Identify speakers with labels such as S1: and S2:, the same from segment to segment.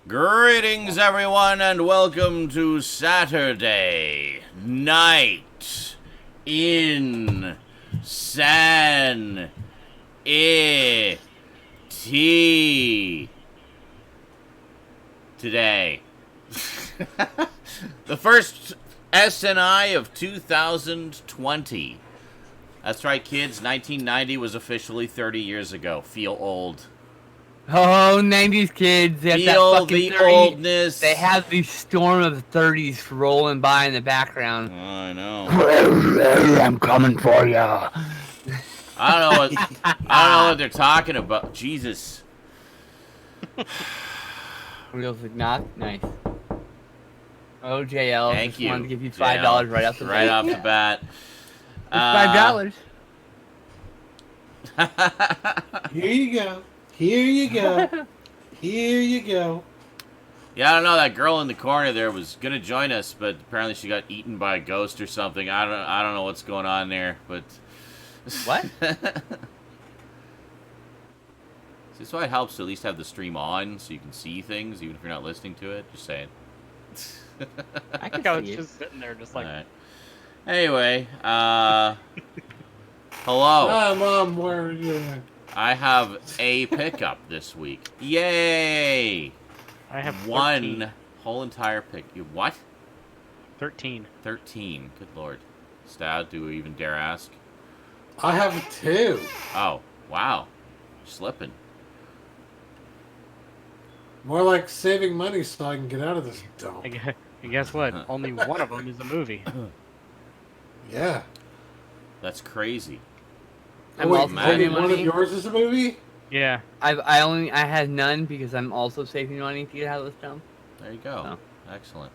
S1: Greetings, everyone, and welcome to Saturday Night in San today. The first SNI of 2020. That's right, kids. 1990 was officially 30 years ago. Feel old.
S2: Oh, 90s kids. They have
S1: Feel
S2: that fucking
S1: the
S2: 30,
S1: oldness.
S2: They have the storm of the 30s rolling by in the background.
S1: I know.
S2: I'm coming for you.
S1: I don't know what they're talking about. Jesus.
S2: Wheels like knock. Nice. Oh, JL.
S1: Thank
S2: just
S1: you.
S2: wanted to give you
S1: JL.
S2: $5 right off the bat.
S1: Right off the bat.
S2: $5.
S3: Here you go. Here you go. Here you go.
S1: Yeah, I don't know. That girl in the corner there was gonna join us, but apparently she got eaten by a ghost or something. I don't know what's going on there, but
S2: What?
S1: That's why it helps to at least have the stream on so you can see things, even if you're not listening to it. Just saying.
S4: I think I was just sitting there, just like.
S1: All right. Anyway, hello.
S3: Hi, Mom. Where are you?
S1: I have a pickup this week. Yay!
S4: I have 13.
S1: One whole entire pick. What?
S4: 13.
S1: 13. Good lord. Stoud, do we even dare ask?
S3: I have 2.
S1: Oh, wow. Slipping.
S3: More like saving money so I can get out of this dump.
S4: And guess what? Only one of them is a movie.
S3: Yeah.
S1: That's crazy.
S3: Oh, wait,
S2: also
S3: only
S2: saving
S3: one of
S2: money.
S3: yours is a movie?
S4: Yeah.
S2: I had none because I'm also saving money to get out of this dump.
S1: There you go.
S2: Oh.
S1: Excellent.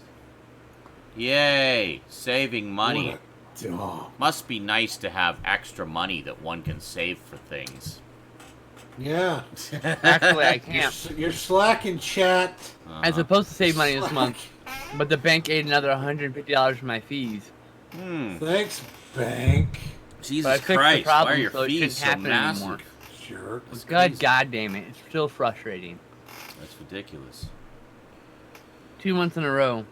S1: Yay! Saving money.
S3: What a dump.
S1: Must be nice to have extra money that one can save for things.
S3: Yeah.
S2: Actually, I can't.
S3: You're slacking, chat.
S2: I'm supposed to save money this month, but the bank ate another $150 for my fees.
S3: Thanks, bank.
S1: Jesus
S2: But I fixed the
S1: Christ,
S2: problem,
S1: why are your
S2: so it
S1: fees
S2: shouldn't
S1: so
S2: happen
S1: massive?
S2: anymore.
S3: Jerk.
S2: God damn it. It's still frustrating.
S1: That's ridiculous.
S2: 2 months in a row.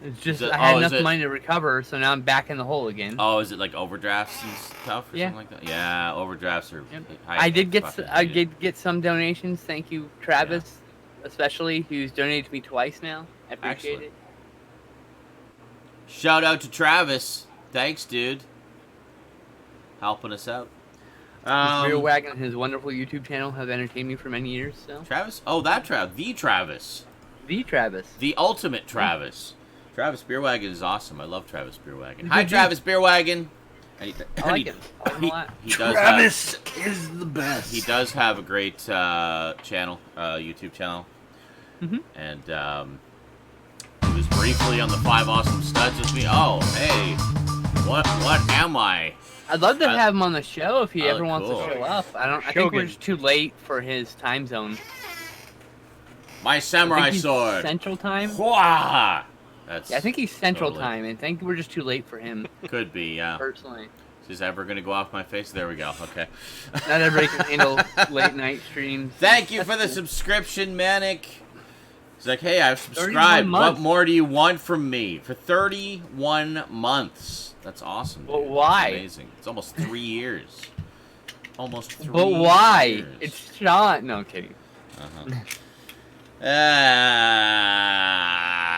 S2: It's just,
S1: it-
S2: I had
S1: oh, is
S2: enough
S1: it-
S2: money to recover, so now I'm back in the hole again.
S1: Oh, is it like overdrafts and stuff or
S2: Yeah.
S1: something like that? Yeah, overdrafts are...
S2: Yep.
S1: I
S2: I did
S1: fucking
S2: I
S1: hate it.
S2: did get some donations. Thank you, Travis, especially, who's donated to me twice now. I appreciate
S1: Excellent.
S2: it.
S1: Shout out to Travis. Thanks, dude. Helping us out.
S2: Rear Wagon and his wonderful YouTube channel have entertained me for many years. So
S1: Travis? Oh, that Travis. The Travis.
S2: the Travis.
S1: The ultimate Travis. Travis Beerwagon is awesome. I love Travis Beerwagon.
S2: He's
S1: Hi,
S2: a dude.
S1: Travis Beerwagon. And
S2: I like him. I like him a lot.
S1: He does
S3: Travis is the best.
S1: he does have a great channel, YouTube channel.
S2: Mhm.
S1: And he was briefly on the 5 Awesome Studs with me. Oh, hey. What am I?
S2: I'd love to have him on the show if he
S1: Oh,
S2: ever wants
S1: cool.
S2: to show up. I think
S4: Shogun.
S2: we're just too late for his time zone.
S1: My
S2: I
S1: samurai
S2: think he's
S1: sword.
S2: Central Time.
S1: Hwah! That's
S2: Yeah, I think he's Central
S1: totally.
S2: Time, and I think we're just too late for him
S1: Could be, yeah.
S2: personally.
S1: Is this ever going to go off my face? There we go. Okay.
S2: Not everybody can handle late night streams.
S1: Thank you for the
S2: That's cool.
S1: subscription, Manic. He's like, hey, I've
S2: 31
S1: subscribed. What
S2: months.
S1: more do you want from me? For 31 months. That's awesome.
S2: But
S1: dude.
S2: why?
S1: That's amazing. It's almost 3 years. Almost 3
S2: But why?
S1: years.
S2: It's Sean. No, I'm kidding.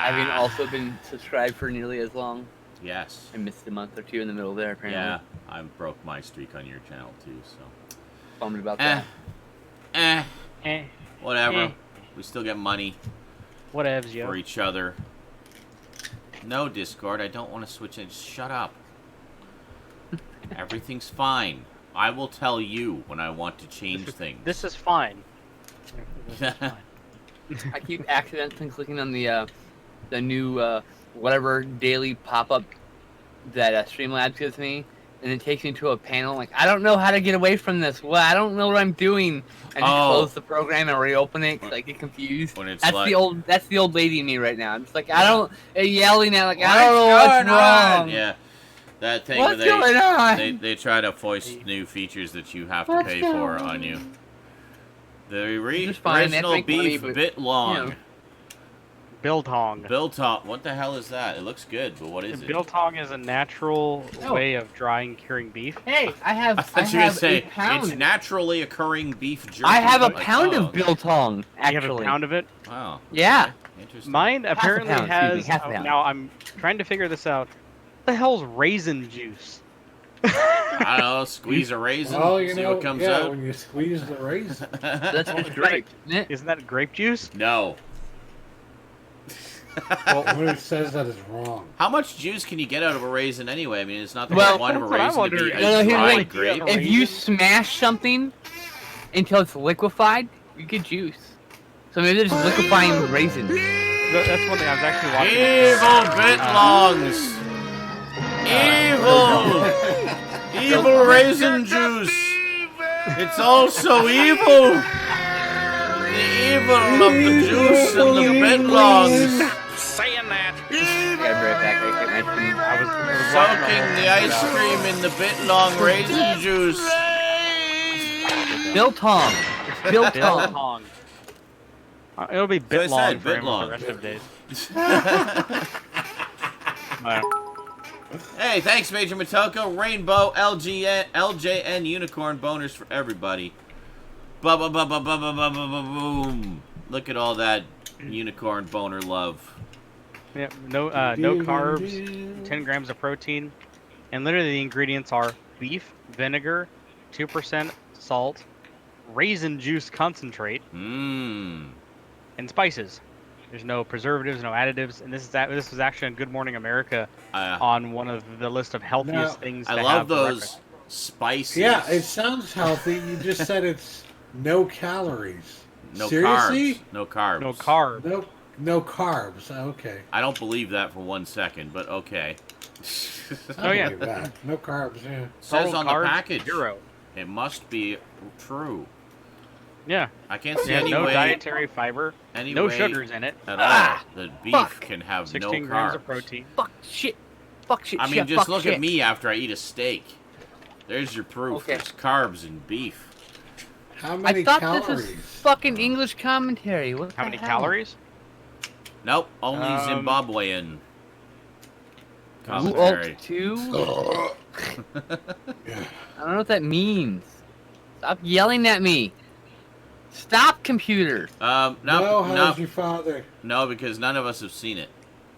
S2: Having also been subscribed for nearly as long.
S1: Yes.
S2: I missed a month or two in the middle there, apparently.
S1: Yeah, I broke my streak on your channel, too, so.
S2: Bummed about
S1: Eh.
S2: that.
S1: Whatever.
S4: Eh.
S1: We still get money
S4: Whatevs, yo.
S1: for each other. No, Discord, I don't want to switch it. Just shut up. Everything's fine. I will tell you when I want to change things.
S4: This is fine. This is fine.
S2: I keep accidentally clicking on the new whatever daily pop-up that Streamlabs gives me, and it takes me to a panel. Like, I don't know how to get away from this. Well, I don't know what I'm doing. I just close the program and reopen it because I get confused.
S1: When it's
S2: That's
S1: like-
S2: the old lady in me right now. I'm just like, I don't yelling at, like, I don't know what's wrong.
S1: Yeah, that thing
S2: What's
S1: where
S2: going on?
S1: they try to foist new features that you have to pay for on you. The
S2: Just fine, they have to
S1: original
S2: make money,
S1: beef
S2: but,
S1: Biltong.
S2: you know.
S4: Biltong.
S1: Biltong. What the hell is that? It looks good, but what is it?
S4: Biltong is a natural
S2: Oh.
S4: way of drying, curing beef.
S2: Hey, I have.
S1: I thought you were going to say it's naturally occurring beef jerky.
S2: I have a
S1: Like,
S2: pound
S1: oh,
S2: of Biltong. Actually,
S4: You have a pound of it?
S1: Wow.
S2: Yeah.
S1: Okay. Interesting.
S4: Mine
S2: a
S4: apparently
S2: pound,
S4: has.
S2: excuse me, half a pound.
S4: Now I'm trying to figure this out. What the hell's raisin juice?
S1: I don't know. Squeeze a raisin.
S3: Well, you
S1: see
S3: know,
S1: what comes
S3: yeah,
S1: out.
S3: when you squeeze the raisin.
S2: That's just grape, isn't it?
S4: Isn't that grape juice?
S1: No.
S3: Well, when it says that is wrong.
S1: How much juice can you get out of a raisin anyway? I mean, it's not the
S2: Well,
S1: point of a
S4: that's what I
S1: raisin to be
S4: wondered.
S2: No,
S1: a
S2: here's the
S1: dry
S2: thing.
S1: grape.
S2: If you smash something until it's liquefied, you get juice. So maybe they're just liquefying raisins.
S4: That's one thing I was actually watching.
S1: Evil bitlongs! Evil raisin juice! It's all so evil! The evil of the juice and the bitlongs!
S4: Saying that.
S1: Soaking the ice cream in the bitlong raisin juice.
S2: Biltong. It's Biltong.
S4: Biltong. It'll be
S1: So I
S4: bit long
S1: said
S4: for him
S1: Bitlong.
S4: the rest of the days.
S1: Hey, thanks, Major Motoko. Rainbow, LJN Unicorn boners for everybody. Boom. Look at all that unicorn boner love.
S4: Yeah, no carbs, 10 grams of protein, and literally the ingredients are beef, vinegar, 2% salt, raisin juice concentrate,
S1: Mmm.
S4: and spices. There's no preservatives, no additives, and this was actually on Good Morning America on one of the list of healthiest things to
S1: I
S4: have
S1: love
S4: for
S1: those
S4: breakfast.
S1: spices.
S3: Yeah, it sounds healthy. You just said it's no calories.
S1: No
S3: Seriously?
S1: carbs. No carbs.
S4: No carb.
S3: No carbs. Okay.
S1: I don't believe that for 1 second, but okay.
S4: Oh, yeah.
S3: Believe that. No carbs. Yeah.
S1: Says
S4: Total
S1: on the
S4: carbs,
S1: package.
S4: 0.
S1: It must be true.
S4: Yeah.
S1: I can't see
S4: Yeah,
S1: any
S4: no
S1: way,
S4: dietary fiber,
S1: any
S4: no
S1: way
S4: sugars in it,
S1: at all that beef
S2: fuck.
S1: can have
S4: 16
S1: no
S4: grams
S1: carbs.
S4: of protein.
S2: Fuck shit. Fuck shit.
S1: I mean,
S2: shit,
S1: just
S2: fuck
S1: look
S2: shit.
S1: at me after I eat a steak. There's your proof.
S2: Okay.
S1: There's carbs in beef.
S3: How many
S2: I thought
S3: calories?
S2: this was fucking English commentary. What
S4: How
S2: the
S4: many
S2: hell?
S4: calories?
S1: Nope, only Zimbabwean
S2: Ooh,
S1: commentary.
S2: 2?
S3: Yeah.
S2: I don't know what that means. Stop yelling at me. Stop, computer.
S3: No, how's your father?
S1: No, because none of us have seen it.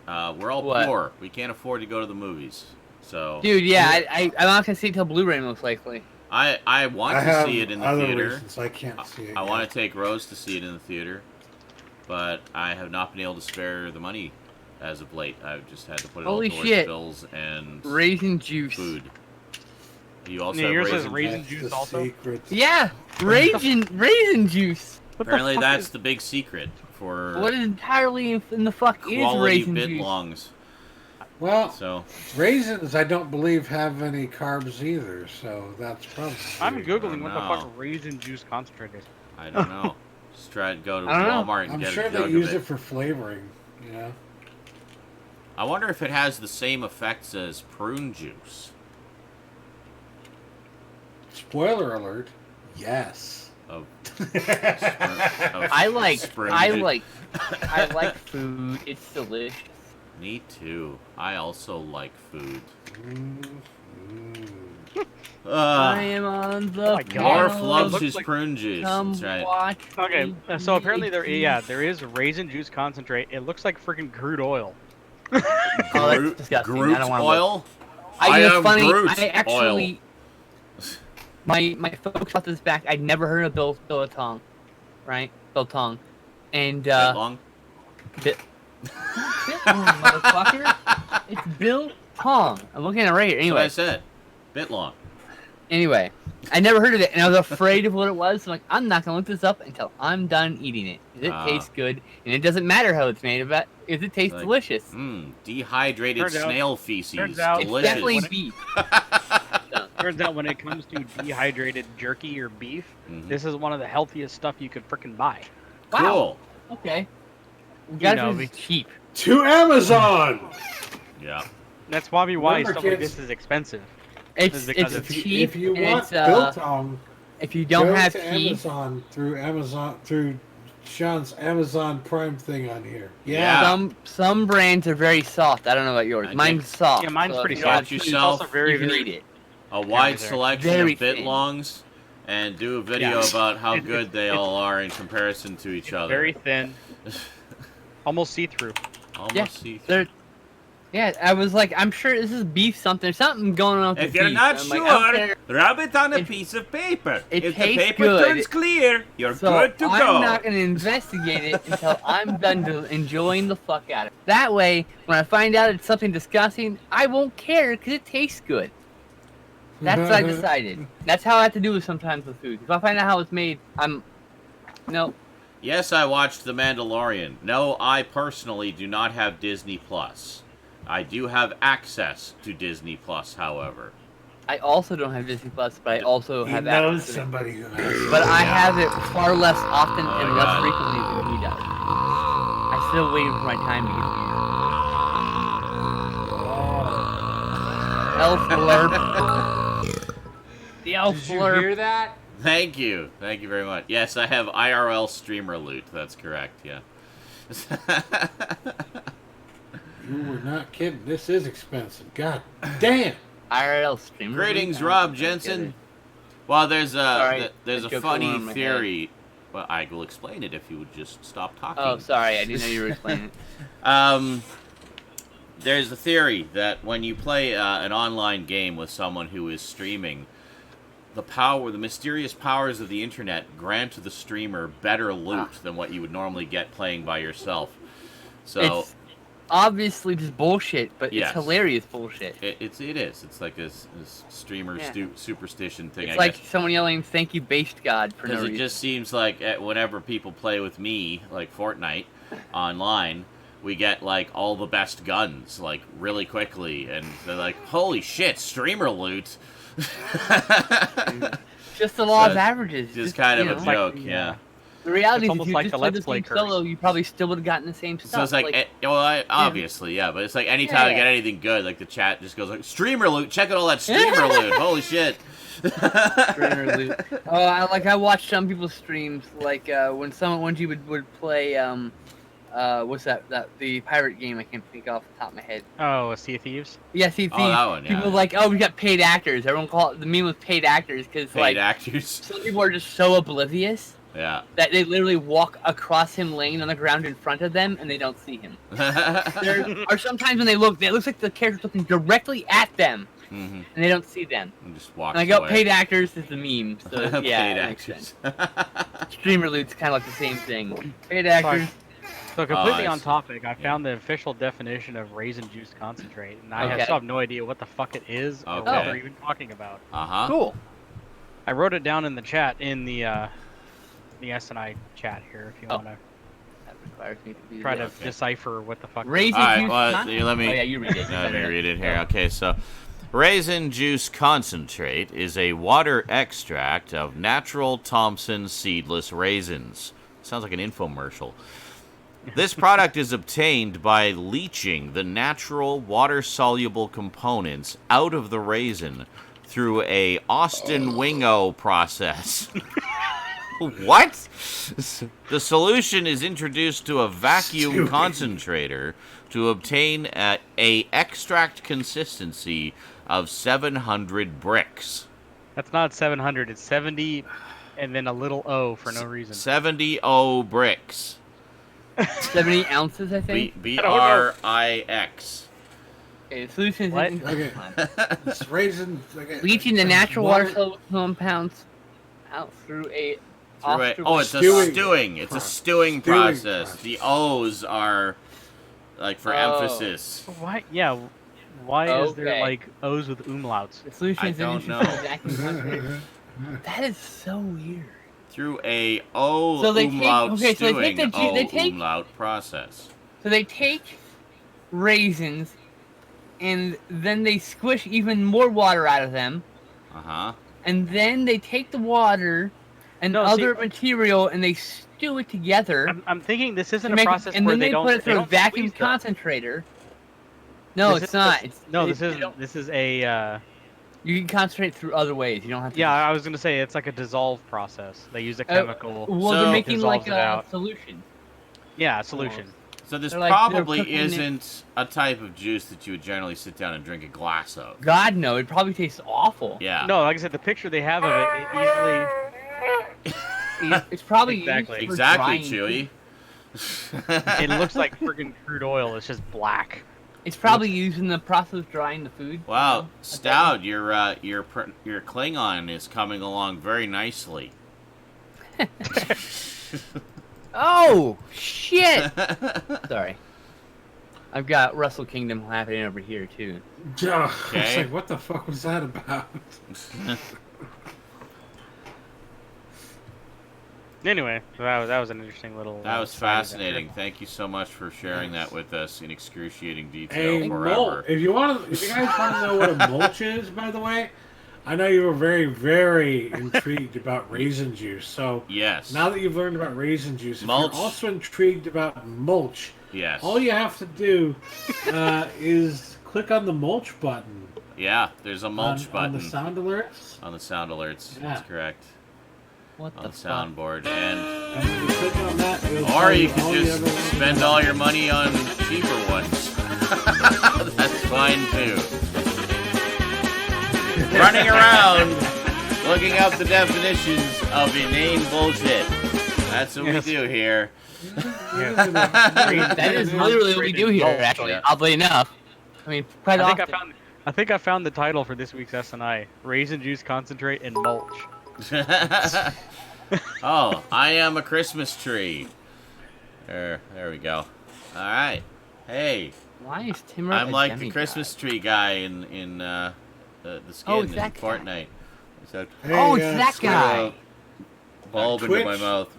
S1: We're all
S2: What?
S1: poor. We can't afford to go to the movies. So
S2: Dude, yeah, I'm not gonna see it till Blu-ray most likely.
S1: I want
S3: I
S1: to
S3: have
S1: see it in the
S3: other
S1: theater.
S3: reasons I can't see it.
S1: I
S3: yet.
S1: want to take Rose to see it in the theater, but I have not been able to spare the money as of late. I've just had to put it
S2: Holy
S1: all towards
S2: shit.
S1: bills and
S2: Raisin juice.
S1: food. You also
S4: Yeah,
S1: have
S4: yours has
S1: raisin
S4: raisin
S3: That's
S4: juice
S3: the
S4: also?
S3: secret.
S2: Yeah, raisin juice.
S1: Apparently, that's the big secret for
S2: What entirely in the fuck is
S1: quality
S2: raisin juice?
S1: bitlongs.
S3: Well,
S1: So
S3: raisins, I don't believe have any carbs either, so that's probably.
S4: I'm googling what the
S1: No.
S4: fuck raisin juice concentrate is.
S1: I don't know. Just try to go to
S2: I don't know.
S1: Walmart and
S3: I'm
S1: get
S3: sure
S1: a
S3: they
S1: jug
S3: use
S1: of
S3: it
S1: it.
S3: for flavoring. You know.
S1: I wonder if it has the same effects as prune juice.
S3: Spoiler alert. Yes.
S1: Of,
S2: I like
S1: spring
S2: food. It's delicious.
S1: Me too. I also like food.
S2: I am on the
S4: Oh my God.
S1: Morph loves
S4: Looks
S1: his
S4: like-
S1: prune juice.
S2: Come
S1: That's right.
S2: watch.
S4: Okay,
S2: me
S4: so apparently
S2: eat
S4: there is raisin juice concentrate. It looks like freaking crude oil.
S2: Oh, that's disgusting.
S1: Groot
S2: I don't want to
S1: oil?
S2: I
S1: am
S2: it's funny.
S1: Groot
S2: I actually,
S1: oil.
S2: my folks brought this back. I'd never heard of Biltong, right? Biltong, and
S1: Long?
S2: motherfucker, it's Biltong. I'm looking at it right here.
S1: That's what I
S2: Anyway,
S1: said. Bit long.
S2: anyway, I never heard of it, and I was afraid of what it was. So I'm like, I'm not gonna look this up until I'm done eating it. It tastes good, and it doesn't matter how it's made. About if it tastes
S1: Like,
S2: delicious.
S1: Dehydrated
S4: Turns out-
S1: snail feces.
S4: turns out-
S2: It's
S1: Delicious.
S2: definitely
S4: When it-
S2: beef.
S4: Turns out when it comes to dehydrated jerky or beef,
S1: Mhm.
S4: this is one of the healthiest stuff you could freaking buy.
S2: Wow.
S1: Cool.
S2: Okay.
S4: You
S2: Guys,
S4: know,
S2: it's cheap.
S3: To Amazon.
S1: Yeah.
S4: That's probably why
S3: Remember,
S4: stuff like
S3: kids,
S4: this is expensive.
S2: It's
S4: because
S2: it's
S4: it's-
S2: cheap.
S3: If you
S2: and
S3: want
S2: it's,
S3: biltong,
S2: if you don't
S3: Go
S2: have
S3: to
S2: tea,
S3: Amazon through Sean's Amazon Prime thing on here.
S1: Yeah.
S2: some brands are very soft. I don't know about yours.
S1: I
S2: mine's soft.
S4: Yeah, mine's
S2: so
S4: pretty
S2: if you don't
S4: soft.
S2: have
S1: Get
S2: tea,
S4: It's also
S1: yourself
S4: very,
S2: you can
S4: very.
S2: eat it.
S1: a wide
S4: there.
S1: selection
S2: Very
S1: of
S2: thin.
S1: bitlongs and do a video
S4: Yeah.
S1: about how
S4: It-
S1: good they all are in comparison to each other.
S4: Very thin, almost see-through.
S1: Almost
S2: Yeah,
S1: see through.
S2: they're. Yeah, I was like, I'm sure this is beef something. There's something going on with
S5: If
S2: the
S5: you're
S2: beef.
S5: not
S2: I'm like, I don't care.
S5: rub it on a
S2: It-
S5: piece of paper.
S2: it
S5: If the
S2: tastes
S5: paper
S2: good.
S5: turns clear, you're
S2: So
S5: good to
S2: I'm
S5: go.
S2: not going to investigate it until I'm done enjoying the fuck out of it. That way, when I find out it's something disgusting, I won't care because it tastes good. That's what I decided. That's how I have to do it sometimes with food. If I find out how it's made, no.
S1: Yes, I watched The Mandalorian. No, I personally do not have Disney Plus. I do have access to Disney Plus, however.
S2: I also don't have Disney Plus, but I also
S3: He
S2: have
S3: knows
S2: access to it.
S3: somebody who has.
S2: But I have it far less often
S1: Oh
S2: and
S1: my
S2: less
S1: God.
S2: frequently than he does. I'm still waiting for my time to get here. Elf blurb. The elf
S6: Did you
S2: blurb.
S6: hear that?
S1: Thank you. Thank you very much. Yes, I have IRL streamer loot. That's correct, yeah.
S3: You were not kidding. This is expensive. God damn.
S2: IRL streamer.
S1: Greetings,
S2: I
S1: Rob
S2: don't get
S1: Jensen.
S2: it.
S1: Well, there's
S2: Sorry,
S1: there's
S2: that
S1: a
S2: joke's going on
S1: funny
S2: in my
S1: theory. Well, I will explain it if you would just stop talking.
S2: Oh, sorry. I didn't know you were explaining it.
S1: There's a theory that when you play an online game with someone who is streaming, the mysterious powers of the internet grant to the streamer better loot than what you would normally get playing by yourself. So
S2: It's obviously just bullshit, but
S1: Yes.
S2: it's hilarious bullshit.
S1: it is. It's like this streamer
S2: Yeah.
S1: superstition thing.
S2: It's
S1: I
S2: like
S1: guess.
S2: someone yelling, "Thank you, based God," for no
S1: Because it
S2: reason.
S1: just seems like whenever people play with me, like Fortnite, online, we get like all the best guns, like really quickly, and they're like, "Holy shit, streamer loot!"
S2: Just the law
S1: So
S2: of averages.
S1: Just kind of
S2: you
S1: a
S2: know.
S1: joke,
S4: Like,
S1: yeah.
S2: The reality
S4: It's
S2: is,
S4: almost
S2: if you
S4: like
S2: just
S4: the
S2: played
S4: Let's
S2: this
S4: Play
S2: game
S4: curse.
S2: solo, you probably still would have gotten the same stuff.
S1: So it's like, obviously, yeah, but it's like anytime I get anything good, like the chat just goes like, "Streamer loot, check out all that streamer loot, holy shit!"
S2: Streamer loot. Oh, I watched some people's streams, like when you would play what's that the pirate game I can't think off the top of my head.
S4: Oh, a Sea of Thieves.
S2: Yeah, see,
S1: Oh, that one, yeah.
S2: people like, oh, we got paid actors. Everyone call it the meme with paid actors because
S1: Paid
S2: like
S1: actors.
S2: some people are just so oblivious
S1: Yeah.
S2: that they literally walk across him laying on the ground in front of them and they don't see him. There are sometimes when they look, it looks like the character's looking directly at them
S1: Mm-hmm.
S2: and they don't see them.
S1: And just walks
S2: And I go,
S1: away.
S2: paid actors is the meme, so yeah,
S1: Paid
S2: that makes
S1: actors.
S2: sense. Streamer loot's kind of like the same thing. Paid actors.
S4: So completely
S1: I
S4: on
S1: see.
S4: topic, I found the official definition of raisin juice concentrate, and I
S2: Okay.
S4: still have no idea what the fuck it is or what
S1: Okay.
S4: we're even talking about.
S1: Uh-huh.
S2: Cool.
S4: I wrote it down in the chat in the SNI chat here if you
S2: Oh.
S4: want to
S2: That requires me to be
S4: try to
S1: Okay.
S4: decipher what the fuck.
S2: Raisin
S1: All right,
S2: juice
S1: well,
S2: concentrate?
S1: let me-
S2: Oh yeah, you read it.
S1: Let me read it here. Okay, so raisin juice concentrate is a water extract of natural Thompson seedless raisins. Sounds like an infomercial. This product is obtained by leaching the natural water-soluble components out of the raisin through a Austin-Wingo process. What? The solution is introduced to a vacuum concentrator to obtain a extract consistency of 700 bricks.
S4: That's not 700. It's 70, and then a little O for no reason.
S1: 70 bricks.
S2: 70 ounces, I think.
S1: BRIX.
S2: Okay, the solution is
S4: What?
S3: Okay. It's raisin. Okay.
S2: leaching the natural water compounds out through a.
S1: Oh, it's a
S3: Stewing.
S1: stewing. It's a stewing process. The O's are like for
S2: Oh.
S1: emphasis.
S4: Why? Yeah. Why is there
S2: Okay.
S4: like O's with umlauts?
S2: The solution
S1: I
S2: is
S1: don't
S2: an
S1: know.
S2: vacuum concentrator. That is so weird.
S1: Through a O
S2: So they take-
S1: umlaut
S2: okay, so they
S1: stewing
S2: take the ju-
S1: O
S2: they take-
S1: umlaut process.
S2: So they take raisins, and then they squish even more water out of them,
S1: Uh-huh.
S2: and then they take the water and
S4: No,
S2: other
S4: see-
S2: material and they stew it together.
S4: I'm thinking this isn't
S2: to
S4: a
S2: make-
S4: process
S2: and
S4: where
S2: then
S4: they
S2: they
S4: don't.
S2: put it
S4: they
S2: through a
S4: don't
S2: vacuum
S4: squeeze them.
S2: concentrator. No,
S4: This
S2: it's
S4: isn't
S2: not.
S4: the-
S2: It's,
S4: No,
S2: they-
S4: this
S2: they
S4: isn't.
S2: don't-
S4: This is
S2: You can concentrate through other ways. You don't have to.
S4: Yeah, I was gonna say it's like a dissolve process. They use a chemical.
S2: Well,
S1: So-
S2: they're making like
S4: dissolves it
S2: a
S4: out.
S2: solution.
S4: Yeah, solution.
S1: So this
S2: They're like- they're
S1: probably
S2: cooking it.
S1: isn't a type of juice that you would generally sit down and drink a glass of.
S2: God no, it probably tastes awful.
S1: Yeah.
S4: No, like I said, the picture they have of it easily.
S2: It's probably
S4: Exactly.
S2: used for
S1: Exactly,
S2: drying
S1: Chewy.
S4: It looks like freaking crude oil. It's just black.
S2: It's probably used in the process of drying the food.
S1: Wow, Stout, your Klingon is coming along very nicely.
S2: Oh shit! Sorry. I've got Russell Kingdom happening over here too.
S3: I was
S1: Okay.
S3: like, what the fuck was that about?
S4: Anyway, that was an interesting little.
S1: That was
S4: side adventure.
S1: fascinating. Thank you so much for sharing that with us in excruciating detail
S3: Hey,
S1: forever.
S3: mulch. If you guys want to know what a mulch is, by the way, I know you were very, very intrigued about raisin juice. So
S1: Yes.
S3: now that you've learned about raisin juice, if
S1: Mulch.
S3: you're also intrigued about mulch,
S1: Yes.
S3: all you have to do is click on the mulch button.
S1: Yeah, there's a mulch button
S3: on the sound alerts.
S1: on the sound alerts.
S3: Yeah.
S1: That's correct.
S2: What
S1: On
S2: the
S1: the
S2: fuck?
S1: soundboard. And
S3: And if you click on that, it'll
S1: or
S3: tell
S1: you
S3: all
S1: could
S3: the
S1: just
S3: other ones.
S1: spend all your money on cheaper ones. That's fine too. Running around looking up the definitions of inane bullshit. That's what
S4: Yes.
S1: we do here.
S2: That is literally what we do here, actually.
S1: Yeah.
S2: Oddly enough. I mean, quite
S4: I think
S2: often.
S4: I think I found the title for this week's SNI: Raisin Juice Concentrate and Mulch.
S1: Oh, I am a Christmas tree. There we go. All right. Hey,
S2: Why is Timmer
S1: I'm
S2: a
S1: like the
S2: demigod?
S1: Christmas tree guy in the skin
S2: Oh, it's
S1: in
S2: that guy.
S1: Fortnite. So
S2: Oh, it's that guy.
S1: bulb into my
S3: Twitch.
S1: mouth.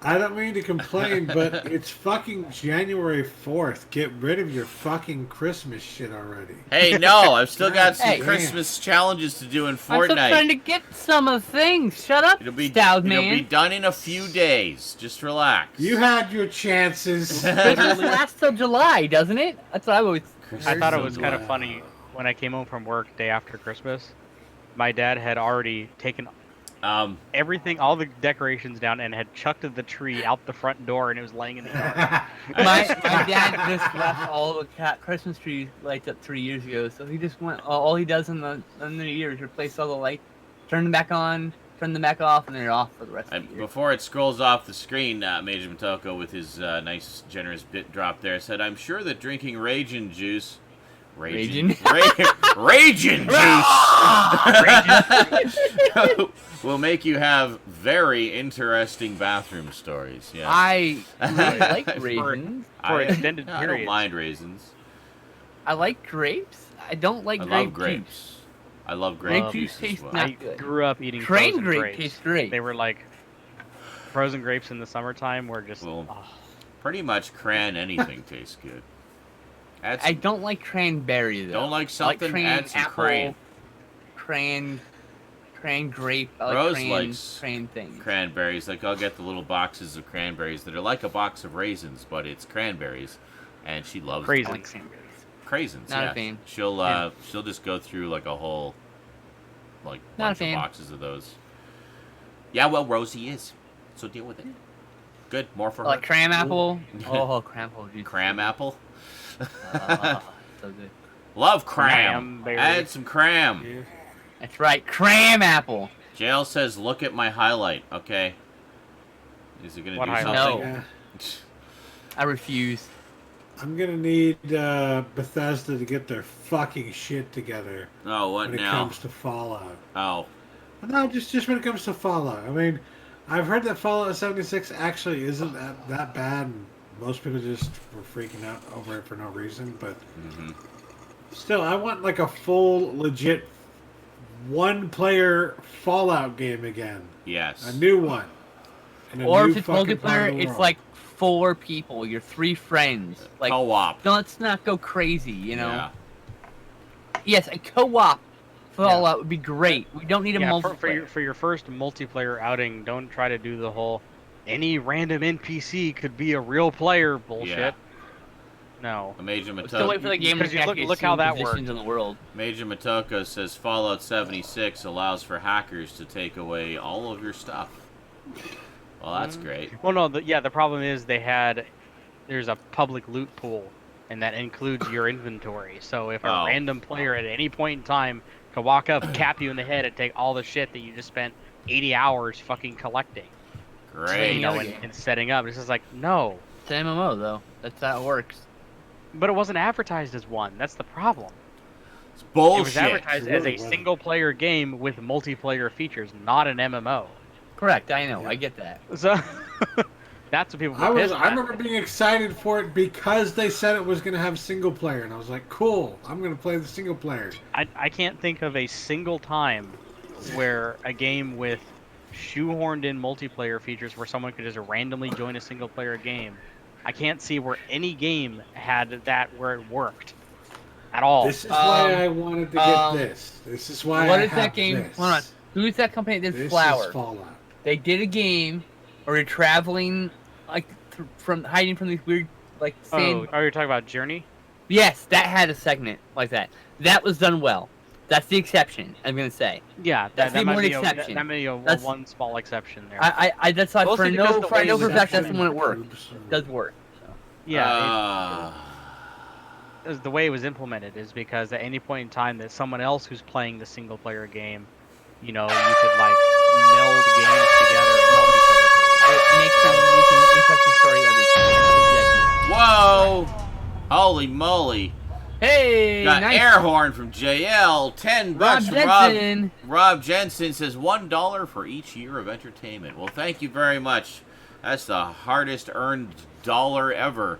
S3: I don't mean to complain, but it's fucking January 4th. Get rid of your fucking Christmas shit already.
S1: Hey, no, I've still got some
S2: Hey.
S1: Christmas challenges to do in
S2: I'm still trying
S1: Fortnite.
S2: to get some of things. Shut up,
S1: It'll be
S2: Stoudman.
S1: done in a few days. Just relax.
S3: You had your chances.
S2: Christmas lasts till July, doesn't it? That's what I always.
S4: I thought it was kind
S3: Wow.
S4: of funny when I came home from work day after Christmas. My dad had already taken everything, all the decorations down, and had chucked the tree out the front door, and it was laying in the yard.
S2: My dad just left all the Christmas trees lights up 3 years ago, so he just went. All he does in the new year is replace all the lights, turn them back on, turn them back off, and they're off for the rest of
S1: And
S2: the year.
S1: before it scrolls off the screen, Major Motoko, with his nice, generous bit drop there, said, "I'm sure that drinking ragin juice, ragin juice, will make you have very interesting bathroom stories." Yeah,
S2: I really like raisins.
S4: For extended
S1: I don't
S4: periods.
S1: mind raisins.
S2: I like grapes. I don't like
S1: I
S2: grape
S1: love grapes.
S2: juice.
S1: I love
S2: Grape
S1: grape
S2: juice
S1: juice as
S2: tastes
S1: well.
S2: not
S4: I
S2: good.
S4: grew up eating
S2: Train
S4: frozen
S2: grape
S4: grapes.
S2: tastes great.
S4: They were like frozen grapes in the summertime were just.
S1: Well,
S4: oh.
S1: Pretty much cran anything tastes good. Add
S2: I
S1: some,
S2: don't like cranberry though.
S1: don't like
S2: I like
S1: something,
S2: cran
S1: add some
S2: apple,
S1: cran.
S2: cran grape. I like
S1: Rose
S2: cran,
S1: likes
S2: cran things.
S1: Cranberries, like I'll get the little boxes of cranberries that are like a box of raisins, but it's cranberries, and she loves
S2: I
S4: Crazy.
S2: like cranberries.
S1: craisins.
S2: Not a
S1: yeah,
S2: fan.
S1: she'll just go through like a whole like
S2: Not a
S1: bunch of
S2: fan.
S1: boxes of those. Yeah, well, Rosie is, so deal with it. Good, more for
S2: I like
S1: her.
S2: cram apple. Oh, cram apple juice.
S1: Cram apple.
S2: So good.
S1: Love cram.
S4: Cranberry.
S1: Add some cram.
S3: Yeah.
S2: That's right, cram apple.
S1: Jail says, "Look at my highlight." Okay. Is it gonna
S4: What
S1: do
S4: highlight?
S1: something?
S2: No.
S3: Yeah.
S2: I refuse.
S3: I'm gonna need Bethesda to get their fucking shit together
S1: Oh, what
S3: when it
S1: now?
S3: comes to Fallout.
S1: Oh,
S3: No, just when it comes to Fallout. I mean, I've heard that Fallout 76 actually isn't that bad. And most people just were freaking out over it for no reason. But
S1: mhm.
S3: still, I want like a full, legit, one-player Fallout game again.
S1: Yes.
S3: A new one. And a
S2: Or
S3: new
S2: if it's
S3: fucking part of
S2: multiplayer,
S3: the
S2: it's
S3: world.
S2: like 4 people. You're 3 friends. Like,
S1: Co-op.
S2: let's not go crazy, you know?
S1: Yeah.
S2: Yes, a co-op Fallout would be great. We don't need a
S4: Yeah,
S2: multiplayer.
S4: for your first multiplayer outing, don't try to do the whole any random NPC could be a real player bullshit.
S1: Yeah.
S4: No.
S1: Major
S2: Still wait for the game to
S4: Because you
S2: actually
S4: look how that
S2: positions
S4: worked.
S2: in the world.
S1: Major Matoka says Fallout 76 allows for hackers to take away all of your stuff. Well, that's great.
S4: Well, no. The problem is there's a public loot pool, and that includes your inventory. So if a
S1: Oh.
S4: random player at any point in time could walk up, cap you in the head, and take all the shit that you just spent 80 hours fucking collecting,
S1: Great.
S2: Any other game.
S4: and setting up, it's just like, no.
S2: It's an MMO though. That's how it works.
S4: But it wasn't advertised as one. That's the problem.
S1: It's
S4: It was
S1: bullshit.
S4: advertised as
S3: really
S4: a
S3: wasn't.
S4: single-player game with multiplayer features, not an MMO.
S2: Correct. I know.
S3: Yeah.
S2: I get that.
S4: So that's what people
S3: I
S4: were pissed at.
S3: remember being excited for it because they said it was going to have single player, and I was like, cool, I'm going to play the single player.
S4: I can't think of a single time where a game with shoehorned in multiplayer features where someone could just randomly join a single player game. I can't see where any game had that where it worked at all.
S3: This is why I wanted to get this. This is why
S2: What
S3: I
S2: is that
S3: have
S2: game?
S3: this.
S2: Hold on. Who's that company that did
S3: This
S2: Flower?
S3: is Fallout.
S2: They did a game where you're traveling, like, from hiding from these weird, like, sand.
S4: Oh, are you talking about Journey?
S2: Yes, that had a segment like that. That was done well. That's the exception, I'm going to say.
S4: Yeah,
S2: That's the
S4: might
S2: one
S4: be a,
S2: exception.
S4: that may be a
S2: That's-
S4: one small exception there.
S2: I that's like,
S4: Mostly because of the
S2: I know
S4: way
S2: for a fact that's
S3: Exception
S2: the one it worked.
S3: groups
S2: It does work. So.
S4: yeah, the way it was implemented is because at any point in time that someone else who's playing the single player game, you know, you could like meld games together and help each other.
S2: It makes for an interesting story every time.
S1: Whoa! Holy moly!
S2: Hey,
S1: Got
S2: nice.
S1: air horn from JL. $10
S2: Rob
S1: from
S2: Jensen.
S1: Rob Jensen says $1 for each year of entertainment. Well, thank you very much. That's the hardest earned dollar ever.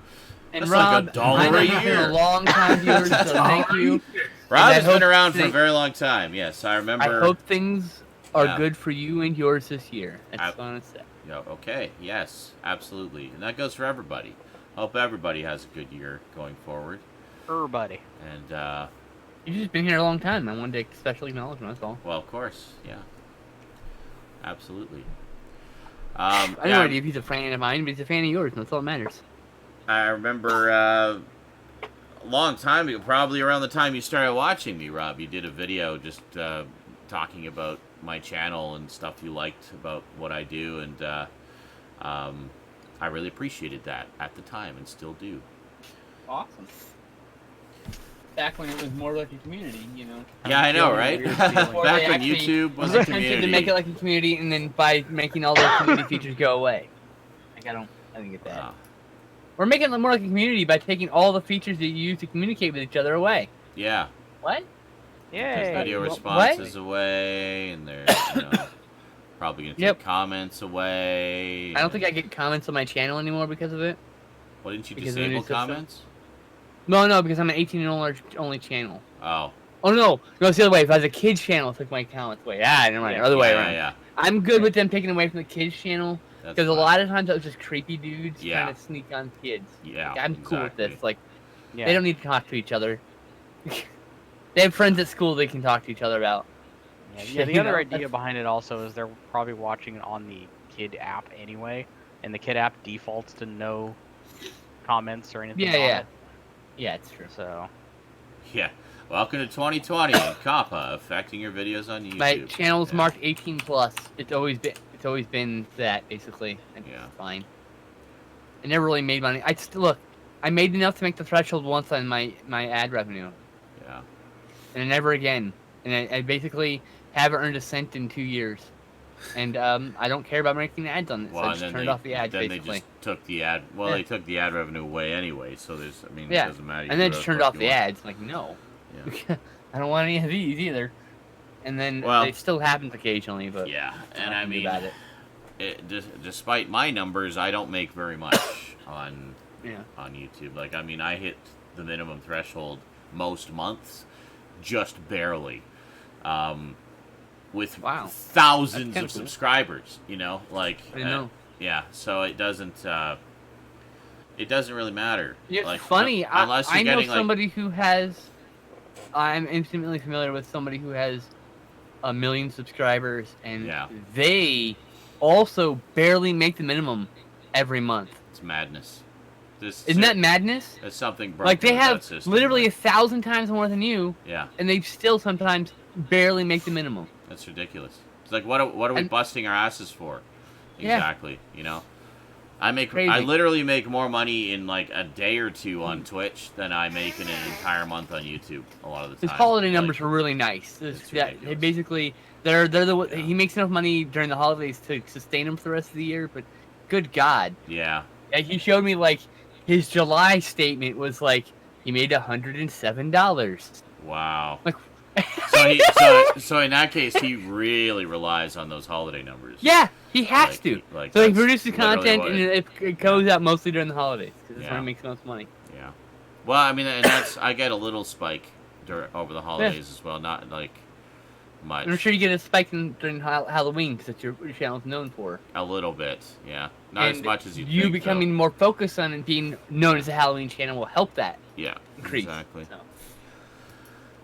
S2: And
S1: That's
S2: Rob,
S1: like $1
S2: I know
S1: a
S2: you've been
S1: year.
S2: a long time viewer, so thank you.
S1: Rob
S2: I
S1: has been
S2: hope
S1: around for a
S2: they-
S1: very long time. Yes, I remember.
S2: I hope things are
S1: Yeah.
S2: good for you and yours this year. That's
S1: I-
S2: what I want to say.
S1: Yeah, okay, yes, absolutely. And that goes for everybody. Hope everybody has a good year going forward.
S4: Everybody.
S1: And,
S2: You've just been here a long time. I wanted to special acknowledgement, that's all.
S1: well, of course, yeah. Absolutely.
S2: I have no idea if he's a fan of mine, but he's a fan of yours, and that's all that matters.
S1: I remember a long time ago, probably around the time you started watching me, Rob, you did a video just talking about my channel and stuff you liked about what I do, and I really appreciated that at the time and still do.
S2: Awesome. Back when it was more like a community, you know.
S1: Yeah, I know, right?
S2: Before
S1: Back
S2: they
S1: when
S2: actually
S1: YouTube was a
S2: attempted
S1: community.
S2: to make it like a community, and then by making all those community features go away. Like, I didn't get that.
S1: Wow.
S2: We're making it more like a community by taking all the features that you use to communicate with each other away.
S1: Yeah,
S2: What?
S1: because
S4: Yay.
S1: video
S2: What?
S1: responses away, and they're probably going to take
S2: Yep.
S1: comments away.
S2: I don't think I get comments on my channel anymore because of it.
S1: Why didn't you
S2: because of the new
S1: disable
S2: system.
S1: comments?
S2: No, because I'm an 18 and only channel.
S1: Oh.
S2: Oh no, it's the other way. If I was a kids channel, it's like my comments away. Never mind. Other way
S1: yeah,
S2: around.
S1: Yeah,
S2: I'm good with them taking away from the kids channel
S1: that's
S2: because a
S1: fine.
S2: lot of times it was just creepy dudes
S1: Yeah.
S2: trying to sneak on kids.
S1: Yeah,
S2: Like, I'm cool with this.
S1: exactly.
S2: Like
S4: Yeah.
S2: they don't need to talk to each other. They have friends at school they can talk to each other about.
S4: Yeah, the
S2: You
S4: other
S2: know,
S4: idea
S2: that's-
S4: behind it also is they're probably watching it on the kid app anyway, and the kid app defaults to no comments or anything.
S2: Yeah,
S4: on
S2: yeah.
S4: it.
S2: Yeah, it's true.
S4: So
S1: Yeah. Welcome to 2020 and COPPA affecting your videos on YouTube.
S2: My channel's
S1: Yeah.
S2: marked 18 plus. It's always been that basically. And
S1: Yeah.
S2: it's fine. I never really made money. I made enough to make the threshold once on my ad revenue,
S1: Yeah.
S2: and never again. And I basically haven't earned a cent in 2 years. And I don't care about making ads on it, so I just turned off the ads
S1: then
S2: basically.
S1: they just took the ad. Well,
S2: Yeah.
S1: they took the ad revenue away anyway, so there's. I mean,
S2: Yeah.
S1: it doesn't matter. You
S2: And then
S1: do
S2: just
S1: what
S2: turned
S1: fuck
S2: off
S1: you
S2: the
S1: want.
S2: ads. Like no,
S1: Yeah.
S2: I don't want any of these either. And then
S1: Well-
S2: it still happens occasionally, but
S1: Yeah, and
S2: nothing
S1: I
S2: to do
S1: mean,
S2: about it.
S1: despite my numbers, I don't make very much on
S2: Yeah.
S1: on YouTube. Like, I mean, I hit the minimum threshold most months, just barely. With
S2: Wow.
S1: thousands
S2: That's
S1: of
S2: kinda cool.
S1: subscribers, like
S2: I know.
S1: yeah. So it doesn't really matter.
S2: It's
S1: like,
S2: funny.
S1: unless you're
S2: I know
S1: getting
S2: somebody who has. I'm intimately familiar with somebody who has 1 million subscribers, and
S1: Yeah.
S2: they also barely make the minimum every month.
S1: it's madness.
S2: Isn't that madness?
S1: It's something broken.
S2: Like they
S1: with that
S2: have
S1: system,
S2: literally
S1: right?
S2: 1,000 times more than you,
S1: Yeah,
S2: and they still sometimes barely make the minimum.
S1: that's ridiculous. It's like, what are we
S2: And-
S1: busting our asses for?
S2: Yeah.
S1: Exactly. You know, I
S2: Crazy.
S1: literally make more money in like a day or two on Twitch than I make in an entire month on YouTube. A lot of the
S2: His
S1: time.
S2: holiday
S1: Like,
S2: numbers are really nice.
S1: it's
S2: They
S1: ridiculous.
S2: basically they're
S1: Yeah.
S2: he makes enough money during the holidays to sustain him for the rest of the year. But good God,
S1: Yeah.
S2: he showed me like his July statement was like he made $107.
S1: Wow.
S2: Like,
S1: So in that case, he really relies on those holiday numbers.
S2: yeah, he has
S1: Like,
S2: to.
S1: like,
S2: So he
S1: that's
S2: produces
S1: literally
S2: content
S1: what
S2: and it goes out mostly during the holidays because that's when
S1: Yeah.
S2: he makes the most money.
S1: Yeah. Well, I mean, and I get a little spike over the holidays as well. Not like much.
S2: And I'm sure you get a spike during Halloween because that's what your channel's known for.
S1: A little bit. Yeah. Not as
S2: And
S1: much as you
S2: you
S1: think.
S2: becoming more focused on it being known as a Halloween channel will help that
S1: Though. Yeah.
S2: increase.
S1: Exactly.
S2: So.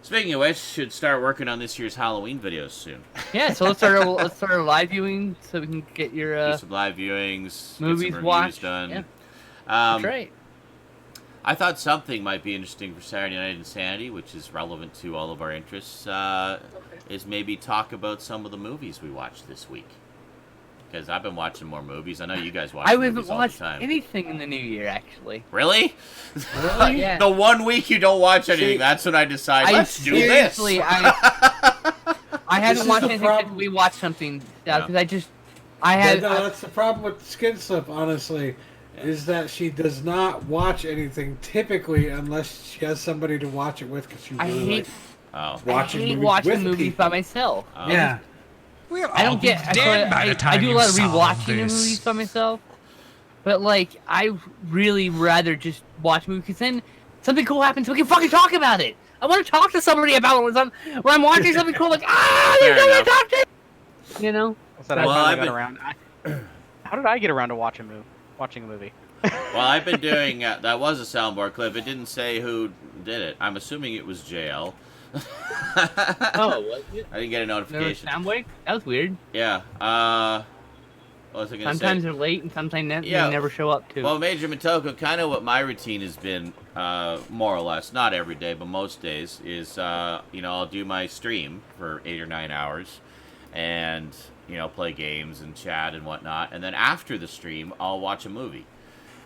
S1: Speaking of which, should start working on this year's Halloween videos soon.
S2: Yeah, so let's start our live viewing so we can get your
S1: Do some live viewings,
S2: movies
S1: get some reviews
S2: watched.
S1: done.
S2: Yeah,
S1: Um,
S2: that's right.
S1: I thought something might be interesting for Saturday Night InSaNity, which is relevant to all of our interests, is maybe talk about some of the movies we watched this week. Because I've been watching more movies. I know you guys watch
S2: I
S1: movies
S2: haven't
S1: all
S2: watched
S1: the time.
S2: anything in the new year actually.
S1: Really?
S3: Really?
S2: Yeah.
S1: The 1 week you don't watch anything,
S3: See,
S1: that's when I decide,
S2: I
S1: let's do this.
S2: seriously, I haven't
S3: is
S2: watched
S3: the
S2: anything
S3: problem.
S2: since we watched something
S1: Yeah.
S2: because I had
S3: No, that's the problem with Skinslip, honestly, is that she does not watch anything typically unless she has somebody to watch it with because she
S2: I
S3: really
S2: hate
S1: Oh.
S3: watching
S2: I hate
S3: movies
S2: watching
S3: with
S2: movies
S3: people.
S2: by myself.
S1: Oh.
S3: Yeah.
S6: We'll
S2: I
S6: all
S2: don't
S6: be
S2: get.
S6: dead by the
S2: I
S6: time
S2: do a
S6: you
S2: lot of
S6: solve
S2: rewatching the
S6: this.
S2: movies by myself, but like I really rather just watch movies because then something cool happens, we can fucking talk about it. I want to talk to somebody about it when I'm watching something cool. Like
S1: Fair
S2: there's no one to
S1: enough.
S2: talk to. You know.
S4: I said
S1: Well,
S4: I
S1: I've
S4: finally got
S1: been-
S4: around. How did I get around to watching a movie?
S1: Well, I've been doing, that was a soundboard clip. It didn't say who did it. I'm assuming it was JL.
S2: Oh, was it?
S1: I didn't get a
S2: There was
S1: notification.
S2: Soundwave? That was weird.
S1: Yeah. What was I going to say?
S2: Sometimes they're late and sometimes
S1: Yeah.
S2: they never show up too.
S1: Well, Major Motoko, kind of what my routine has been, more or less, not every day, but most days, is, I'll do my stream for 8 or 9 hours and, play games and chat and whatnot. And then after the stream, I'll watch a movie.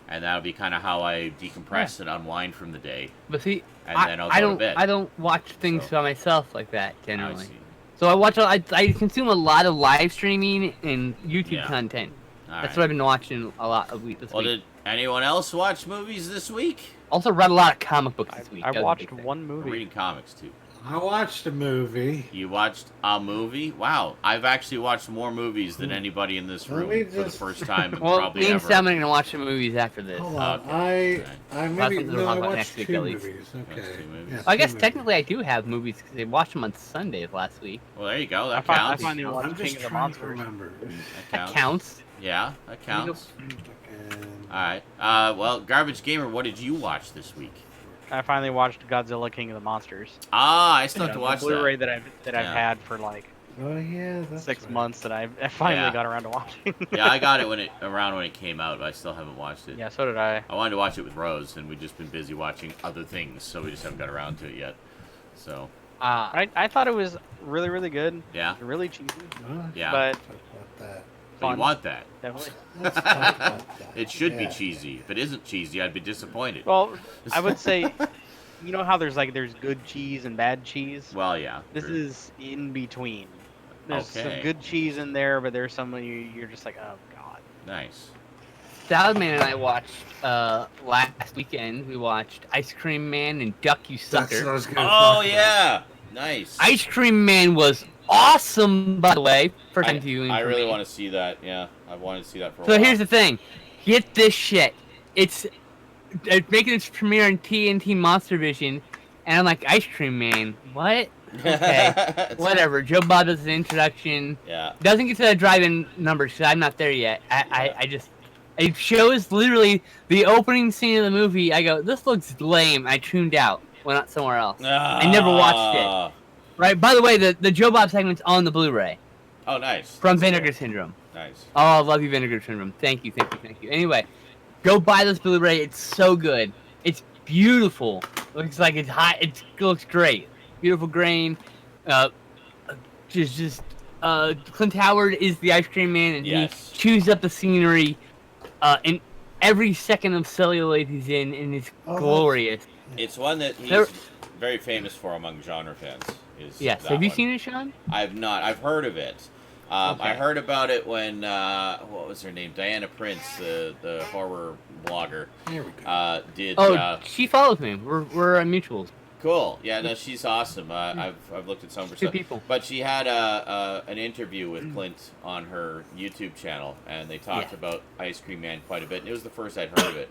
S1: And that'll be kind of how I decompress and unwind from the day.
S2: But see,
S1: And
S2: I,
S1: then I'll
S2: I
S1: go to
S2: don't
S1: bed.
S2: I don't watch things
S1: So-
S2: by myself like that
S1: I
S2: generally.
S1: see.
S2: So I consume a lot of live streaming and YouTube
S1: Yeah.
S2: content.
S1: All
S2: That's
S1: right.
S2: what I've been watching a lot of this
S1: Well,
S2: week.
S1: did anyone else watch movies this week?
S2: Also read a lot of comic books this week.
S4: I
S2: That was a
S4: watched
S2: big thing.
S4: one
S1: I'm
S4: movie.
S1: reading comics, too.
S3: I watched a movie.
S1: You watched a movie? Wow. I've actually watched more movies than anybody in this
S3: Let
S1: room
S3: me
S1: for the
S3: just-
S1: first time
S2: Well,
S1: probably
S2: me and
S1: ever.
S2: Sam are gonna watch the movies after this.
S3: Hold on.
S1: Okay.
S3: I
S2: That's
S3: maybe
S2: something we'll
S3: no,
S2: talk
S3: I
S2: about
S3: watched
S2: next week,
S3: two
S2: at least.
S3: movies. Okay.
S1: That's two movies.
S3: Yeah,
S2: I
S3: two
S2: guess
S3: movies.
S2: technically I do have movies because I watched them on Sundays last week.
S1: Well, there you go. That
S4: I
S1: counts.
S4: finally
S3: I'm
S4: watched
S3: just
S4: King of the
S3: trying to
S4: Monsters.
S3: remember.
S2: That counts.
S1: Yeah, that counts.
S3: And
S1: All right. Well, Garbage Gamer, what did you watch this week?
S4: I finally watched Godzilla King of the Monsters.
S1: I still have
S4: Yeah,
S1: to
S4: the
S1: watch
S4: Blu-ray
S1: that.
S4: I've
S1: Yeah.
S4: had for like
S3: oh yeah, that's
S4: 6
S3: right.
S4: months that I finally
S1: Yeah.
S4: got around to watching.
S1: Yeah, I got it around when it came out, but I still haven't watched it.
S4: Yeah, so did I.
S1: I wanted to watch it with Rose, and we've just been busy watching other things, so we just haven't got around to it yet. So,
S4: I thought it was really, really good.
S1: yeah.
S4: Really cheesy,
S3: Oh,
S1: Yeah.
S4: but
S3: talk about that.
S1: But you
S4: fun.
S1: want that.
S4: Definitely.
S3: Let's talk about that.
S1: It should be
S3: Yeah.
S1: cheesy. If it isn't cheesy, I'd be disappointed.
S4: Well, I would say, you know how there's good cheese and bad cheese?
S1: Well, yeah.
S4: This
S1: true.
S4: is in between. There's some
S1: Okay.
S4: good cheese in there, but there's some you're just like, oh god.
S1: Nice.
S2: Stoudman and I watched last weekend. We watched Ice Cream Man and Duck You
S3: That's what I
S2: Sucker.
S3: was gonna
S1: Oh,
S3: talk about.
S1: yeah. Nice.
S2: Ice Cream Man was awesome, by the way. First time viewing.
S1: I
S2: for
S1: really
S2: me.
S1: want to see that. Yeah, I've wanted to see that for a
S2: So
S1: while.
S2: here's the thing. Get this shit. It's making its premiere on TNT Monster Vision, and I'm like, Ice Cream Man? What? Okay. Whatever. Joe Bob does an introduction.
S1: Yeah.
S2: Doesn't get to the drive-in numbers because I'm not there yet. I just... It shows literally the opening scene of the movie. I go, this looks lame. I tuned out. Went out somewhere else. I never watched it. Right? By the way, the Joe Bob segment's on the Blu-ray
S1: Oh, nice.
S2: from
S1: That's
S2: Vinegar
S1: cool.
S2: Syndrome.
S1: Nice.
S2: Oh, I love you, Vinegar Syndrome. Thank you. Anyway, Go buy this Blu-ray. It's so good. It's beautiful. Looks like it's hot. It looks great. Beautiful grain. Clint Howard is the ice cream man, and
S1: Yes.
S2: he chews up the scenery. In every second of celluloid he's in, and it's glorious.
S1: It's one that he's
S2: There-
S1: very famous for among genre fans.
S2: Yes.
S1: that
S2: Have you
S1: one.
S2: seen it, Sean?
S1: I've not. I've heard of it. I
S2: Okay.
S1: heard about it when what was her name? Diana Prince, the horror blogger,
S3: There we go.
S1: did.
S2: Oh, she follows me. We're mutuals.
S1: Cool. Yeah, no, she's awesome. I've looked at some of her
S2: Two
S1: stuff.
S2: people.
S1: But she had an interview with Clint on her YouTube channel, and they talked about Ice Cream Man quite a bit. And it was the first I'd heard of it.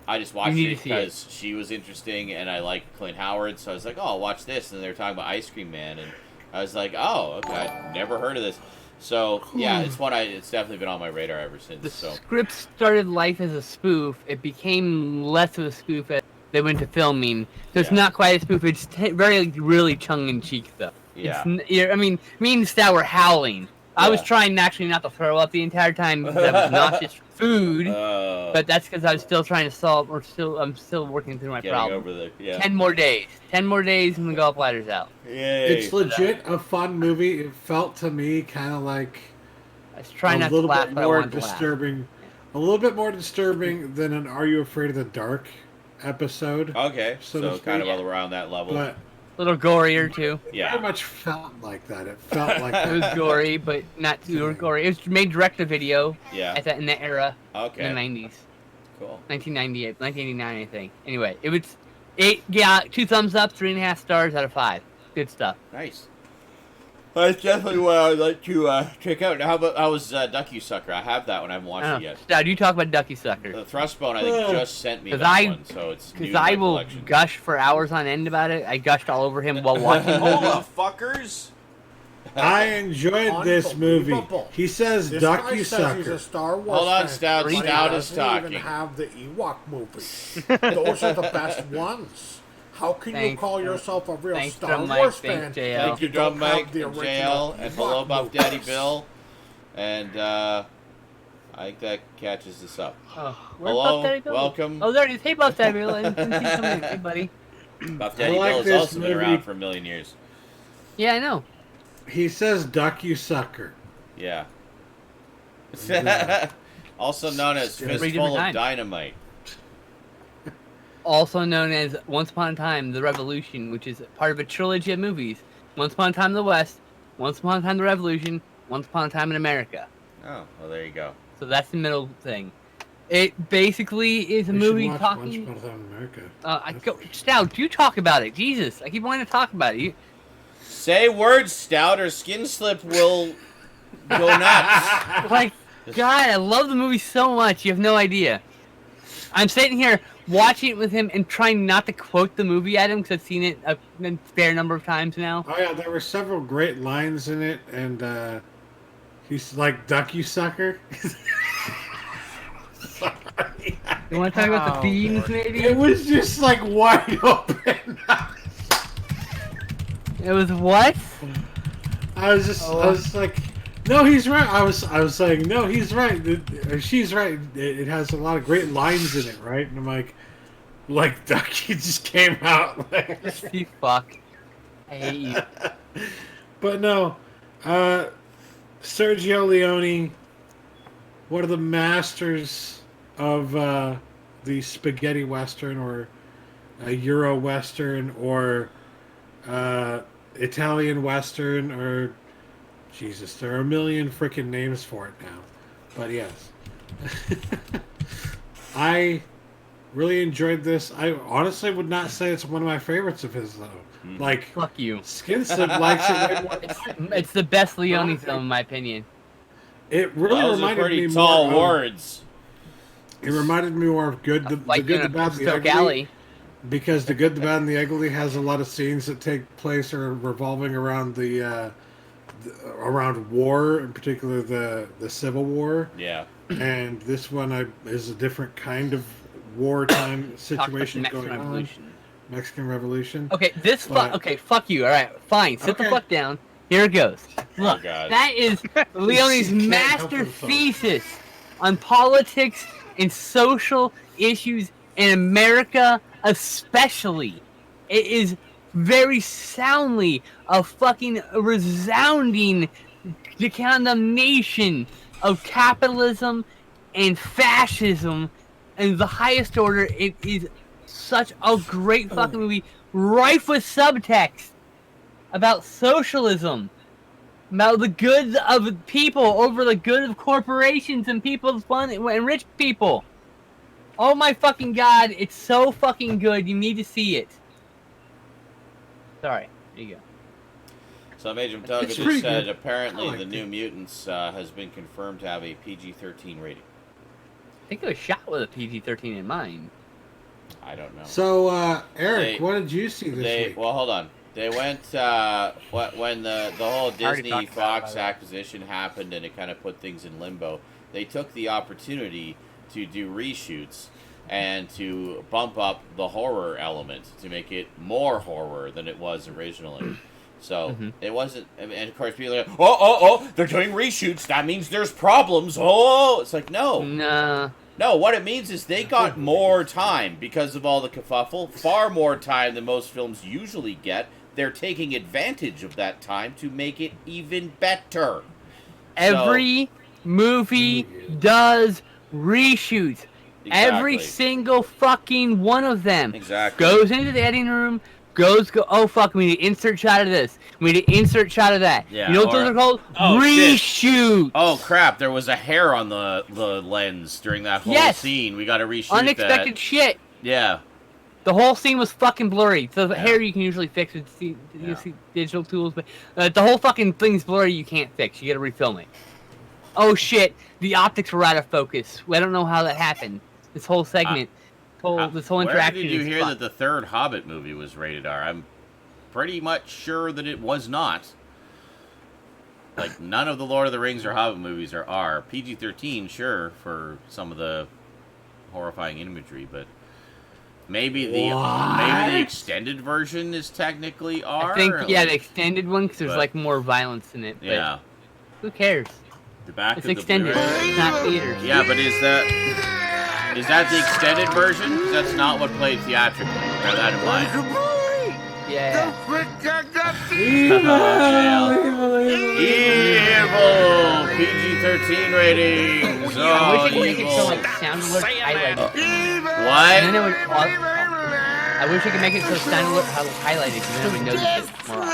S1: I just watched
S2: need
S1: it
S2: to see
S1: because she was interesting, and I like Clint Howard, so I was like, "Oh, I'll watch this." And they were talking about Ice Cream Man, and I was like, "Oh, okay, I've never heard of this." So yeah, it's one it's definitely been on my radar ever since.
S2: The
S1: So
S2: script started life as a spoof. It became less of a spoof as they went to filming. So it's
S1: Yeah.
S2: not quite a spoof. It's very, really tongue-in-cheek stuff.
S1: yeah,
S2: I mean, me and Stout were howling. I was
S1: Yeah.
S2: trying actually not to throw up the entire time because I was nauseous food. But that's because I was still trying to solve, I'm still working through my
S1: getting
S2: problem.
S1: over the
S2: 10 more days. 10 more days and the gallbladder's out.
S1: Yay.
S3: It's legit a fun movie. It felt to me kind of like
S2: I was trying
S3: a
S2: not to
S3: little
S2: laugh,
S3: bit
S2: but I
S3: more
S2: wanted to laugh.
S3: disturbing. A little bit more disturbing than an Are You Afraid of the Dark episode.
S1: Okay,
S3: So
S1: so
S3: to
S1: kind of
S2: speak.
S1: all around that level.
S3: But
S2: A little gorier, too.
S1: Yeah.
S3: very much felt like that. It felt like
S2: It was
S3: that.
S2: gory, but not too gory. It was made direct-to-video
S1: Yeah.
S2: in that era,
S1: Okay.
S2: in the 90s.
S1: Cool.
S2: 1998, 1989, I think. Anyway, it was 2 thumbs up, 3.5 stars out of 5. Good stuff.
S1: Nice. That's definitely what I would like to check out. Now, how was Ducky Sucker? I have that one. I haven't watched it yet.
S2: Now, you talk about Ducky Sucker.
S1: The Thrustbone, I think, just sent me
S2: 'Cause
S1: that
S2: I-
S1: one, so it's new
S2: Because
S1: to my
S2: I will
S1: collection.
S2: gush for hours on end about it. I gushed all over him while watching the
S5: Hold
S2: movie.
S5: up, fuckers.
S3: I enjoyed this movie.
S6: Unbelievable.
S3: He says
S6: This
S3: Duck
S6: guy
S3: You
S6: says he's a
S3: Sucker.
S6: Star Wars
S1: Hold on,
S6: fan,
S1: Stout.
S6: but he
S1: Stout is
S6: doesn't even
S1: talking.
S6: have the Ewok movies. Those are the best ones. How can you
S2: Thanks,
S6: call yourself a real
S2: thanks,
S6: Star
S2: Drum Mike.
S6: Wars
S2: Thanks,
S6: fan?
S2: JL.
S1: Thank you,
S6: if don't
S1: Drum Mike,
S6: have the
S1: and
S6: original
S1: JL, and
S6: Ewok
S1: hello, Buff Daddy
S6: movies?
S1: Bill. And I think that catches us up.
S2: Oh, where's
S1: Hello,
S2: Buff Daddy Bill?
S1: welcome.
S2: Oh, there he is. Hey, Buff Daddy Bill. I didn't see you come in. Hey, buddy.
S1: Buff Daddy
S3: like
S1: Bill has
S3: this
S1: also been
S3: movie.
S1: around for a million years.
S2: Yeah, I know.
S3: He says Duck You Sucker.
S1: Yeah. Also known as
S2: Every
S1: Fistful
S2: different
S1: of
S2: time.
S1: Dynamite.
S2: Also known as Once Upon a Time, The Revolution, which is part of a trilogy of movies. Once Upon a Time in the West, Once Upon a Time The Revolution, Once Upon a Time in America.
S1: Oh, well, there you go.
S2: So that's the middle thing. It basically is a
S3: We should
S2: movie
S3: watch Once
S2: talking...
S3: Upon a Time in America.
S2: Stout, you talk about it. Jesus, I keep wanting to talk about it.
S1: Say words, Stout, or Skinslip will go nuts.
S2: Like, God, I love the movie so much. You have no idea. I'm sitting here watching it with him and trying not to quote the movie at him because I've seen it a fair number of times now.
S3: Oh yeah, there were several great lines in it, and he's like Duck You Sucker. Sorry.
S2: You want to talk about the
S6: Oh,
S2: themes,
S6: Lord.
S2: maybe?
S3: It was just like wide open.
S2: It was what?
S3: I was like, no, he's right. I was saying, no, he's right. She's right. It has a lot of great lines in it, right? And I'm like Ducky just came out.
S2: You fuck. I hate you.
S3: But no, Sergio Leone, one of the masters of the spaghetti western or Euro western or Italian western or Jesus, there are a million freaking names for it now. But yes, I really enjoyed this. I honestly would not say it's one of my favorites of his though. Like
S2: Fuck you.
S3: Skinslip likes it way more.
S2: It's the best Leone film, in my opinion.
S3: It really
S1: Those are
S3: reminded
S1: pretty
S3: me
S1: tall
S3: more
S1: words.
S3: It reminded me more of Good, the
S2: Like
S3: Good,
S2: in
S3: the
S2: a
S3: Bad, the
S2: Stoke
S3: Ugly.
S2: Alley.
S3: Because The Good, the Bad, and the Ugly has a lot of scenes that take place or revolving around around war, in particular the Civil War.
S1: Yeah.
S3: And this one is a different kind of wartime
S2: Talk about the
S3: situation
S2: Mexican
S3: going
S2: Revolution.
S3: on. Mexican Revolution.
S2: Okay,
S3: But-
S2: okay, fuck you. All right, fine. Sit the
S3: Okay.
S2: fuck down. Here it goes. Look,
S1: God.
S2: that is Leone's
S3: He can't help
S2: master
S3: himself.
S2: thesis on politics and social issues in America especially. It is very soundly a fucking resounding condemnation of capitalism and fascism and the highest order. It is such a great fucking movie, rife with subtext about socialism, about the good of people over the good of corporations and people's fun and rich people. Oh my fucking god, it's so fucking good. You need to see it. Sorry, there you go.
S1: So Major Matoga
S3: It's
S1: just
S3: pretty
S1: said
S3: good.
S1: apparently
S3: I liked
S1: the New
S3: it.
S1: Mutants has been confirmed to have a PG-13 rating.
S2: I think it was shot with a PG-13 in mind.
S1: I don't know.
S3: So, Eric,
S1: They-
S3: what did you see this week?
S1: Well, hold on. They went when the whole
S4: already
S1: Disney
S4: talked about
S1: Fox
S4: it.
S1: acquisition happened and it kind of put things in limbo. They took the opportunity to do reshoots and to bump up the horror element to make it more horror than it was originally. So it wasn't, and of course people are like, oh, they're doing reshoots. That means there's problems. Oh, it's like no.
S2: Nah.
S1: No, what it means is they got more time because of all the kerfuffle, far more time than most films usually get. They're taking advantage of that time to make it even better.
S2: Every movie does reshoots. Every
S1: Exactly.
S2: single fucking one of them
S1: Exactly.
S2: goes into the editing room. Oh fuck, we need an insert shot of this. We need an insert shot of that.
S1: Yeah,
S2: you know what
S1: or-
S2: those are called?
S1: Oh, shit.
S2: Reshoots.
S1: Oh crap! There was a hair on the lens during that whole
S2: Yes.
S1: scene. We got to reshoot
S2: Unexpected
S1: that.
S2: shit.
S1: Yeah.
S2: The whole scene was fucking blurry. So the
S1: Yeah.
S2: hair you can usually fix with
S1: Yeah.
S2: digital tools, but the whole fucking thing's blurry. You can't fix. You gotta refilm it. Oh shit! The optics were out of focus. I don't know how that happened. This whole segment, this whole interaction.
S1: Where did you
S2: is
S1: hear
S2: fucked.
S1: that the third Hobbit movie was rated R? I'm pretty much sure that it was not. Like, none of the Lord of the Rings or Hobbit movies are R. PG-13, sure, for some of the horrifying imagery, but maybe the extended version is technically R.
S2: I think
S1: or,
S2: yeah,
S1: like,
S2: the extended one because there's
S1: but-
S2: like more violence in it. But
S1: yeah.
S2: who cares?
S1: The back
S2: It's
S1: of
S2: extended.
S1: the Blu-ray.
S2: It's not theaters.
S1: Yeah, but is that the extended version? 'Cause that's not what played theatrically. Bear that in mind.
S2: Yeah.
S1: Evil! PG-13 ratings!
S2: I
S1: Oh,
S2: wish I could make it so
S1: evil!
S2: like sound alert highlighted. And
S1: What?
S2: then it would. I wish I could make it so sound alert highlighted because then I would notice it more often.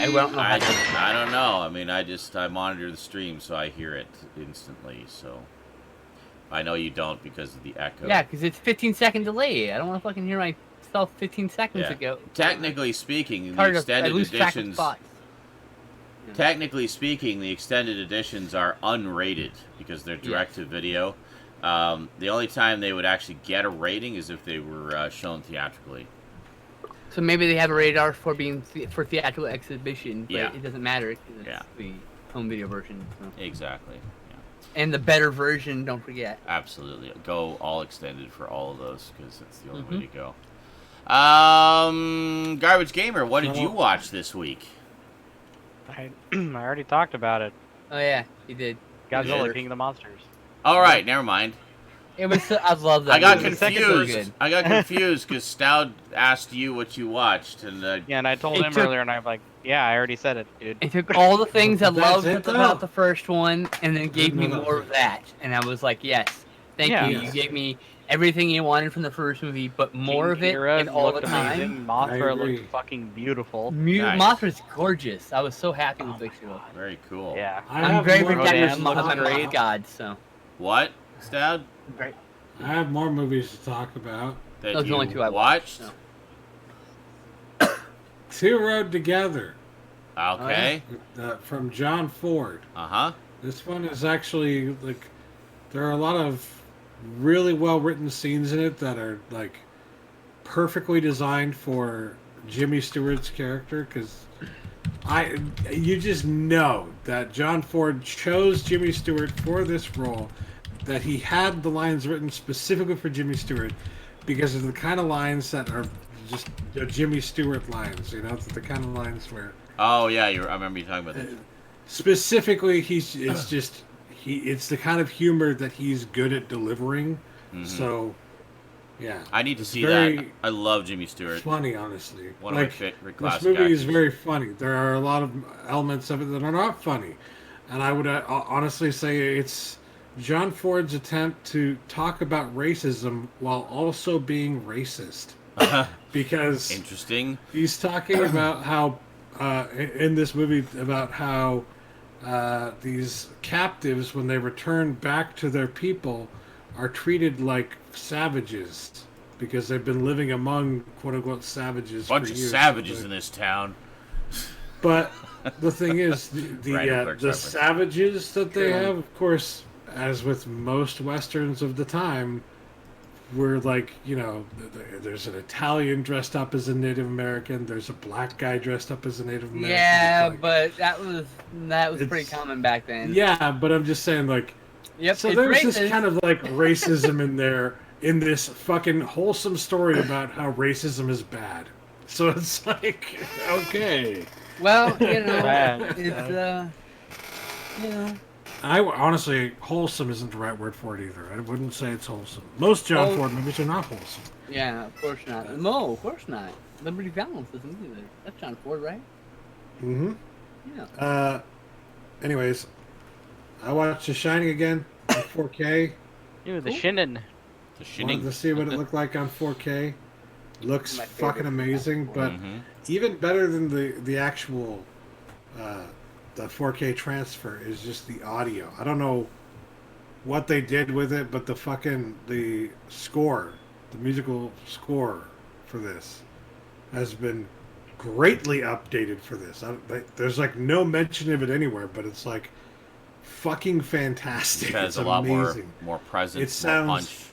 S2: I don't know how to.
S1: I don't know. I mean, I monitor the stream, so I hear it instantly, so... I know you don't because of the echo.
S2: Yeah, because it's 15-second delay. I don't want to fucking hear myself 15 seconds
S1: Yeah.
S2: ago.
S1: Technically speaking,
S2: It's
S1: the
S2: hard to, I
S1: extended
S2: lose track of
S1: editions...
S2: thoughts.
S1: Technically speaking, the extended editions are unrated because they're direct to video. The only time they would actually get a rating is if they were shown theatrically.
S2: So maybe they have a rated R for being for theatrical exhibition, but
S1: Yeah.
S2: it doesn't matter because it's
S1: Yeah.
S2: the home video version. So.
S1: Exactly. Yeah.
S2: And the better version, don't forget.
S1: Absolutely. Go all extended for all of those because it's the only way to go. Garbage Gamer, what did you watch this week?
S4: I already talked about it.
S2: Oh yeah, he did.
S4: Godzilla,
S2: Sure.
S4: King of the Monsters.
S1: All right, never mind.
S2: It was. I love that.
S1: I got
S2: movie.
S1: confused. I got confused because Stoud asked you what you watched, and
S4: Yeah, and I told
S2: It
S4: him
S2: took-
S4: earlier, and I'm like, yeah, I already said it, dude.
S2: It took all the things I
S3: That's
S2: loved
S3: it, though.
S2: about the first one, and then gave me
S3: No.
S2: more of that, and I was like, yes, thank
S4: Yeah.
S2: you. You
S3: Yes.
S2: gave me everything you wanted from the first movie, but more of
S4: King
S2: it
S4: Ghidorah
S2: and all the
S4: looked
S2: time.
S4: amazing.
S3: I
S4: Mothra
S3: agree.
S4: looked fucking beautiful.
S1: Nice.
S2: Mothra's gorgeous. I was so happy with Vixen.
S1: very cool.
S4: Yeah.
S3: I
S2: I'm
S3: have
S2: very
S3: more
S2: protective
S4: Rodan
S2: of
S4: looks
S2: my
S4: great.
S2: god, so.
S1: What, Stoud?
S2: Great.
S3: I have more movies to talk about.
S1: That
S2: Those are the
S1: you
S2: only two I
S1: watched?
S2: watched,
S3: Two Rode Together
S1: Okay.
S3: from John Ford.
S1: Uh-huh.
S3: This one is actually like there are a lot of really well written scenes in it that are like perfectly designed for Jimmy Stewart's character because you just know that John Ford chose Jimmy Stewart for this role, that he had the lines written specifically for Jimmy Stewart because of the kind of lines that are just the Jimmy Stewart lines, you know, the kind of lines where
S1: Oh, yeah, I remember you talking about that.
S3: specifically it's just it's the kind of humor that he's good at delivering.
S1: Mhm.
S3: So, yeah.
S1: I need to
S3: It's
S1: see
S3: very
S1: that. I love Jimmy Stewart.
S3: funny, honestly.
S1: One of my favorite classic
S3: This movie is
S1: actors.
S3: very funny. There are a lot of elements of it that are not funny. And I would honestly say it's John Ford's attempt to talk about racism while also being racist. Because
S1: Interesting.
S3: he's talking about how, in this movie, about how these captives, when they return back to their people, are treated like savages because they've been living among quote-unquote savages
S1: Bunch
S3: for
S1: of
S3: years.
S1: savages in this town.
S3: But the thing is,
S1: Random Clerks
S3: the
S1: reference.
S3: savages that they have, of course, as with most westerns of the time, were like, you know, there's an Italian dressed up as a Native American, there's a black guy dressed up as a Native American.
S2: Yeah,
S3: It's like-
S2: but that was pretty
S3: It's-
S2: common back then.
S3: yeah, but I'm just saying, like,
S2: Yep.
S3: so
S2: it's
S3: there's this
S2: racist.
S3: kind of like racism in there in this fucking wholesome story about how racism is bad. So it's like, okay.
S2: Well, you know,
S4: Bad.
S2: it's you know.
S3: Honestly, wholesome isn't the right word for it either. I wouldn't say it's wholesome. Most John
S2: Well-
S3: Ford movies are not wholesome.
S2: Yeah, of course not. No, of course not. Liberty Valance isn't either. That's John Ford, right?
S3: Mm-hmm.
S2: Yeah.
S3: Anyways, I watched The Shining again on 4K.
S4: Ew, the
S2: Cool.
S4: shinin.
S1: The
S3: Wanted to
S1: shitting.
S3: see what it looked like on 4K. Looks
S2: My favorite
S3: fucking amazing, but
S1: Mhm.
S3: even better than the actual the 4K transfer is just the audio. I don't know what they did with it, but the score, the musical score for this has been greatly updated for this. There's like no mention of it anywhere, but it's like fucking fantastic.
S1: It has
S3: It's
S1: a lot
S3: amazing.
S1: more presence,
S3: It sounds-
S1: more punch.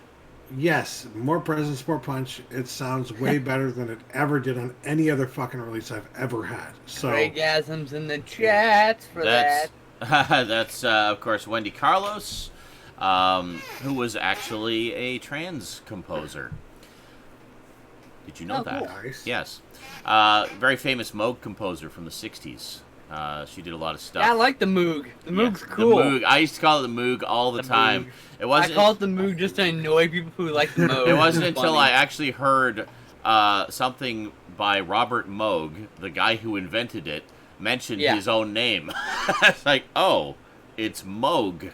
S3: Yes, more presence, more punch. It sounds way better than it ever did on any other fucking release I've ever had. So
S2: Orgasms in the chat for
S1: That's
S2: that.
S1: that's of course Wendy Carlos, who was actually a trans composer. Did you know
S2: Oh,
S1: that?
S2: cool.
S3: nice.
S1: Yes. Very famous Moog composer from the 60s. She did a lot of stuff.
S2: Yeah, I like the Moog. The Moog's
S1: Yeah,
S2: cool.
S1: The Moog. I used to call it the Moog all the time.
S4: Moog.
S1: It
S2: I
S1: wasn't.
S2: call it the Moog just to annoy people who like the Moog.
S1: It wasn't
S2: It's
S1: until
S2: funny.
S1: I actually heard something by Robert Moog, the guy who invented it, mention
S2: Yeah.
S1: his own name. It's like, oh, it's Moog.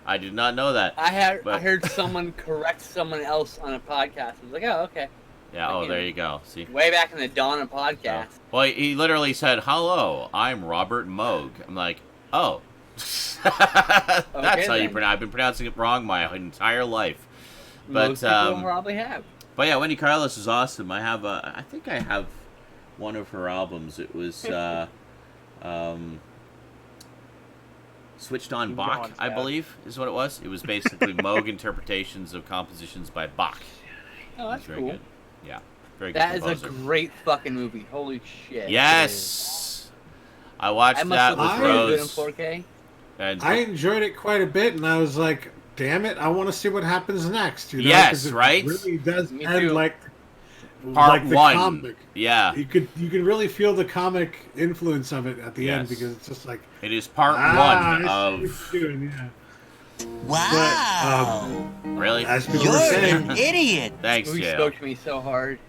S1: I did not know that.
S2: I
S1: but-
S2: heard someone correct someone else on a podcast. I was like, oh, okay.
S1: Yeah. Oh, there you go. See.
S2: Way back in the dawn of podcasts.
S1: Well, he literally said, "Hello, I'm Robert Moog." I'm like, "Oh, that's how you
S2: then.
S1: pronounce." I've been pronouncing it wrong my entire life. But
S2: Most people probably have.
S1: but yeah, Wendy Carlos is awesome. I think I have one of her albums. It was Switched on Bach,
S4: John's
S1: I
S4: bad.
S1: believe, is what it was. It was basically Moog interpretations of compositions by Bach.
S2: Oh,
S1: It was
S2: that's
S1: very
S2: cool.
S1: good. Yeah, very good
S2: That is
S1: composer.
S2: a great fucking movie. Holy shit.
S1: Yes, I watched
S2: I
S1: that
S2: must
S1: with
S2: look really good in
S1: Rose.
S2: 4K.
S1: And
S3: I enjoyed it quite a bit, and I was like, "Damn it, I want to see what happens next." You know?
S1: Yes,
S3: 'Cause it
S1: right?
S3: Really does
S2: Me
S3: end
S2: too.
S3: like
S1: Part
S3: the
S1: one.
S3: comic.
S1: Yeah,
S3: You could really feel the comic influence of it at the end
S1: Yes.
S3: because it's just like
S1: it is part
S3: I
S1: one
S3: see what
S1: of
S3: you're doing, yeah.
S7: Wow.
S1: really.
S3: As people
S7: You're
S3: were
S7: an
S3: saying,
S7: idiot.
S1: Thanks,
S2: Movie
S1: JL.
S2: spoke to me so hard.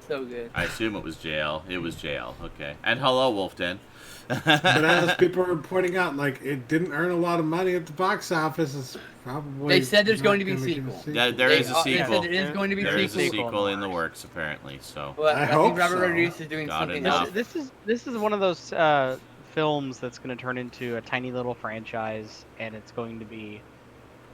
S2: So good.
S1: I assume it was JL. It was JL. Okay. And hello, Wolfden.
S3: but as people were pointing out, like it didn't earn a lot of money at the box office. It's probably
S2: They said there's
S3: not
S2: going to be a
S3: gonna get
S2: sequel.
S1: Yeah, there is a
S2: They
S1: sequel.
S2: said there is going to be
S1: There
S2: a
S1: is a
S2: sequel.
S1: sequel in the works, apparently. So
S2: But
S3: I
S2: I
S3: hope
S2: think Robert
S3: so.
S2: Rodriguez is doing
S1: Got
S2: something
S1: enough.
S2: else.
S4: This is one of those films that's going to turn into a tiny little franchise, and it's going to be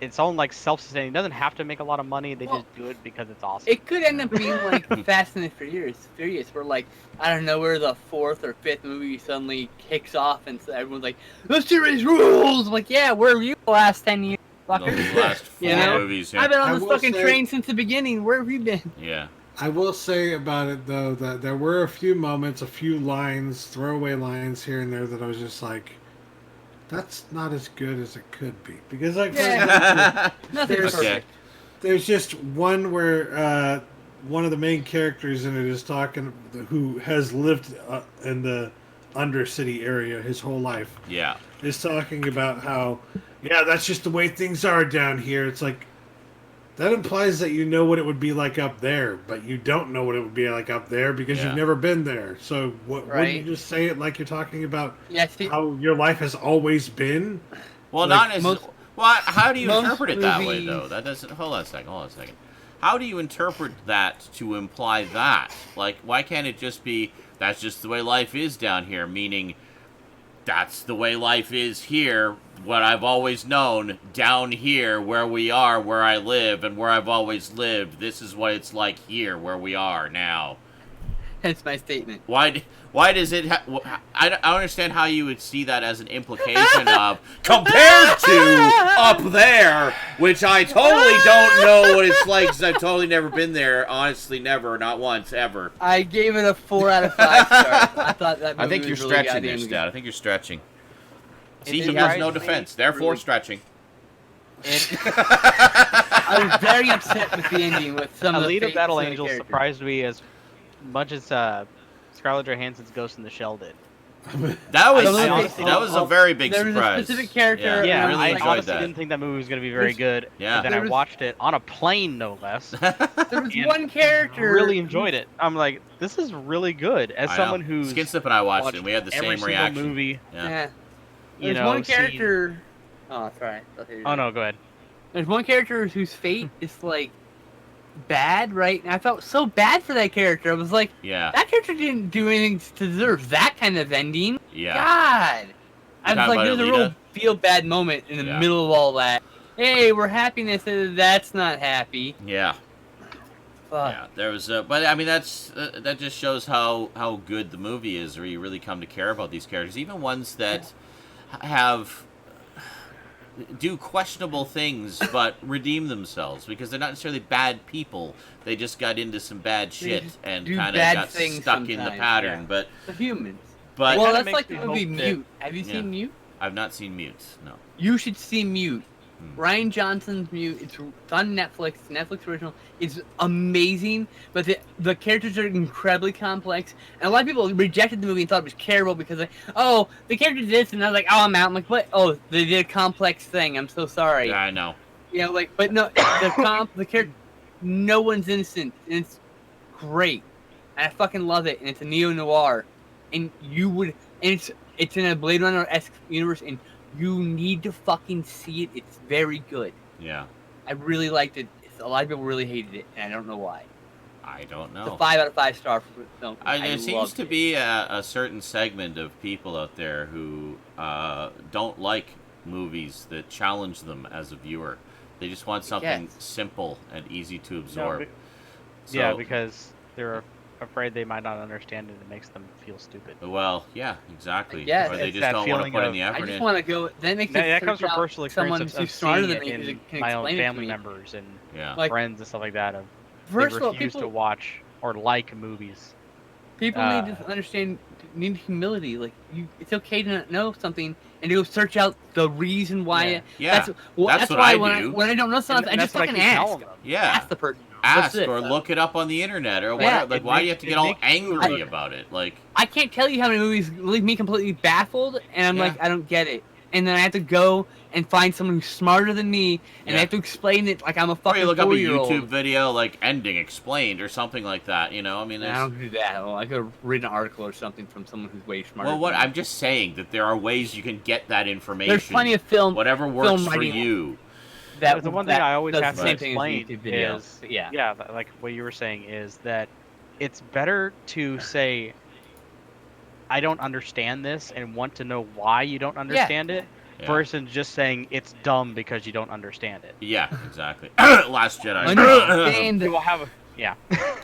S4: its own like self-sustaining. It doesn't have to make a lot of money. They
S2: Well,
S4: just do it because it's awesome.
S2: It could end up being like Fast and the Furious, where like I don't know where the fourth or fifth movie suddenly kicks off, and so everyone's like, "The series rules!" I'm like, yeah, where were you the last 10 years, fucker?
S1: those last four
S2: You know?
S1: movies.
S2: I've
S1: Yeah.
S2: been
S3: I
S2: on this
S3: will
S2: fucking
S3: say-
S2: train since the beginning. Where have you been?
S1: Yeah.
S3: I will say about it though that there were a few moments, a few lines, throwaway lines here and there that I was just like, "That's not as good as it could be." Because like, for
S2: Yeah.
S3: example,
S2: Nothing's
S3: There's-
S1: Okay.
S2: perfect.
S3: there's just one where one of the main characters in it is talking, who has lived in the Undercity area his whole life,
S1: Yeah.
S3: is talking about how, yeah, that's just the way things are down here. It's like, that implies that you know what it would be like up there, but you don't know what it would be like up there because
S1: Yeah.
S3: you've never been there. So wouldn't
S2: Right.
S3: you just say it like you're talking about
S2: Yeah, see,
S3: how your life has always been?
S1: Well,
S3: Like,
S1: not as
S2: most-
S1: well. How do you
S2: most
S1: interpret it that way,
S2: movies-
S1: though? That doesn't. Hold on a second. How do you interpret that to imply that? Like, why can't it just be that's just the way life is down here? Meaning, that's the way life is here. What I've always known down here, where we are, where I live, and where I've always lived. This is what it's like here, where we are now.
S2: hence my statement.
S1: Why does it? I don't understand how you would see that as an implication of compared to up there, which I totally don't know what it's like because I've totally never been there. Honestly, never, not once, ever.
S2: I gave it a 4 out of 5 stars. I thought that movie
S1: I think you're
S2: was really
S1: stretching
S2: goddamn
S1: there,
S2: good.
S1: Stout. I think you're stretching. See,
S2: It
S1: he has no
S2: surprised me.
S1: defense, therefore stretching.
S2: I was very upset with the ending with some of the
S4: Alita
S2: fates
S4: Battle
S2: of the
S4: Angels
S2: characters.
S4: surprised me as much as Scarlett Johansson's Ghost in the Shell did.
S1: That was
S2: I honestly-
S1: that was a very big
S2: there was a
S1: surprise.
S2: specific character-
S1: Yeah,
S2: Yeah,
S1: I really
S4: I
S1: enjoyed
S4: honestly
S1: that.
S4: didn't think that movie was going to be very good.
S1: Yeah.
S4: And then
S2: There
S4: I
S2: was-
S4: watched it on a plane, no less.
S2: There was
S4: And
S2: one character
S4: Really enjoyed it. I'm like, this is really good. As
S1: I
S4: someone
S1: know.
S4: who's
S1: Skinslip and I watched it.
S4: watched
S1: And we had the
S4: every
S1: same
S4: single
S1: reaction.
S4: movie.
S1: Yeah.
S2: Yeah.
S4: You
S2: There's
S4: know,
S2: one
S4: seen-
S2: character. Oh, sorry.
S4: Oh no, go ahead.
S2: There's one character whose fate is like bad, right? And I felt so bad for that character. I was like,
S1: Yeah.
S2: that character didn't do anything to deserve that kind of ending.
S1: Yeah.
S2: God. I was
S1: talking
S2: like,
S1: about
S2: there's a real
S1: Alita?
S2: feel bad moment in the
S1: Yeah.
S2: middle of all that. Hey, we're happiness. That's not happy.
S1: Yeah.
S2: Fuck.
S1: Yeah, there was, but I mean that just shows how good the movie is, where you really come to care about these characters, even ones that have do questionable things but redeem themselves because they're not necessarily bad people. They just got into some bad shit
S2: just
S1: and
S2: do
S1: kind of
S2: bad
S1: got
S2: things
S1: stuck in the
S2: sometimes,
S1: pattern.
S4: yeah.
S1: But
S2: The humans.
S1: but
S2: Well,
S4: kinda
S2: that's
S4: makes
S2: like the
S4: me
S2: movie
S4: hope that-
S2: Mute. Have you
S1: Yeah.
S2: seen Mute?
S1: I've not seen Mute. No.
S2: You should see Mute.
S1: Hmm.
S2: Ryan Johnson's Mute. It's on Netflix. Netflix original. It's amazing, but the characters are incredibly complex. And a lot of people rejected the movie and thought it was terrible because, like, oh, the character did this, and I was like, oh, I'm out. I'm like, what? Oh, they did a complex thing. I'm so sorry.
S1: Yeah, I know.
S2: You know, like, but no, the character, no one's innocent, and it's great, and I fucking love it, and it's a neo noir, and it's in a Blade Runner-esque universe, and you need to fucking see it. It's very good.
S1: Yeah,
S2: I really liked it. A lot of people really hated it, and I don't know why.
S1: I don't
S2: It's a
S1: know.
S2: 5 out of 5 star film.
S1: There seems
S2: loved
S1: to
S2: it.
S1: be a certain segment of people out there who don't like movies that challenge them as a viewer. They just want something
S2: Yes.
S1: simple and easy to absorb. So,
S4: Yeah, because they're afraid they might not understand it. It makes them feel stupid.
S1: well, yeah, exactly.
S2: Yes,
S1: or they
S2: it's
S1: just
S4: that
S1: don't want to
S4: feeling
S1: put in
S4: of,
S1: the
S2: I
S1: effort
S2: just
S1: in.
S2: want to go. That makes
S4: That
S2: me
S4: comes from
S2: search out
S4: personal experience
S2: someone
S4: of
S2: who's smarter
S4: seeing
S2: than
S4: it
S2: me
S4: in
S2: can
S4: my own
S2: explain it to
S4: family
S2: me.
S4: members and
S1: Yeah.
S2: Like,
S4: friends and stuff like that.
S2: First
S4: They
S2: of all,
S4: refuse to
S2: people
S4: watch or like movies.
S2: need to understand, need humility. Like, it's okay to not know something and to go search out the reason why.
S4: Yeah.
S1: Yeah,
S2: That's
S1: that's what
S2: why
S1: I
S2: when
S1: do.
S2: when I don't know something, I
S4: And
S2: just
S4: that's what I
S2: fucking
S4: keep
S2: ask.
S4: telling them.
S1: Yeah.
S2: Ask the person. What's
S1: Ask
S2: this?
S1: or look it up on the internet or
S2: Yeah,
S1: whatever. Like,
S4: it
S1: why do you
S4: makes-
S1: have to
S4: it
S1: get all
S4: makes-
S1: angry about it? Like,
S2: I can't tell you how many movies leave me completely baffled, and I'm
S1: Yeah.
S2: like, I don't get it. And then I have to go and find someone who's smarter than me, and
S1: Yeah.
S2: I have to explain it like I'm a
S1: or
S2: fucking
S1: you look up a
S2: 4-year-old.
S1: YouTube video like ending explained or something like that. You know, I mean,
S2: I
S1: there's,
S2: don't do that. Well, I could read an article or something from someone who's way smarter.
S1: well, what
S2: than me.
S1: I'm just saying that there are ways you can get that information.
S2: There's plenty of film.
S1: whatever works for
S2: writing
S1: you.
S2: That
S4: The one thing I always
S2: does
S4: have
S2: the
S4: to
S2: same thing as
S4: explain
S2: YouTube video.
S4: is,
S2: yeah.
S4: like what you were saying is that it's better to say, I don't understand this and want to know why you don't understand it,
S1: Yeah.
S4: versus just saying it's dumb because you don't understand it.
S1: Yeah, exactly. Last Jedi.
S2: Understand
S4: You will have a, yeah.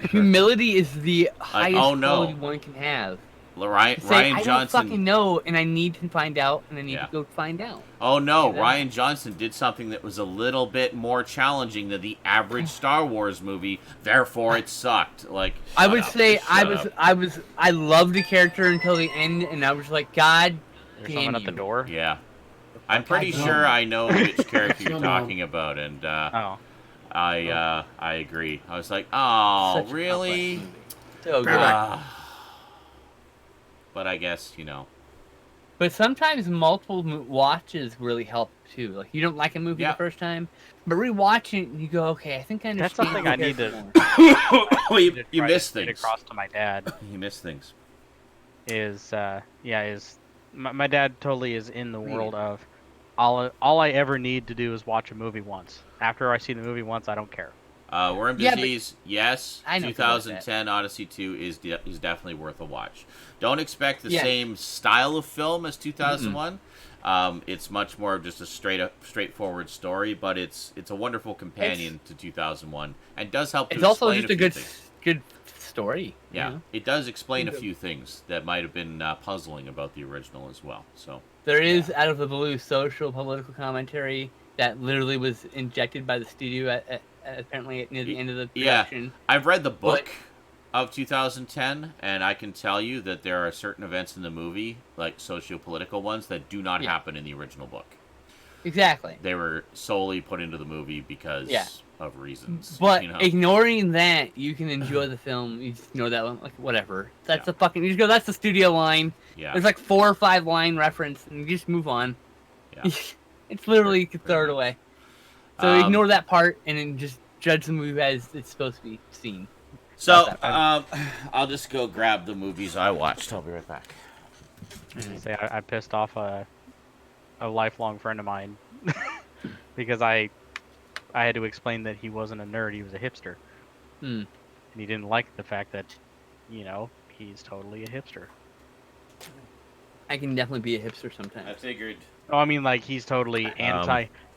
S2: humility is the highest
S1: oh, no.
S2: quality one can have.
S1: Ryan,
S2: Say,
S1: Ryan
S2: I don't
S1: Johnson.
S2: fucking know, and I need to find out, and I need
S1: Yeah.
S2: to go find out.
S1: Oh no,
S2: Yeah.
S1: Ryan Johnson did something that was a little bit more challenging than the average Star Wars movie. Therefore, it sucked. Like
S2: I
S1: shut
S2: would
S1: up,
S2: say
S1: just shut up.
S2: I loved the character until the end, and I was like, God
S4: There's
S2: damn
S4: someone
S2: you.
S4: at the door.
S1: Yeah, I'm pretty
S3: Come
S1: sure
S3: on.
S1: I know which character you're
S3: Come
S1: talking about, and
S4: Oh.
S1: I agree. I was like, oh
S2: Such a
S1: really?
S2: complex movie. So good.
S1: But I guess
S2: But sometimes multiple watches really help too. Like you don't like a movie
S1: Yeah.
S2: the first time, but rewatching you go, okay, I think I
S4: That's
S2: understand.
S4: something
S2: the
S4: I need
S2: character
S4: to-
S2: more."
S1: Well, you
S4: To
S1: you
S4: try
S1: miss
S4: to get
S1: things.
S4: across to my dad
S1: You miss things.
S4: is my dad totally is in the world of all I ever need to do is watch a movie once. After I see the movie once, I don't care.
S1: Worm
S2: Yeah, but-
S1: Disease, yes.
S2: I know people like that.
S1: 2010 Odyssey 2 is definitely worth a watch. Don't expect the
S2: Yeah.
S1: same style of film as 2001. It's much more of just a straightforward story, but it's a wonderful companion to 2001 and does help to
S2: It's also
S1: explain
S2: just a
S1: few
S2: good
S1: things.
S2: good story.
S1: Yeah,
S2: you know?
S1: it does explain a few things that might have been puzzling about the original as well. So
S2: There is out of the blue social political commentary that literally was injected by the studio at apparently near the end of the production.
S1: I've read the book of 2010, and I can tell you that there are certain events in the movie, like socio-political ones, that do not happen in the original book.
S2: Exactly.
S1: They were solely put into the movie because of reasons.
S2: But
S1: you know?
S2: ignoring that, you can enjoy the film. You just ignore that one, like whatever. That's the fucking. You just go. That's the studio line.
S1: Yeah.
S2: There's like 4 or 5 line reference, and you just move on.
S1: Yeah.
S2: It's literally you can throw it away. So ignore that part and then just judge the movie as it's supposed to be seen.
S1: So I'll just go grab the movies I watched. I'll be right back.
S4: Say I pissed off a lifelong friend of mine because I had to explain that he wasn't a nerd, he was a hipster. And he didn't like the fact that, he's totally a hipster.
S2: I can definitely be a hipster sometimes.
S1: I figured.
S4: Oh, I mean, like, he's totally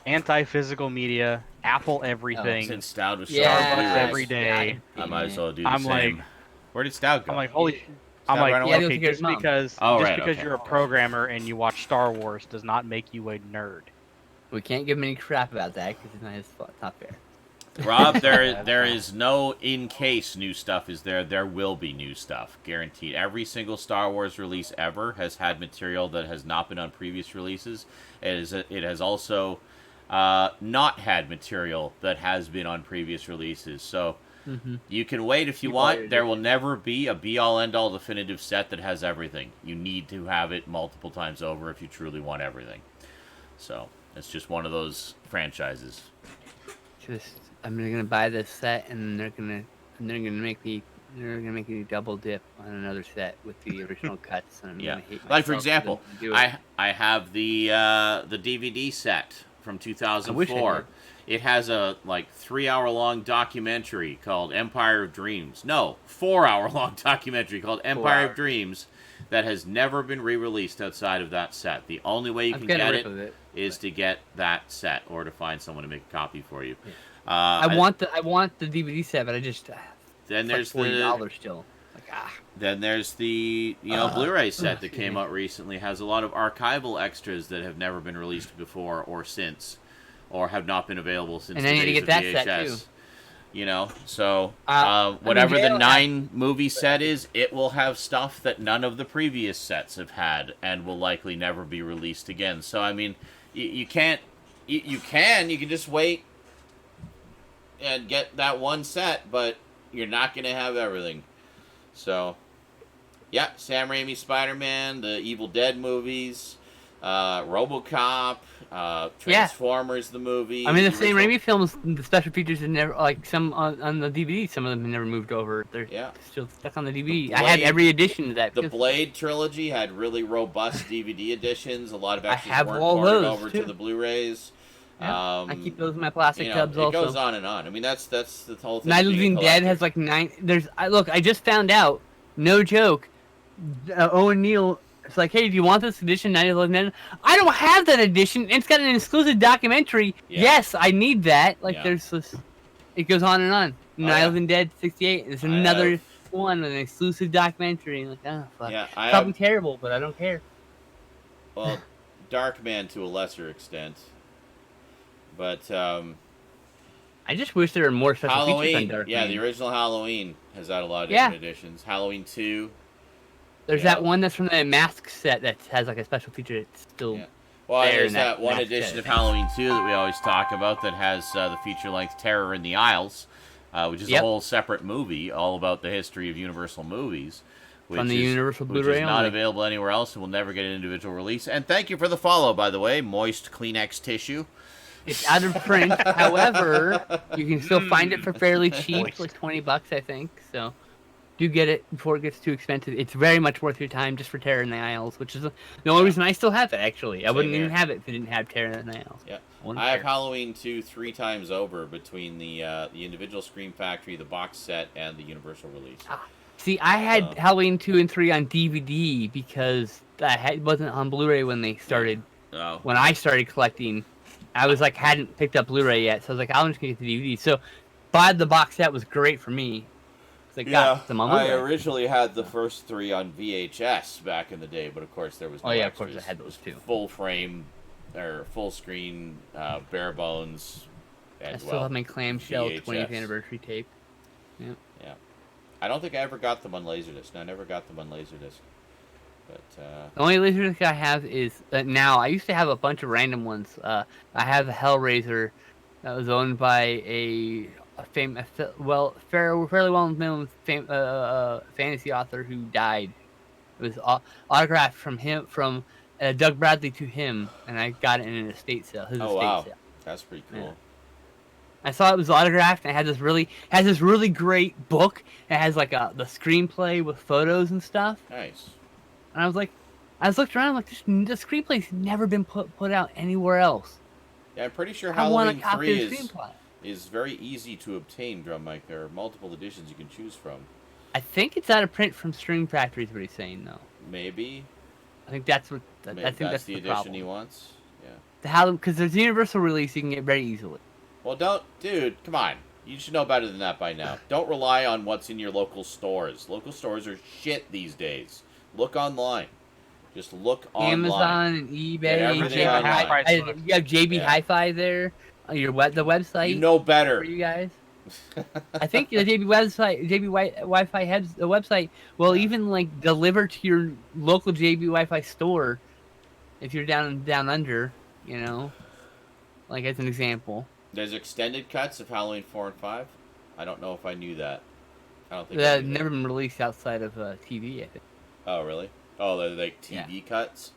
S4: anti-physical media, Apple everything,
S1: Since Stoud was
S4: Starbucks every day.
S1: I might as well do the
S4: I'm
S1: same.
S4: like,
S1: Where did Stoud go?
S4: I'm like, holy.
S1: Stop
S4: I'm like,
S1: right away.
S2: Yeah,
S4: okay,
S2: here's
S4: just
S2: Mom.
S4: because you're a programmer and you watch Star Wars does not make you a nerd.
S2: We can't give him any crap about that because it's not his fault. It's not fair.
S1: Rob, there is no in case new stuff is there. There will be new stuff, guaranteed. Every single Star Wars release ever has had material that has not been on previous releases. It has also not had material that has been on previous releases. So you can wait if you want. There will never be a be-all, end-all definitive set that has everything. You need to have it multiple times over if you truly want everything. So it's just one of those franchises.
S2: I'm gonna buy this set, and they're gonna make me double dip on another set with the original cuts. And I'm gonna hate
S1: Like for
S2: myself
S1: example,
S2: to do it.
S1: I have the DVD set from 2004. It has a 3-hour-long documentary called Empire of Dreams. No, 4-hour-long documentary called Empire of Dreams that has never been re-released outside of that set. The only way you can get it is to get that set or to find someone to make a copy for you.
S2: Yeah. I want the DVD set, but I just
S1: then there's
S2: $40 still.
S1: Then there's the Blu-ray set that came out recently. Has a lot of archival extras that have never been released before or since, or have not been available since
S2: and
S1: the
S2: I need to
S1: days
S2: get
S1: of
S2: that
S1: VHS.
S2: set too.
S1: So whatever the 9-movie set is, it will have stuff that none of the previous sets have had, and will likely never be released again. So I mean, you can just wait and get that one set, but you're not going to have everything. So, yeah, Sam Raimi's Spider-Man, the Evil Dead movies, RoboCop, Transformers the movie.
S2: I mean, the Sam Raimi films, the special features are never some on the DVD. Some of them have never moved over. They're still stuck on the DVD. I had every edition of that.
S1: The Blade trilogy had really robust DVD editions. A lot of extras
S2: have
S1: weren't
S2: all
S1: ported
S2: those,
S1: over
S2: too.
S1: to the Blu-rays.
S2: Yeah, I keep those in my plastic tubs.
S1: It
S2: also
S1: goes on and on. I mean, that's the whole thing.
S2: Night of the Living Dead has 9. Look, I just found out. No joke. Owen Neal. It's like, hey, do you want this edition? Night of the Living Dead. I don't have that edition. It's got an exclusive documentary.
S1: Yeah.
S2: Yes, I need that. There's this. It goes on and on. Night of the Living Dead 68. There's another one with an exclusive documentary. Like, oh fuck.
S1: Yeah,
S2: something terrible, but I don't care.
S1: Well, Darkman to a lesser extent. But
S2: I just wish there were more special features on Darkman.
S1: Yeah, the original Halloween has had a lot of different editions. Halloween 2.
S2: There's that one that's from the Mask set that has a special feature. It's still
S1: Well,
S2: there
S1: there's
S2: in
S1: that one edition of Halloween 2 that we always talk about that has the feature-length Terror in the Isles, which is a whole separate movie all about the history of Universal movies. which
S2: On the Universal
S1: which
S2: Blu-ray
S1: is not
S2: only.
S1: available anywhere else and will never get an individual release. And thank you for the follow, by the way, Moist Kleenex Tissue.
S2: It's out of print. However, you can still find it for fairly cheap, like $20, I think. So, do get it before it gets too expensive. It's very much worth your time just for Terror in the Aisles, which is the only reason I still have it. Actually, I
S1: Same
S2: wouldn't
S1: here.
S2: even have it if it didn't have Terror in the Aisles.
S1: Yeah,
S2: Wouldn't
S1: I have
S2: care.
S1: Halloween 2 3 times over between the individual Scream Factory, the box set, and the Universal release.
S2: See, I had Halloween 2 and 3 on DVD because it wasn't on Blu-ray when they started.
S1: Oh.
S2: When I started collecting, I was like hadn't picked up Blu-ray yet, so I was like, I'm just gonna get the DVD. So, buying the box set was great for me. I got them on
S1: I
S2: Blu-ray.
S1: originally had the first 3 on VHS back in the day, but of course there was no
S2: Oh yeah, of
S1: extras.
S2: course I had those too.
S1: Full frame, or full screen, bare bones,
S2: I
S1: as
S2: still
S1: well.
S2: have my clamshell
S1: VHS.
S2: 20th anniversary tape.
S1: Yeah. I don't think I ever got them on Laserdisc. No, I never got them on Laserdisc. But,
S2: The only Laserdisc I have is now. I used to have a bunch of random ones. I have a Hellraiser that was owned by a fairly well-known fantasy author who died. It was autographed from Doug Bradley to him, and I got it in an estate sale. His
S1: oh,
S2: estate
S1: wow.
S2: sale.
S1: That's pretty cool.
S2: Yeah. I saw it was autographed, and it had this really great book. It has like the screenplay with photos and stuff.
S1: Nice.
S2: And I was looking around, like the screenplay's never been put out anywhere else.
S1: Yeah, I'm pretty sure
S2: I want a
S1: Halloween
S2: copy
S1: 3
S2: of the screenplay.
S1: is very easy to obtain, Drum Mike. There are multiple editions you can choose from.
S2: I think it's out of print from Stream Factory, is what he's saying, though.
S1: Maybe.
S2: I think that's what.
S1: Maybe
S2: I think that's
S1: the
S2: the
S1: edition
S2: problem.
S1: he wants. Yeah.
S2: Because there's a Universal release, you can get very easily.
S1: Well, dude, come on. You should know better than that by now. Don't rely on what's in your local stores. Local stores are shit these days. Look online. Just look online.
S2: Amazon and eBay.
S1: Get everything
S2: JB
S1: online.
S2: Hi-Fi. You have JB
S1: Yeah.
S2: Hi-Fi there. The website.
S1: You know better.
S2: For you guys. I think the JB Wi-Fi has the website will even like deliver to your local JB Wi-Fi store if you're down under, you know, like as an example.
S1: There's extended cuts of Halloween 4 and 5. I don't know if I knew that. I don't think
S2: That
S1: I
S2: have
S1: knew
S2: never been released outside of TV. I think.
S1: Oh, really? Oh, they're like TV cuts?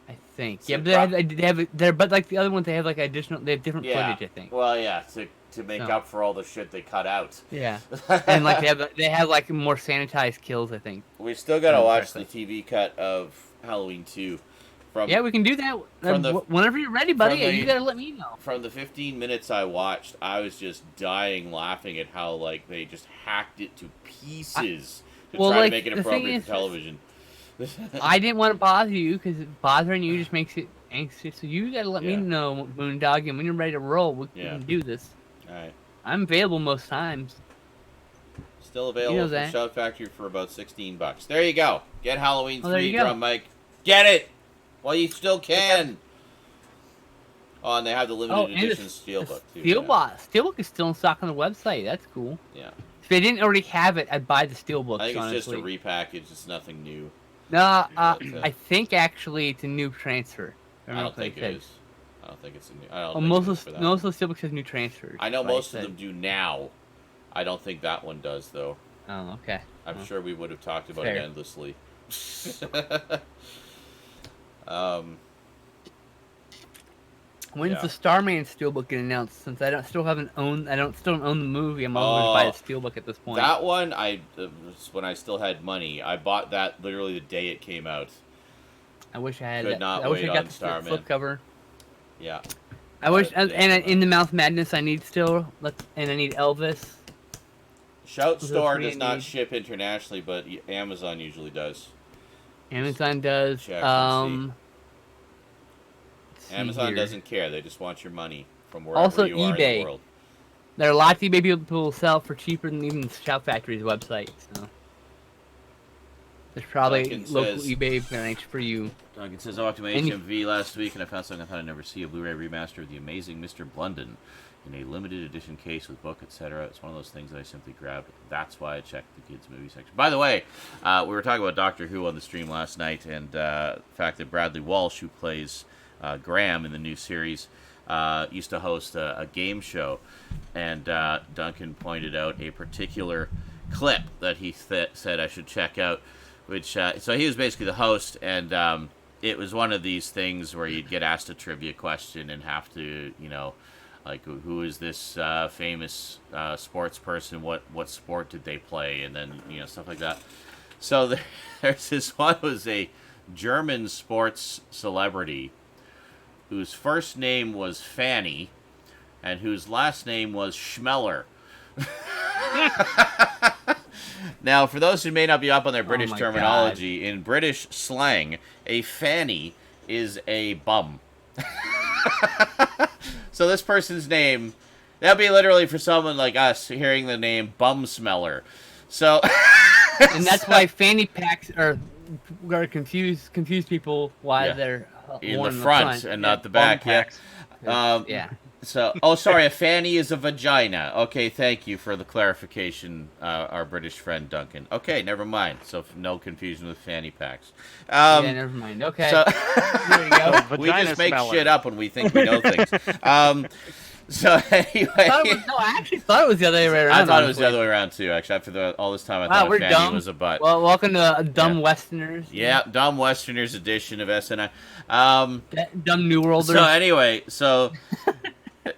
S2: I think.
S1: So
S2: Yeah, but they have they're but like the other ones they have like additional they have different
S1: Yeah.
S2: footage. I think.
S1: Well, yeah, to make
S2: So.
S1: up for all the shit they cut out.
S2: Yeah, and like they have like more sanitized kills. I think.
S1: We still gotta watch the
S2: Exactly.
S1: TV cut of Halloween 2. From,
S2: Yeah, we can do that whenever you're ready, buddy. You gotta let me know.
S1: From the 15 minutes I watched, I was just dying laughing at how like they just hacked it to pieces to
S2: well,
S1: try
S2: like,
S1: to make it
S2: the thing
S1: appropriate
S2: is-
S1: for television.
S2: I didn't want to bother you because bothering you just makes it anxious. So you gotta let me
S1: Yeah.
S2: know, Moondog, and when you're ready to roll, we
S1: Yeah.
S2: can do this.
S1: Alright.
S2: I'm available most times.
S1: Still available from
S2: that.
S1: Shout Factory for about $16. There you go. Get Halloween
S2: Oh, there
S1: 3,
S2: you go.
S1: Drum Mike. Get it! While you still can! Oh, and they have the limited
S2: and
S1: edition
S2: the
S1: Steelbook, too.
S2: Steelbook is still in stock on the website. That's cool.
S1: Yeah.
S2: If they didn't already have it, I'd buy the Steelbook.
S1: I think it's
S2: honestly.
S1: just a repackage. It's nothing new.
S2: No,
S1: But,
S2: I think actually it's a new transfer.
S1: I don't think it is. I don't think it's a new. I don't
S2: Well,
S1: think
S2: most
S1: it is
S2: of
S1: for that.
S2: most of the Steelbooks has new transfers.
S1: I know
S2: like
S1: most of
S2: said.
S1: them do now. I don't think that one does, though.
S2: Oh, okay.
S1: I'm
S2: Well,
S1: sure we would have talked about
S2: fair.
S1: it endlessly.
S2: When's
S1: yeah.
S2: the Starman Steelbook get announced? Since I don't still don't own the movie, I'm always buy the Steelbook at this point.
S1: That one, when I still had money, I bought that literally the day it came out.
S2: I wish I had
S1: Could
S2: that.
S1: not
S2: I wish
S1: wait
S2: I got
S1: on
S2: the
S1: Starman.
S2: flip cover.
S1: Yeah.
S2: I wish,
S1: But,
S2: and
S1: yeah.
S2: in the Mouth Madness, I need still. And I need Elvis.
S1: Shout
S2: Those are
S1: Store
S2: three
S1: does
S2: I
S1: not
S2: need.
S1: ship internationally, but Amazon usually does.
S2: Amazon does.
S1: check and
S2: let's see
S1: Amazon
S2: here.
S1: doesn't care. They just want your money from wherever
S2: Also,
S1: you are in
S2: eBay.
S1: the world.
S2: There are lots of eBay people who sell for cheaper than even Shout Factory's website. So there's probably
S1: Duncan
S2: local
S1: says-
S2: eBay branch for you.
S1: Duncan says, I walked to my
S2: And you-
S1: HMV last week and I found something I thought I'd never see, a Blu-ray remaster of The Amazing Mr. Blunden in a limited edition case with book, etc. It's one of those things that I simply grabbed. That's why I checked the kids' movie section. By the way, we were talking about Doctor Who on the stream last night, and the fact that Bradley Walsh, who plays Graham in the new series, used to host a game show. And Duncan pointed out a particular clip that he said I should check out. Which so he was basically the host, and it was one of these things where you'd get asked a trivia question and have to, like, who is this famous sports person? What sport did they play? And then stuff like that. So there's this one was a German sports celebrity whose first name was Fanny and whose last name was Schmeller. Now, for those who may not be up on their British terminology, in British slang, a fanny is a bum. So this person's name, that'd be literally for someone like us hearing the name Bum Smeller. So,
S2: and that's why fanny packs are confuse people why they're
S1: in
S2: worn
S1: the front and not the back.
S2: Yeah.
S1: So, sorry, a fanny is a vagina. Okay, thank you for the clarification, our British friend Duncan. Okay, never mind. So, no confusion with fanny packs.
S2: Yeah, never mind. Okay.
S1: So,
S2: there you go.
S1: we just make shit up when we think we know things. So, anyway.
S2: I actually thought it was the other way around.
S1: I thought it was the other way around, too, actually. After all this time, I thought a fanny
S2: dumb.
S1: was a butt.
S2: Well, welcome to Dumb Westerners.
S1: Yeah, Dumb Westerners edition of SNI.
S2: Dumb New Worlders.
S1: So, anyway,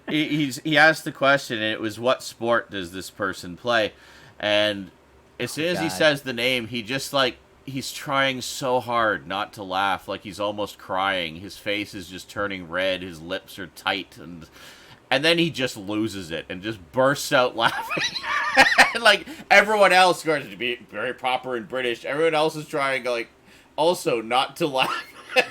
S1: he asked the question, and it was, what sport does this person play? And as soon as he says the name, he just, he's trying so hard not to laugh, like he's almost crying. His face is just turning red, his lips are tight, and then he just loses it and just bursts out laughing. And, everyone else, going to be very proper and British, everyone else is trying, also not to laugh.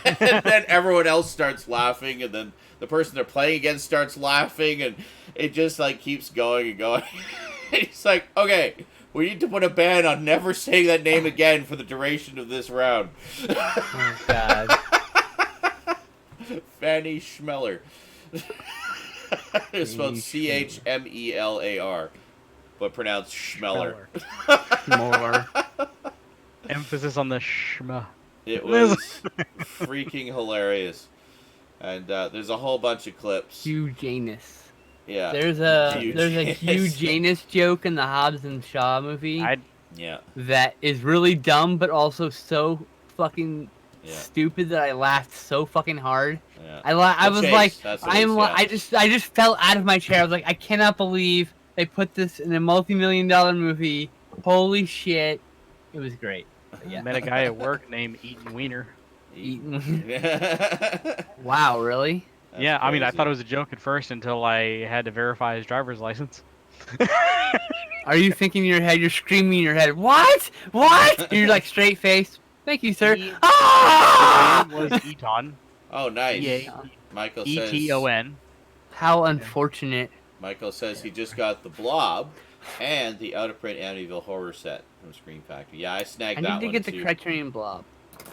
S1: And then everyone else starts laughing, and then the person they're playing against starts laughing, and it just, keeps going and going. And he's like, okay, we need to put a ban on never saying that name again for the duration of this round.
S2: Oh, God.
S1: Fanny Schmeller. It's spelled Chmelar, but pronounced Schmeller.
S2: Schmeller.
S4: Emphasis on the schma.
S1: It was freaking hilarious. And there's a whole bunch of clips.
S2: Hugeness.
S1: Yeah.
S2: There's a Hugeness joke in the Hobbs and Shaw movie. That is really dumb, but also so fucking stupid that I laughed so fucking hard. Yeah. I was like, I just fell out of my chair. I was like, I cannot believe they put this in a multi-million-dollar movie. Holy shit! It was great. Yeah.
S4: Met a guy at work named Eaton Wiener.
S2: Wow, really?
S1: That's
S4: yeah, I mean, I
S1: crazy.
S4: thought it was a joke at first until I had to verify his driver's license.
S2: Are you thinking in your head? You're screaming in your head. What? What? And you're like straight face. Thank you, sir.
S4: His name
S2: Ah!
S4: was Eton.
S1: Oh, nice.
S4: E-A-
S1: Michael says.
S4: E-T-O-N.
S2: How unfortunate.
S1: Michael says he just got the Blob and the out-of-print Amityville horror set from Screen Factory. Yeah, I snagged that
S2: I
S1: one
S2: need to get the
S1: too.
S2: Criterion Blob.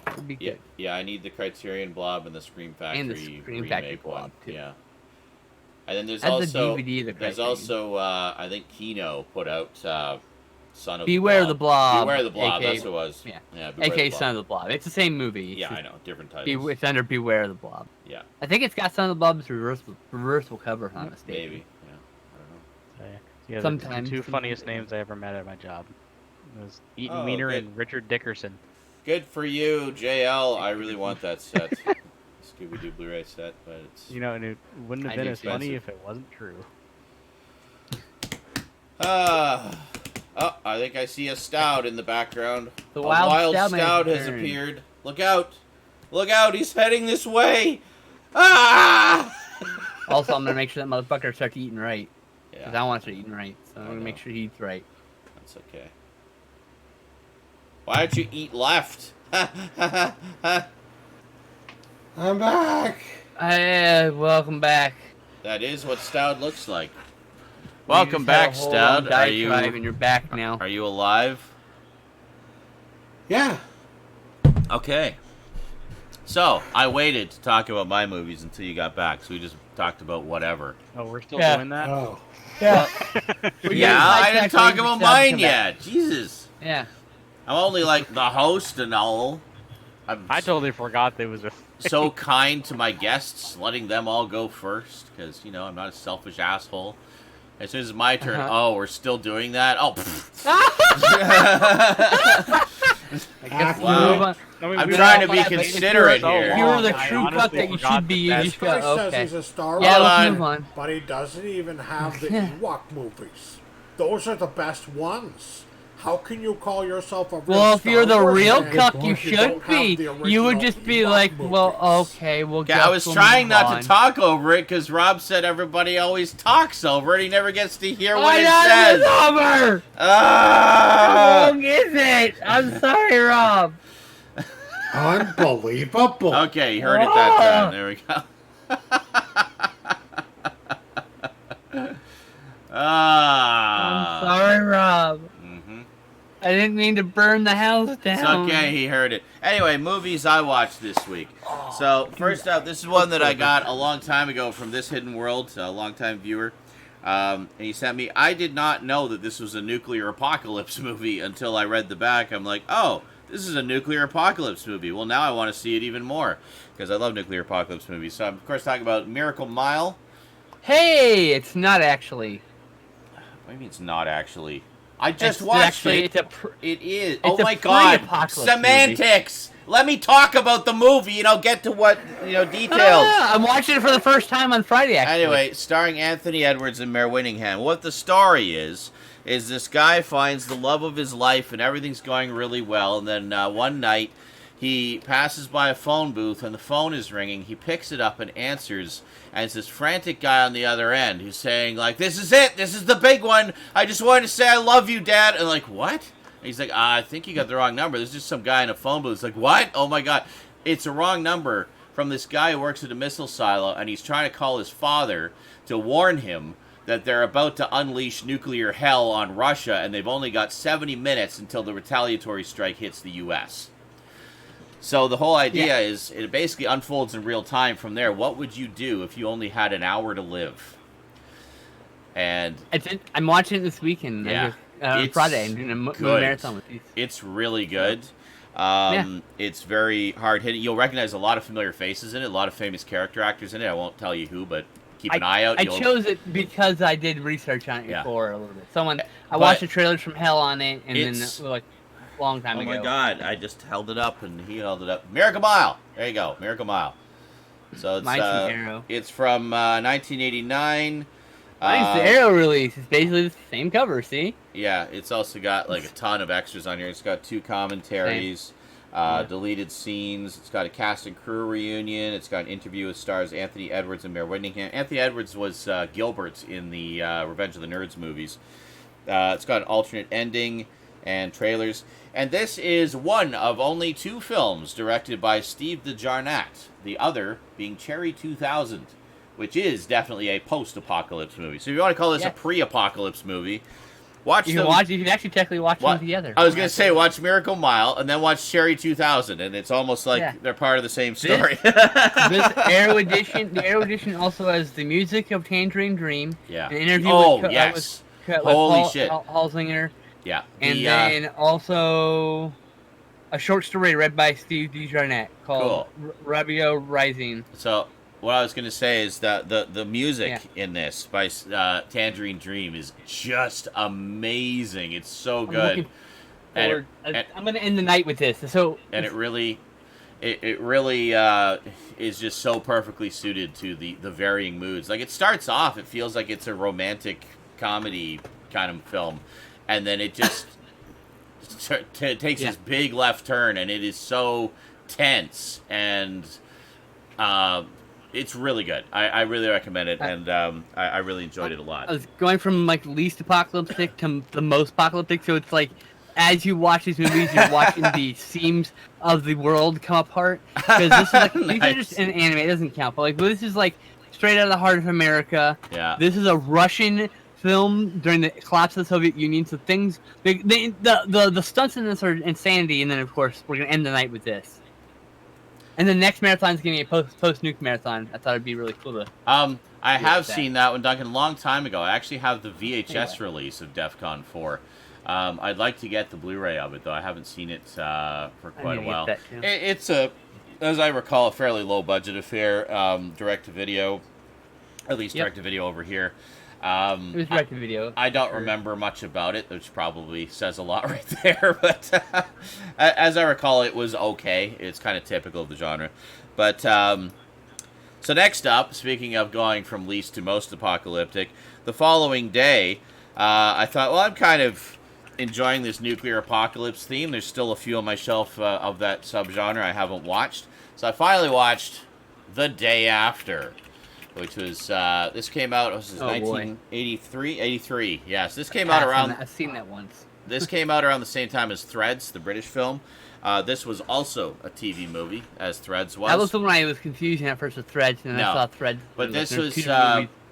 S2: That'd be good.
S1: Yeah, I need the Criterion Blob and the Scream Factory
S2: And the Scream
S1: remake
S2: Factory
S1: one.
S2: Blob, too.
S1: Yeah. And then there's
S2: That's
S1: also
S2: the DVD of the
S1: there's
S2: Criterion.
S1: also I think Kino put out Son of
S2: Beware
S1: the Blob. Beware the Blob.
S2: aka
S1: That's what it was.
S2: Yeah.
S1: Beware
S2: AKA
S1: the Blob.
S2: Son of the Blob. It's the same movie.
S1: Yeah, I know, different titles.
S2: It's under Beware the Blob.
S1: Yeah,
S2: I think it's got Son of the Blob's reversible cover, if I'm not mistaken.
S1: maybe. Yeah, I don't know.
S4: Yeah,
S2: Sometimes.
S4: the two funniest names I ever met at my job. It was Eaton
S1: Oh,
S4: Wiener
S1: good.
S4: and Richard Dickerson.
S1: Good for you, JL. I really want that set. Scooby-Doo Blu-ray set, but it's...
S4: You know, and it wouldn't have
S2: I
S4: been
S2: do
S4: as
S2: too.
S4: funny if it wasn't true.
S1: Oh, I think I see a Stoud in the background.
S2: The
S1: a
S2: wild Stoudman
S1: Stoud has
S2: returned.
S1: appeared. Look out! Look out! He's heading this way! Ah!
S2: Also, I'm gonna make sure that motherfucker starts eating right. Because
S1: Yeah,
S2: I want to start eating right. So I'm
S1: I
S2: gonna
S1: know.
S2: make sure he eats right.
S1: that's okay. Why don't you eat left?
S3: I'm back.
S2: Welcome back.
S1: That is what Stoud looks like.
S2: You
S1: Welcome
S2: just had a
S1: back,
S2: whole
S1: Stoud.
S2: long diatribe and you're back now.
S1: Are you alive?
S3: Yeah.
S1: Okay. So, I waited to talk about my movies until you got back, so we just talked about whatever.
S4: Oh, we're still
S2: Yeah.
S4: doing that?
S3: Oh.
S2: Yeah.
S1: Yeah, I didn't talk about mine yet. Jesus.
S2: Yeah.
S1: I'm only like the host and all. I'm
S4: I totally forgot there was a...
S1: so kind to my guests, letting them all go first, because, I'm not a selfish asshole. As soon as it's my turn, oh, we're still doing that? Oh,
S4: I guess
S1: wow.
S4: I mean,
S1: I'm
S4: we
S1: trying
S4: all
S1: to be
S4: thought that
S1: considerate
S4: so
S1: here.
S2: If you were
S4: long,
S2: the
S4: I
S2: true
S4: honestly
S2: cut that you
S4: forgot
S2: should be, you
S1: that
S2: just
S6: This guy
S2: go,
S6: says
S2: okay.
S6: he's a Star
S2: Yeah,
S1: Hold
S6: Wars,
S2: let's
S1: on.
S2: move on.
S6: but he doesn't even have the Ewok movies. Those are the best ones. How can you call yourself a real
S2: Well, if
S6: Star
S2: you're the
S6: Wars
S2: real
S6: fan
S2: cuck,
S6: if
S2: you
S6: don't
S2: should
S6: have
S2: be.
S6: the
S2: You would
S6: original
S2: just be
S6: Ewok
S2: like, well,
S6: movies?
S2: okay, we'll
S1: Yeah, I was trying not to talk over it because Rob said everybody always talks over it. He never gets to hear what it says.
S2: Over.
S1: Ah!
S2: How long is it? I'm sorry, Rob.
S3: Unbelievable.
S1: Okay, you heard it that time. There we go.
S2: I'm sorry, Rob.
S1: Mm-hmm.
S2: I didn't mean to burn the house down.
S1: It's okay, he heard it. Anyway, movies I watched this week. So, first up, this is one that I got a long time ago from This Hidden World, a long-time viewer. And he sent me, I did not know that this was a nuclear apocalypse movie until I read the back. I'm like, oh, this is a nuclear apocalypse movie. Well, now I want to see it even more, because I love nuclear apocalypse movies. So I'm, of course, talking about Miracle Mile.
S2: Hey, it's not actually.
S1: What do you mean it's not actually? I just
S2: It's
S1: watched
S2: actually,
S1: it.
S2: It is.
S1: Oh
S2: a
S1: my god.
S2: pre-apocalypse
S1: Semantics! Let me talk about the movie and I'll get to what, details.
S2: I'm watching it for the first time on Friday, actually.
S1: Anyway, starring Anthony Edwards and Mare Winningham. What the story is this guy finds the love of his life and everything's going really well, and then one night he passes by a phone booth and the phone is ringing. He picks it up and answers, and it's this frantic guy on the other end who's saying, like, this is it, this is the big one, I just wanted to say I love you, Dad. And like, what? And he's like, I think you got the wrong number. There's just some guy in a phone booth. It's like, what? Oh my god. It's a wrong number from this guy who works at a missile silo, and he's trying to call his father to warn him that they're about to unleash nuclear hell on Russia, and they've only got 70 minutes until the retaliatory strike hits the U.S. So the whole idea is, it basically unfolds in real time from there. What would you do if you only had an hour to live? And
S2: I'm watching it this weekend.
S1: Yeah.
S2: Friday. I'm doing a movie
S1: good.
S2: marathon with these.
S1: It's really good. It's very hard hitting. You'll recognize a lot of familiar faces in it, a lot of famous character actors in it. I won't tell you who, but keep an eye out.
S2: I chose it because I did research on it before a little bit. I watched the trailers from Hell on it, and then like a long time ago.
S1: Oh my god! I just held it up, and he held it up. Miracle Mile. There you go, Miracle Mile. So it's from 1989.
S2: Mine's the Arrow release. It's basically the same cover. See?
S1: Yeah, it's also got like a ton of extras on here. It's got 2 commentaries, deleted scenes. It's got a cast and crew reunion. It's got an interview with stars Anthony Edwards and Mare Winningham. Anthony Edwards was Gilbert in the Revenge of the Nerds movies. It's got an alternate ending and trailers. And this is one of only 2 films directed by Steve DeJarnette, the other being Cherry 2000, which is definitely a post-apocalypse movie. So if you want to call this a pre-apocalypse movie,
S2: you can actually technically watch them together.
S1: I was going to say, watch Miracle Mile, and then watch Cherry 2000, and it's almost like they're part of the same story.
S2: This Arrow edition, the Arrow edition also has the music of Tangerine Dream.
S1: Yeah.
S2: An interview with
S1: Holy shit.
S2: Halsinger.
S1: Yeah.
S2: And then also a short story read by Steve DeJarnette called Rabio Rising.
S1: So what I was going to say is that the music in this by Tangerine Dream is just amazing. It's so good.
S2: I'm going to end the night with this. So
S1: it really is just so perfectly suited to the varying moods. Like, it starts off, it feels like it's a romantic comedy kind of film, and then it just takes this big left turn, and it is so tense, and it's really good. I really recommend it, and I really enjoyed it a lot.
S2: I was going from like least apocalyptic to the most apocalyptic, so it's like as you watch these movies, you're watching the seams of the world come apart. Because this is like these are just an anime; it doesn't count. But like this is like straight out of the heart of America.
S1: Yeah.
S2: This is a Russian film during the collapse of the Soviet Union, so things the stunts in this are insanity. And then of course we're gonna end the night with this. And the next marathon is going to be a post-nuke marathon. I thought it'd be really cool to...
S1: I have seen that one, Duncan, a long time ago. I actually have the VHS release of DEFCON 4. I'd like to get the Blu-ray of it, though. I haven't seen it for quite a while. It's as I recall, a fairly low-budget affair, direct-to-video, at least direct-to-video over here.
S2: It was direct to video.
S1: I don't remember much about it, which probably says a lot right there. But as I recall, it was okay. It's kind of typical of the genre. But so next up, speaking of going from least to most apocalyptic, the following day, I thought, well, I'm kind of enjoying this nuclear apocalypse theme. There's still a few on my shelf of that subgenre I haven't watched. So I finally watched The Day After, which was, this came out, was this 1983? 83, yes. This came out around...
S2: I've seen that once.
S1: This came out around the same time as Threads, the British film. This was also a TV movie, as Threads was.
S2: That was the one I was confusing at first with Threads, and then I saw Threads.
S1: But this was...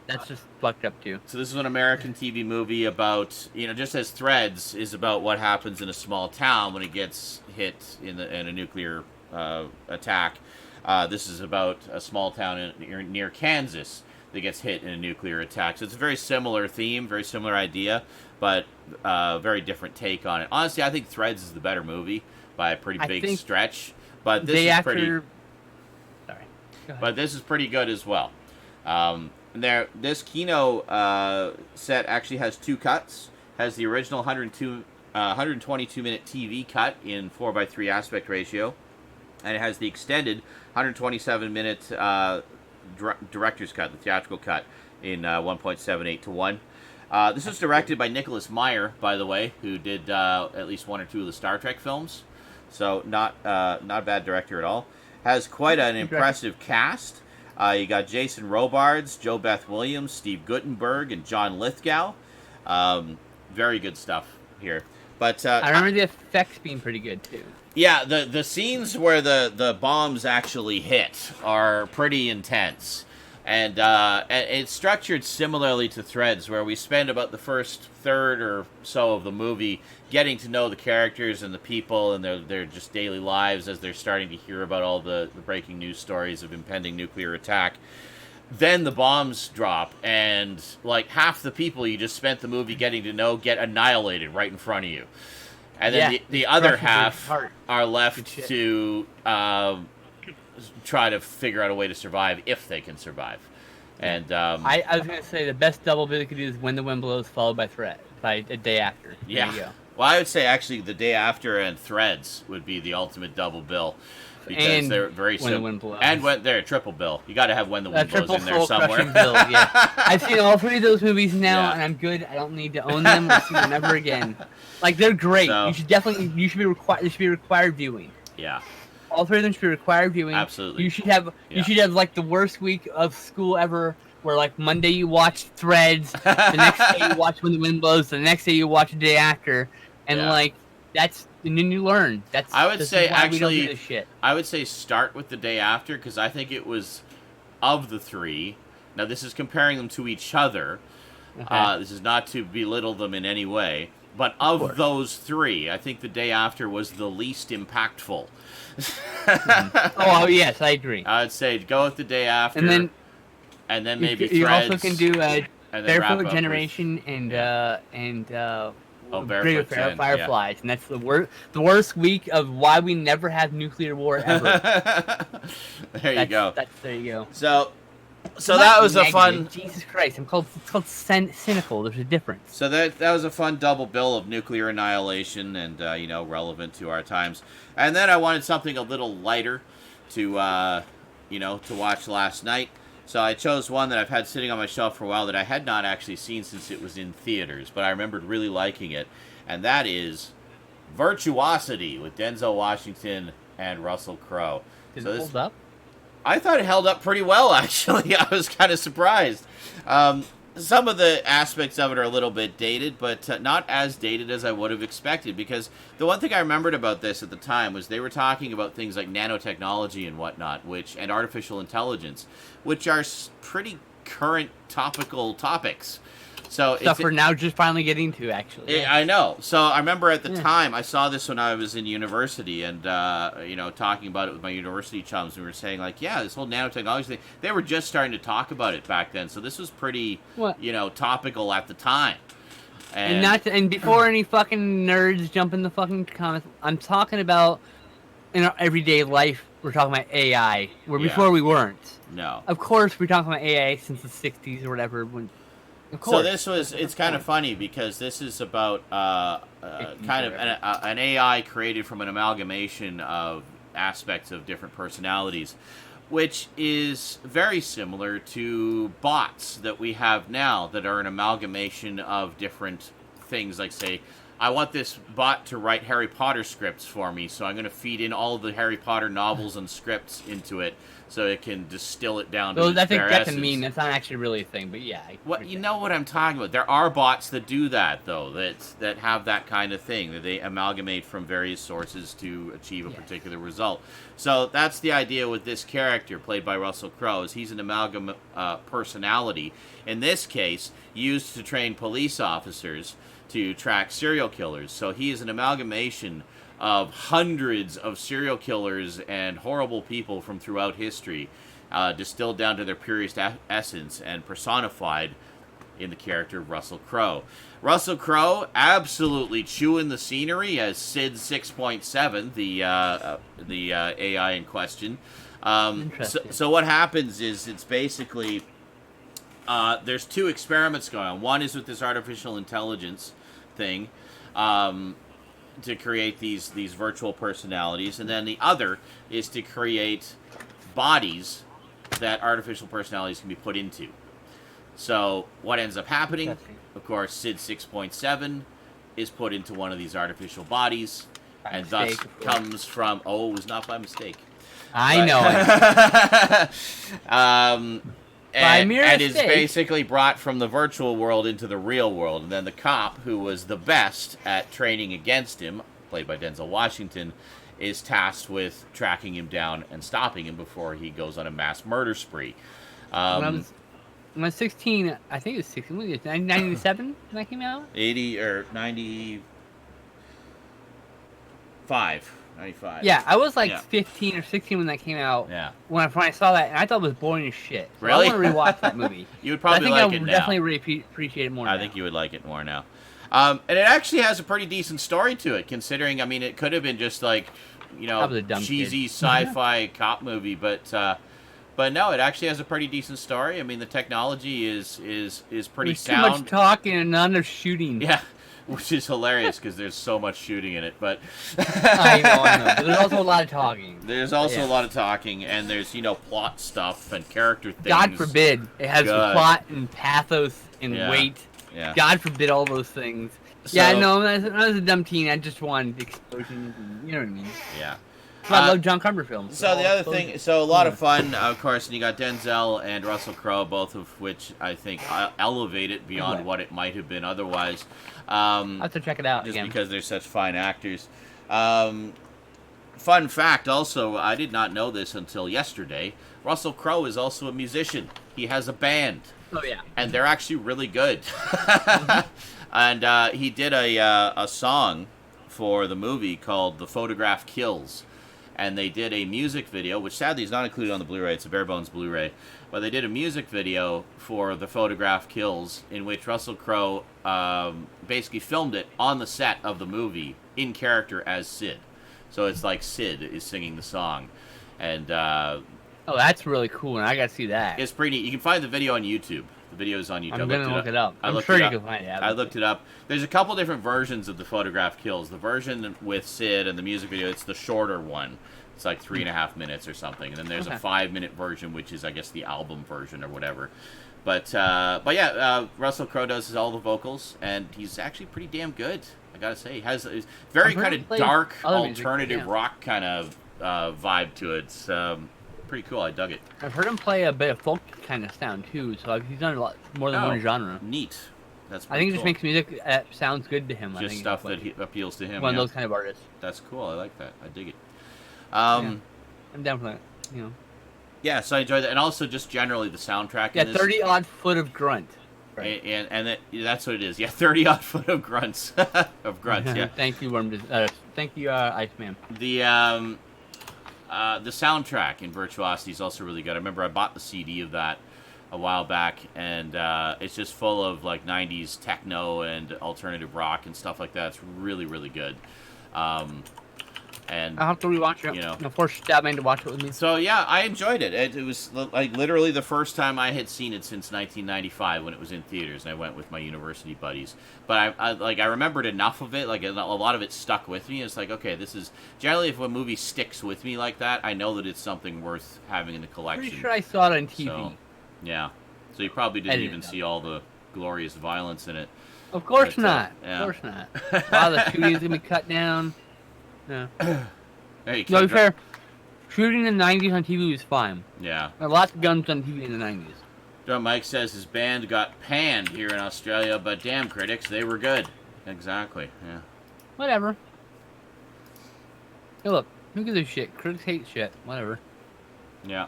S2: that's just fucked up, too.
S1: So this is an American TV movie about, just as Threads is about what happens in a small town when it gets hit in a nuclear attack. This is about a small town near Kansas that gets hit in a nuclear attack. So it's a very similar theme, very similar idea, but very different take on it. Honestly, I think Threads is the better movie by a pretty big stretch. But this is pretty.
S2: Sorry. Go ahead.
S1: But this is pretty good as well. This Kino set actually has two cuts. Has the original 122-minute TV cut in 4:3 aspect ratio, and it has the extended 127-minute director's cut, the theatrical cut, in 1.78 to 1. This was directed by Nicholas Meyer, by the way, who did at least one or two of the Star Trek films. So not a bad director at all. Has quite an impressive cast. You got Jason Robards, Jo Beth Williams, Steve Guttenberg, and John Lithgow. Very good stuff here. But
S2: I remember the effects being pretty good too.
S1: Yeah, the scenes where the bombs actually hit are pretty intense. And it's structured similarly to Threads, where we spend about the first third or so of the movie getting to know the characters and the people and their just daily lives as they're starting to hear about all the breaking news stories of impending nuclear attack. Then the bombs drop, and like half the people you just spent the movie getting to know get annihilated right in front of you. And then the other half are left to try to figure out a way to survive if they can survive. And
S2: I was going to say the best double bill you could do is When the Wind Blows, followed by A Day After.
S1: Yeah.
S2: There you go.
S1: Well, I would say actually The Day After and Threads would be the ultimate double bill. Because they're very
S2: When the Wind Blows.
S1: And triple bill. You got to have When the Wind Blows in there somewhere.
S2: Bill, yeah. I've seen all three of those movies now, and I'm good. I don't need to own them or see them ever again. Like, they're great.
S1: So,
S2: you should be required. They should be required viewing.
S1: Yeah.
S2: All three of them should be required viewing.
S1: Absolutely.
S2: You should have like the worst week of school ever, where like Monday you watch Threads, the next day you watch When the Wind Blows, the next day you watch A Day After, and like and then you learn.
S1: I would say actually,
S2: we don't do this shit.
S1: I would say start with The Day After, because I think it was of the three. Now this is comparing them to each other. This is not to belittle them in any way. But of those three, I think The Day After was the least impactful.
S2: Oh, yes, I agree.
S1: I would say go with The Day After, and then maybe
S2: you
S1: Threads.
S2: Also can do Barefoot Generation
S1: with,
S2: and
S1: Barefoot
S2: Fireflies, and that's the worst week of why we never have nuclear war ever.
S1: There you go.
S2: There you go.
S1: So that was a fun.
S2: Jesus Christ! It's called cynical. There's a difference.
S1: So that was a fun double bill of nuclear annihilation and relevant to our times. And then I wanted something a little lighter to watch last night. So I chose one that I've had sitting on my shelf for a while that I had not actually seen since it was in theaters, but I remembered really liking it, and that is Virtuosity with Denzel Washington and Russell Crowe.
S2: Did it hold up?
S1: I thought it held up pretty well, actually. I was kind of surprised. Some of the aspects of it are a little bit dated, but not as dated as I would have expected, because the one thing I remembered about this at the time was they were talking about things like nanotechnology and whatnot, and artificial intelligence, which are pretty current topical topics. So
S2: stuff we're now just finally getting to, actually.
S1: I know. So I remember at the time, I saw this when I was in university, and talking about it with my university chums, we were saying this whole nanotechnology thing. They were just starting to talk about it back then, so this was pretty, topical at the time.
S2: And before any fucking nerds jump in the fucking comments, I'm talking about in our everyday life. We're talking about AI, where before we weren't.
S1: No.
S2: Of course, we're talking about AI since the '60s or whatever when. Of course.
S1: So it's kind of funny because this is about kind of an AI created from an amalgamation of aspects of different personalities, which is very similar to bots that we have now that are an amalgamation of different things. Like, say, I want this bot to write Harry Potter scripts for me, so I'm going to feed in all of the Harry Potter novels and scripts into it so it can distill it down to
S2: Well,
S1: its
S2: I think
S1: bare
S2: that's a
S1: essence.
S2: meme. That's not actually really a thing, but yeah.
S1: What, you know what I'm talking about. There are bots that do that, though, that have that kind of thing, that they amalgamate from various sources to achieve a particular result. So that's the idea with this character, played by Russell Crowe, is he's an amalgam personality, in this case, used to train police officers to track serial killers. So he is an amalgamation of hundreds of serial killers and horrible people from throughout history, distilled down to their purest essence and personified in the character of Russell Crowe. Russell Crowe absolutely chewing the scenery as Syd 6.7, the AI in question. So what happens is it's basically there's two experiments going on. One is with this artificial intelligence thing, to create these virtual personalities, and then the other is to create bodies that artificial personalities can be put into. So what ends up happening, of course, Syd 6.7 is put into one of these artificial bodies, and thus comes from, it was not by mistake.
S2: I know it.
S1: And is basically brought from the virtual world into the real world. And then the cop, who was the best at training against him, played by Denzel Washington, is tasked with tracking him down and stopping him before he goes on a mass murder spree.
S2: When I was 16, I think it was 16, when was it, 1997 when that came out?
S1: 80 or 95. 95.
S2: Yeah, I was like 15 or 16 when that came out.
S1: Yeah.
S2: When I saw that, and I thought it was boring as shit. So
S1: Really?
S2: I want to rewatch that movie.
S1: You would probably like it now.
S2: I think I would definitely appreciate it more now.
S1: I think you would like it more now. And it actually has a pretty decent story to it, considering, I mean, it could have been just like, cheesy sci-fi cop movie, but no, it actually has a pretty decent story. I mean, the technology is pretty sound.
S2: Too much talking and none of shooting.
S1: Yeah. Which is hilarious because there's so much shooting in it, but
S2: I know. But there's also a lot of talking.
S1: There's also a lot of talking, and there's plot stuff and character things.
S2: God forbid it has plot and pathos and weight.
S1: Yeah.
S2: God forbid all those things.
S1: So,
S2: yeah, no, when I was a dumb teen, I just wanted explosions. And, you know what I mean?
S1: Yeah.
S2: I love John Carpenter films.
S1: So the other thing, a lot of fun, of course, and you got Denzel and Russell Crowe, both of which I think elevate it beyond what it might have been otherwise.
S2: I'll have to check it out
S1: just
S2: again.
S1: because they're such fine actors. Fun fact, also, I did not know this until yesterday. Russell Crowe is also a musician. He has a band.
S2: Oh yeah.
S1: And they're actually really good. And he did a song for the movie called "The Photograph Kills." And they did a music video, which sadly is not included on the Blu-ray. It's a bare bones Blu-ray. But they did a music video for The Photograph Kills, in which Russell Crowe basically filmed it on the set of the movie, in character as Syd. So it's like Syd is singing the song. And
S2: oh, that's really cool, and I gotta see that.
S1: It's pretty neat. You can find the video on YouTube. The video is on YouTube.
S2: I'm gonna look it up. I'm sure you can find it.
S1: I looked it up. There's a couple different versions of The Photograph Kills. The version with Syd and the music video, it's the shorter one. It's like 3.5 minutes or something. And then there's a 5-minute version, which is, I guess, the album version or whatever. But yeah, Russell Crowe does all the vocals, and he's actually pretty damn good. I gotta say, he has a very kind of dark, alternative rock kind of vibe to it. It's pretty cool. I dug it.
S2: I've heard him play a bit of folk kind of sound too, so he's done a lot more than one genre.
S1: Neat. That's
S2: I think it just makes music that sounds good to him.
S1: Just
S2: I think
S1: stuff that appeals to him.
S2: One of those kind of artists.
S1: That's cool. I like that. I dig it.
S2: I'm down for that.
S1: Yeah, so I enjoyed that, and also just generally the soundtrack.
S2: Yeah, 30-odd foot of grunt.
S1: Right. And that's what it is. Yeah, 30-odd foot of grunts. Yeah.
S2: Thank you, thank you, Iceman.
S1: The soundtrack in Virtuosity is also really good. I remember I bought the CD of that a while back, and it's just full of like 90s techno and alternative rock and stuff like that. It's really, really good. And
S2: I'll have to rewatch it.
S1: You know.
S2: I'll force Stoudman to watch it with me.
S1: so yeah, I enjoyed it. It was like literally the first time I had seen it since 1995 when it was in theaters, and I went with my university buddies. But I remembered enough of it, like a lot of it stuck with me. It's like, okay, this is generally if a movie sticks with me like that, I know that it's something worth having in the collection.
S2: Pretty sure I saw it on TV.
S1: So, yeah. So you probably didn't
S2: Edited
S1: even
S2: up.
S1: see all the glorious violence in it.
S2: Of course
S1: But,
S2: not.
S1: yeah.
S2: Of course not. A lot of the shooting's gonna be cut down. Yeah.
S1: Hey,
S2: To be fair, shooting in the 90s on TV was fine.
S1: Yeah.
S2: There were lots of guns on TV in the 90s.
S1: John Mike says his band got panned here in Australia, but damn critics, they were good. Exactly. Yeah.
S2: Whatever. Hey, look, who gives a shit? Critics hate shit. Whatever.
S1: Yeah.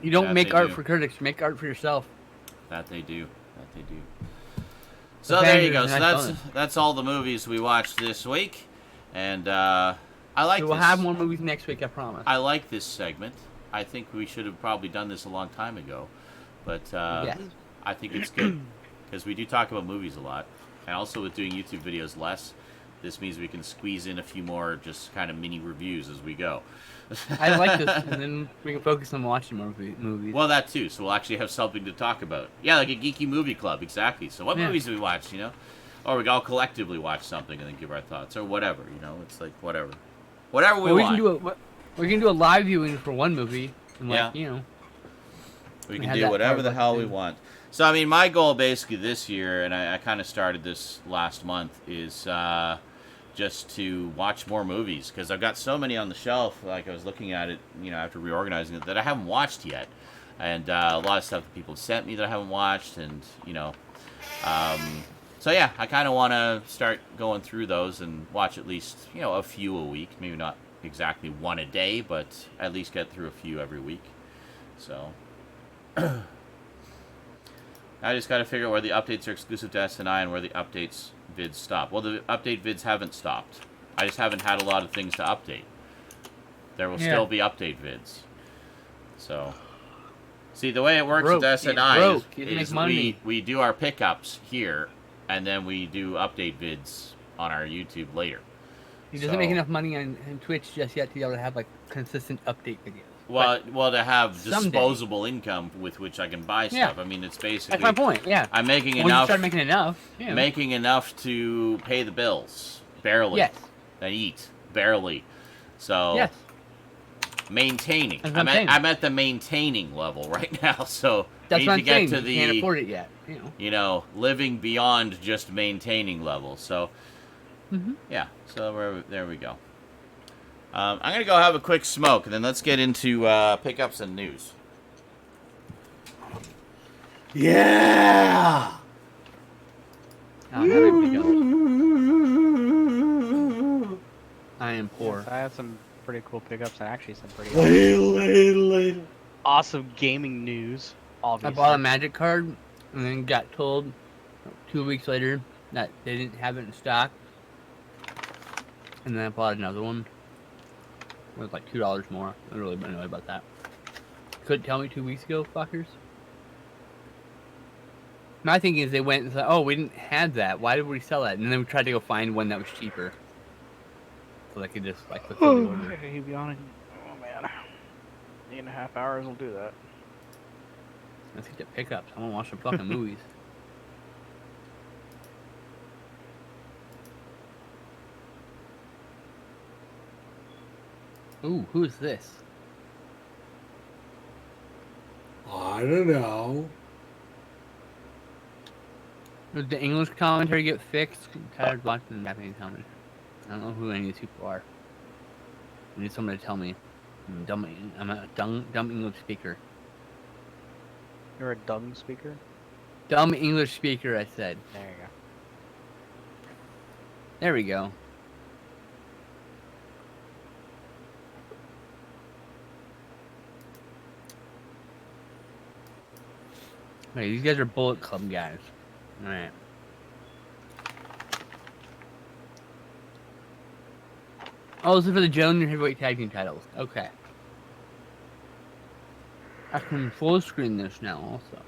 S2: You don't
S1: That
S2: make
S1: they
S2: art
S1: do.
S2: for critics. You make art for yourself.
S1: That they do. That they do. So there you go. So
S2: Nice
S1: that's all the movies we watched this week, and I like.
S2: We'll
S1: this.
S2: have more movies next week, I promise.
S1: I like this segment. I think we should have probably done this a long time ago, but
S2: Yes.
S1: I think it's good because we do talk about movies a lot, and also with doing YouTube videos less, this means we can squeeze in a few more just kind of mini reviews as we go.
S2: I like this, and then we can focus on watching more movies.
S1: Well, that too. So we'll actually have something to talk about. Yeah, like a geeky movie club, exactly. So what
S2: Yeah.
S1: movies do we watch? Or we all collectively watch something and then give our thoughts, or whatever. It's like whatever we
S2: Well, we
S1: want.
S2: we can do a live viewing for one movie, and
S1: Yeah. We
S2: we
S1: can
S2: had
S1: do
S2: that
S1: whatever
S2: part
S1: the
S2: of
S1: hell
S2: it,
S1: we
S2: too.
S1: want. So, I mean, my goal basically this year, and I kind of started this last month, is just to watch more movies. Because I've got so many on the shelf, like I was looking at it, after reorganizing it, that I haven't watched yet. And a lot of stuff that people sent me that I haven't watched, and, so yeah, I kind of want to start going through those and watch at least, a few a week. Maybe not exactly one a day, but at least get through a few every week. So... I just got to figure out where the updates are exclusive to SNI and where the updates vids stop. Well, the update vids haven't stopped. I just haven't had a lot of things to update. There will still be update vids. So, see, the way it works with SNI is we do our pickups here, and then we do update vids on our YouTube later.
S2: He doesn't make enough money on Twitch just yet to be able to have like consistent update videos.
S1: Well, to have
S2: someday.
S1: disposable income with which I can buy stuff.
S2: Yeah.
S1: I mean, it's basically...
S2: That's my point, yeah.
S1: I'm making
S2: Once
S1: enough...
S2: you start making enough, yeah.
S1: Making enough to pay the bills. Barely.
S2: Yes.
S1: And eat. Barely. So...
S2: Yes.
S1: Maintaining.
S2: That's what I'm saying.
S1: I'm at the maintaining level right now, so...
S2: That's
S1: need
S2: what
S1: to
S2: I'm
S1: get
S2: saying.
S1: to
S2: You
S1: the...
S2: can't afford it yet,
S1: living beyond just maintaining level. So...
S2: Mm-hmm.
S1: Yeah. So there we go. I'm going to go have a quick smoke, and then let's get into pickups and news.
S3: Yeah!
S2: I am poor.
S4: Yes, I had some pretty cool pickups and actually some pretty
S3: Later.
S4: awesome gaming news.
S2: I
S4: Obviously.
S2: bought a Magic card and then got told 2 weeks later that they didn't have it in stock. And then I bought another one. It was like $2 more. I really been annoyed about that. Couldn't tell me 2 weeks ago, fuckers. My thinking is they went and said, oh, we didn't have that. Why did we sell that? And then we tried to go find one that was cheaper. So they could just like fulfill the order.
S4: Okay, be honest. Oh man, 8.5 hours will do that.
S2: Let's get the pickups. I want to watch some fucking movies. Ooh, who's this?
S3: I don't know.
S2: Did the English commentary get fixed? I'm tired of watching the Japanese commentary. I don't know who any of these people are. I need someone to tell me. I'm a dumb English speaker.
S4: You're a dumb speaker.
S2: Dumb English speaker, I said.
S4: There you go.
S2: There we go. Hey, these guys are Bullet Club guys. Alright. Oh, this is for the Junior Heavyweight Tag Team titles. Okay. I can full screen this now also.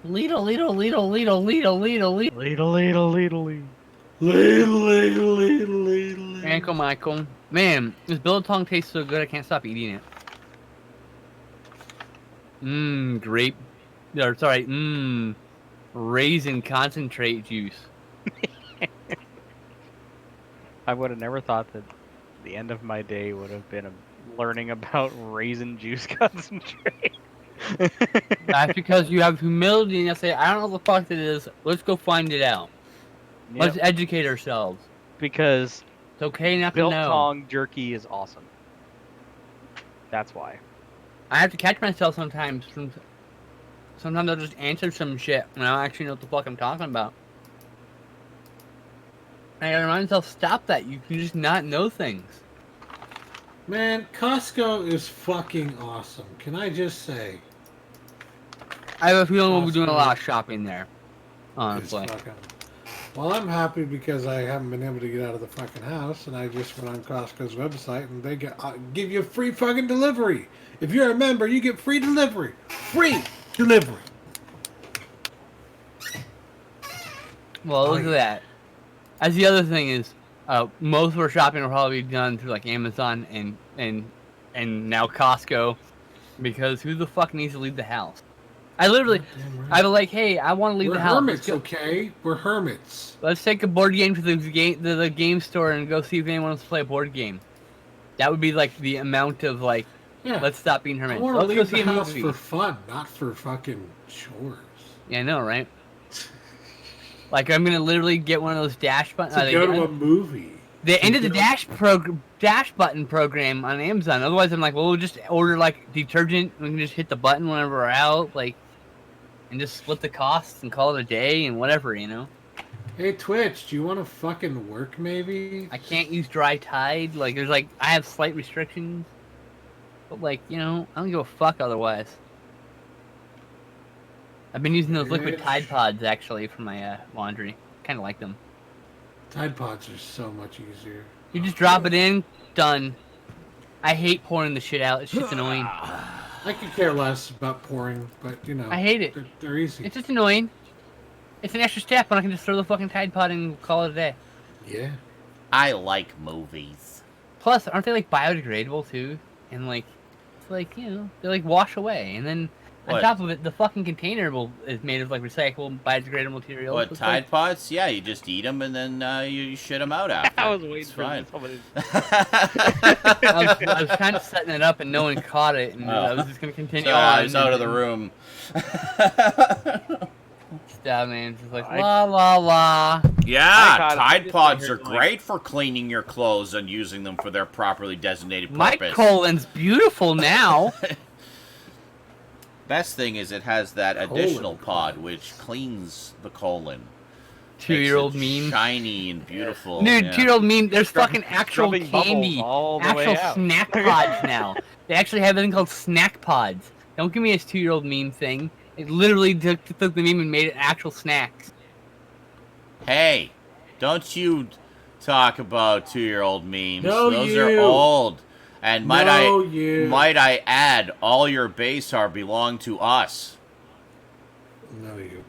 S2: Lidl, Lidl, Lidl, Lidl, Lidl, Lidl, Lidl.
S3: Ladle.
S2: Ankle Michael. Man, this Biltong tastes so good I can't stop eating it. Grape. Or, sorry, raisin concentrate juice.
S4: I would have never thought that the end of my day would have been learning about raisin juice concentrate.
S2: That's because you have humility and you say, I don't know what the fuck it is. Let's go find it out. Let's
S4: Yep,
S2: educate ourselves.
S4: because
S2: It's okay not to know.
S4: Biltong jerky is awesome. That's why.
S2: I have to catch myself sometimes. Sometimes I'll just answer some shit and I don't actually know what the fuck I'm talking about. And I gotta remind myself, stop that. You can just not know things.
S3: Man, Costco is fucking awesome. Can I just say?
S2: I have a feeling we'll be doing a lot of shopping there. Honestly.
S3: It's fucking... Well, I'm happy because I haven't been able to get out of the fucking house, and I just went on Costco's website, and they give you free fucking delivery. If you're a member, you get free delivery. Free delivery.
S2: Well, look at that. As the other thing is, most of our shopping will probably be done through like Amazon and now Costco, because who the fuck needs to leave the house? I literally, I was like, hey, I want to leave
S3: We're
S2: the house.
S3: hermits, okay? We're hermits.
S2: Let's take a board game to the game store and go see if anyone wants to play a board game. That would be like the amount of like,
S3: Yeah.
S2: let's stop being
S3: I
S2: hermits.
S3: want to
S2: Let's go
S3: leave
S2: see
S3: the
S2: a
S3: house
S2: movie.
S3: for fun, not for fucking chores.
S2: Yeah, I know, right? Like I'm gonna literally get one of those dash buttons.
S3: To go to a movie.
S2: They ended the dash button program on Amazon. Otherwise, I'm like, well, we'll just order like detergent. We can just hit the button whenever we're out, like, and just split the costs and call it a day and whatever, you know.
S3: Hey Twitch, do you want to fucking work maybe?
S2: I can't use dry Tide. Like, there's like, I have slight restrictions, but like, you know, I don't give a fuck otherwise. I've been using those liquid Tide Pods actually for my laundry. Kind of like them.
S3: Tide Pods are so much easier.
S2: You just drop it in, done. I hate pouring the shit out. It's just annoying.
S3: I could care less about pouring, but you know.
S2: I hate it.
S3: They're easy.
S2: It's just annoying. It's an extra step when I can just throw the fucking Tide Pod and call it a day.
S3: Yeah.
S1: I like movies.
S2: Plus, aren't they like biodegradable too? And like, it's like, you know, they like wash away. And then on
S1: What?
S2: top of it, the fucking container is made of like recyclable, biodegradable material.
S1: What,
S2: So it's
S1: Tide
S2: like,
S1: Pods? Yeah, you just eat them and then you shit them out after.
S4: I was waiting
S1: It's
S4: for
S1: fine.
S4: somebody.
S2: I was kind of setting it up and no one caught it, and I was just gonna continue
S1: So
S2: on.
S1: I was out of the room.
S2: Stoudman just like la la la.
S1: Yeah,
S4: God,
S1: Tide
S4: this
S1: Pods
S4: thing
S1: are
S4: hurts my-
S1: great for cleaning your clothes and using them for their properly designated
S2: My
S1: purpose.
S2: colon's beautiful now.
S1: Best thing is it has that additional pod which cleans the colon.
S2: 2-year-old
S1: Makes it
S2: meme.
S1: shiny and beautiful.
S2: Dude,
S1: yeah.
S2: 2-year-old meme. There's fucking actual
S4: Rubbing bubbles
S2: candy,
S4: all the way
S2: actual
S4: out.
S2: snack pods now. They actually have a thing called snack pods. Don't give me this 2-year-old meme thing. It literally took the meme and made it actual snacks.
S1: Hey, don't you talk about 2-year-old memes.
S3: No,
S1: Those
S3: you.
S1: are old. And might
S3: you.
S1: I add, all your base are belong to us.
S3: No, you.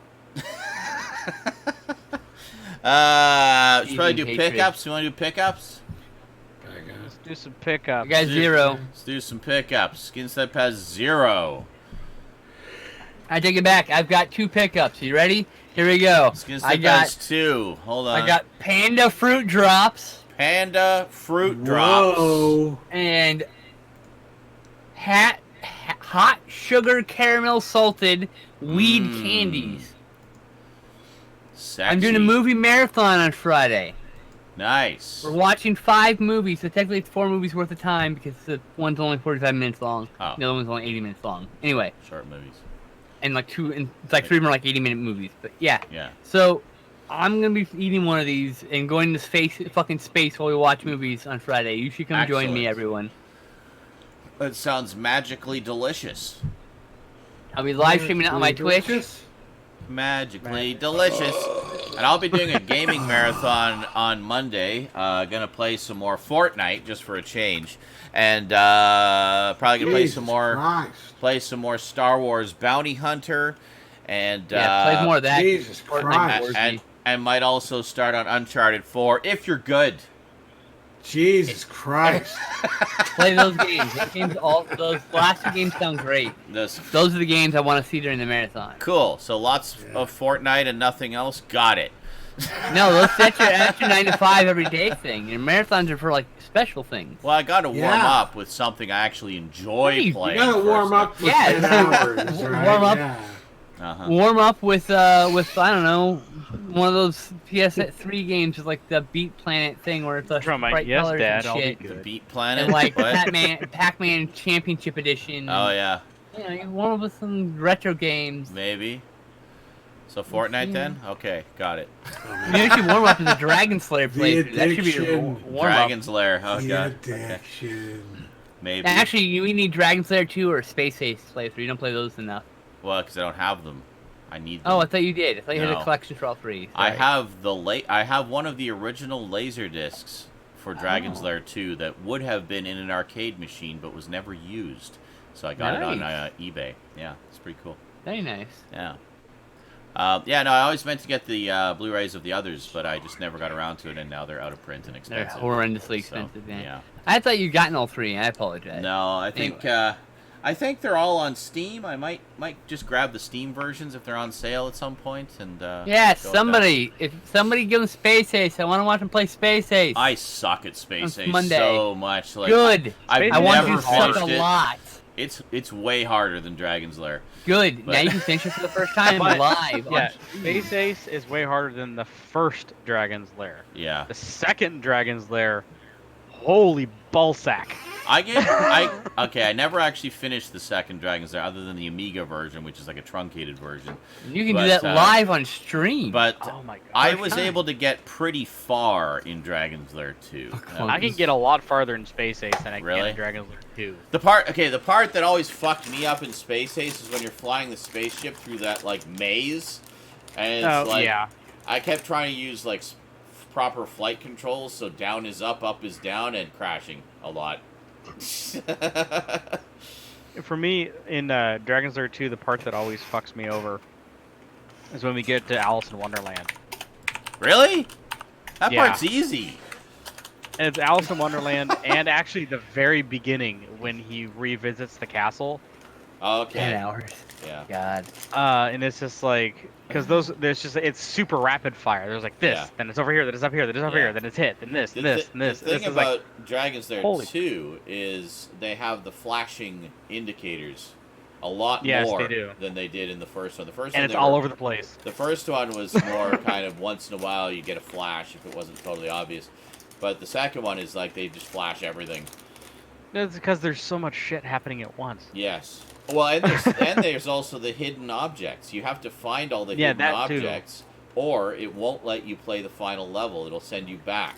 S1: Should probably do
S2: Hatred.
S1: pickups. You want to do pickups?
S3: I guess.
S4: Do some pickups.
S2: I got 0.
S1: Let's do some pickups. Skinslip has 0.
S2: I take it back. I've got 2 pickups. You ready? Here we go.
S1: Skinslip
S2: I got
S1: has 2. Hold on.
S2: I got Panda Fruit Drops
S1: Panda Fruit Drops.
S3: Whoa.
S2: and hot sugar caramel salted weed candies.
S1: Sexy.
S2: I'm doing a movie marathon on Friday.
S1: Nice.
S2: We're watching 5 movies, so technically it's 4 movies worth of time because the one's only 45 minutes long.
S1: Oh.
S2: The other one's only 80 minutes long. Anyway,
S1: Short movies.
S2: and like 2, and it's like 3 more like 80-minute movies. But yeah.
S1: Yeah.
S2: So I'm gonna be eating one of these and going to fucking space while we watch movies on Friday. You should come join me,
S1: Excellent.
S2: everyone.
S1: It sounds magically delicious.
S2: I'll be live streaming it on my Twitch.
S3: Delicious?
S1: Magically delicious. And I'll be doing a gaming marathon on Monday. Gonna play some more Fortnite just for a change, and probably gonna
S3: Jesus
S1: play
S3: Christ.
S1: some more Star Wars Bounty Hunter, And
S2: play more of that.
S3: Jesus Christ.
S1: and might also start on Uncharted 4 if you're good.
S3: Jesus Christ.
S2: Play those games. Those last 2 games sound great. Those are the games I want to see during the marathon.
S1: Cool. So lots of Fortnite and nothing else. Got it.
S2: No, that's your after 9 to 5 every day thing. Your marathons are for like special things.
S1: Well, I got to warm up with something I actually enjoy playing.
S3: You got to warm up for 10 hours, right?
S2: Warm up.
S3: Yeah.
S2: Warm up with I don't know, one of those PS3 games with like the Beat Planet thing where it's a bright colors and shit.
S1: The Beat Planet,
S2: and like Pac-Man Championship Edition.
S1: Oh yeah.
S2: You know, you warm up with some retro games.
S1: Maybe. So Fortnite then? Okay, got it.
S2: You should warm up in the Dragon Slayer playthrough. That should be your warm up.
S1: Dragon's Lair. Oh god. Maybe.
S2: Actually, we need Dragon Slayer 2 or Space Ace playthrough. You don't play those enough.
S1: Well, because I don't have them. I need them.
S2: Oh, I thought you did. I thought you had a collection for all 3. Sorry.
S1: I have one of the original laser discs for Dragon's Lair 2 that would have been in an arcade machine but was never used. So I got it on eBay. Yeah, it's pretty cool.
S2: Very nice.
S1: Yeah. No, I always meant to get the Blu-rays of the others, but I just never got around to it, and now they're out of print and expensive.
S2: They're horrendously expensive,
S1: so, yeah.
S2: I thought you'd gotten all 3. I apologize.
S1: No, I think they're all on Steam. I might just grab the Steam versions if they're on sale at some point. And
S2: if somebody give them Space Ace, I want to watch them play Space Ace.
S1: I suck at Space Ace
S2: Monday.
S1: so much. Like,
S2: Good.
S1: I
S2: want
S1: never
S2: you to suck
S1: finished
S2: a lot.
S1: It's way harder than Dragon's Lair.
S2: Good. Now you can finish it for the first time live.
S4: Yeah, Space Ace is way harder than the first Dragon's Lair.
S1: Yeah.
S4: The second Dragon's Lair, holy ballsack.
S1: I never actually finished the second Dragon's Lair other than the Amiga version, which is like a truncated version.
S2: You can do that live on stream.
S1: But
S4: oh my God,
S1: I was able to get pretty far in Dragon's Lair 2.
S4: I can get a lot farther in Space Ace than I can in Dragon's Lair 2.
S1: The part that always fucked me up in Space Ace is when you're flying the spaceship through that like maze, and it's I kept trying to use like proper flight controls, so down is up is down, and crashing a lot.
S4: For me, in Dragon's Lair 2, the part that always fucks me over is when we get to Alice in Wonderland.
S1: Really? That part's easy.
S4: And it's Alice in Wonderland, and actually the very beginning when he revisits the castle.
S1: Okay.
S2: 10 hours.
S1: Yeah.
S2: God.
S4: And it's just like, because it's super rapid fire. There's like this, then it's over here, then it's up here, then it's over here, then it's hit, then this, and this, and this.
S1: The thing about Dragon's Lair 2
S4: Holy.
S1: is they have the flashing indicators a lot more than they did in the first one. The first
S4: and
S1: one,
S4: it's all over the place.
S1: The first one was more kind of once in a while you get a flash if it wasn't totally obvious. But the second one is like they just flash everything.
S4: That's because there's so much shit happening at once.
S1: Yes. Well, and there's also the hidden objects. You have to find all the hidden objects, or it won't let you play the final level. It'll send you back.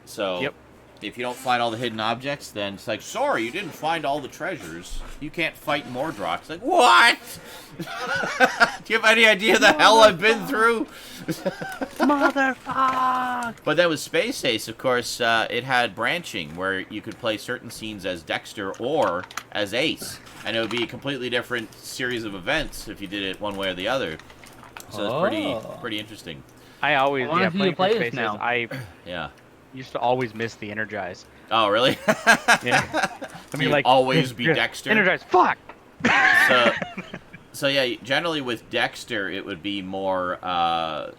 S1: So, if you don't find all the hidden objects, then it's like, sorry, you didn't find all the treasures. You can't fight Mordrock. It's like, what? Do you have any idea the hell I've been through?
S2: Motherfuck!
S1: But then with Space Ace, of course, it had branching where you could play certain scenes as Dexter or as Ace. And it would be a completely different series of events if you did it one way or the other. So it's pretty interesting.
S4: I always playing for Space Ace,
S2: now.
S4: I used to always miss the Energize.
S1: Oh, really?
S4: Yeah. I mean, like
S1: always be Dexter.
S4: Energize, fuck.
S1: So yeah, generally with Dexter, it would be more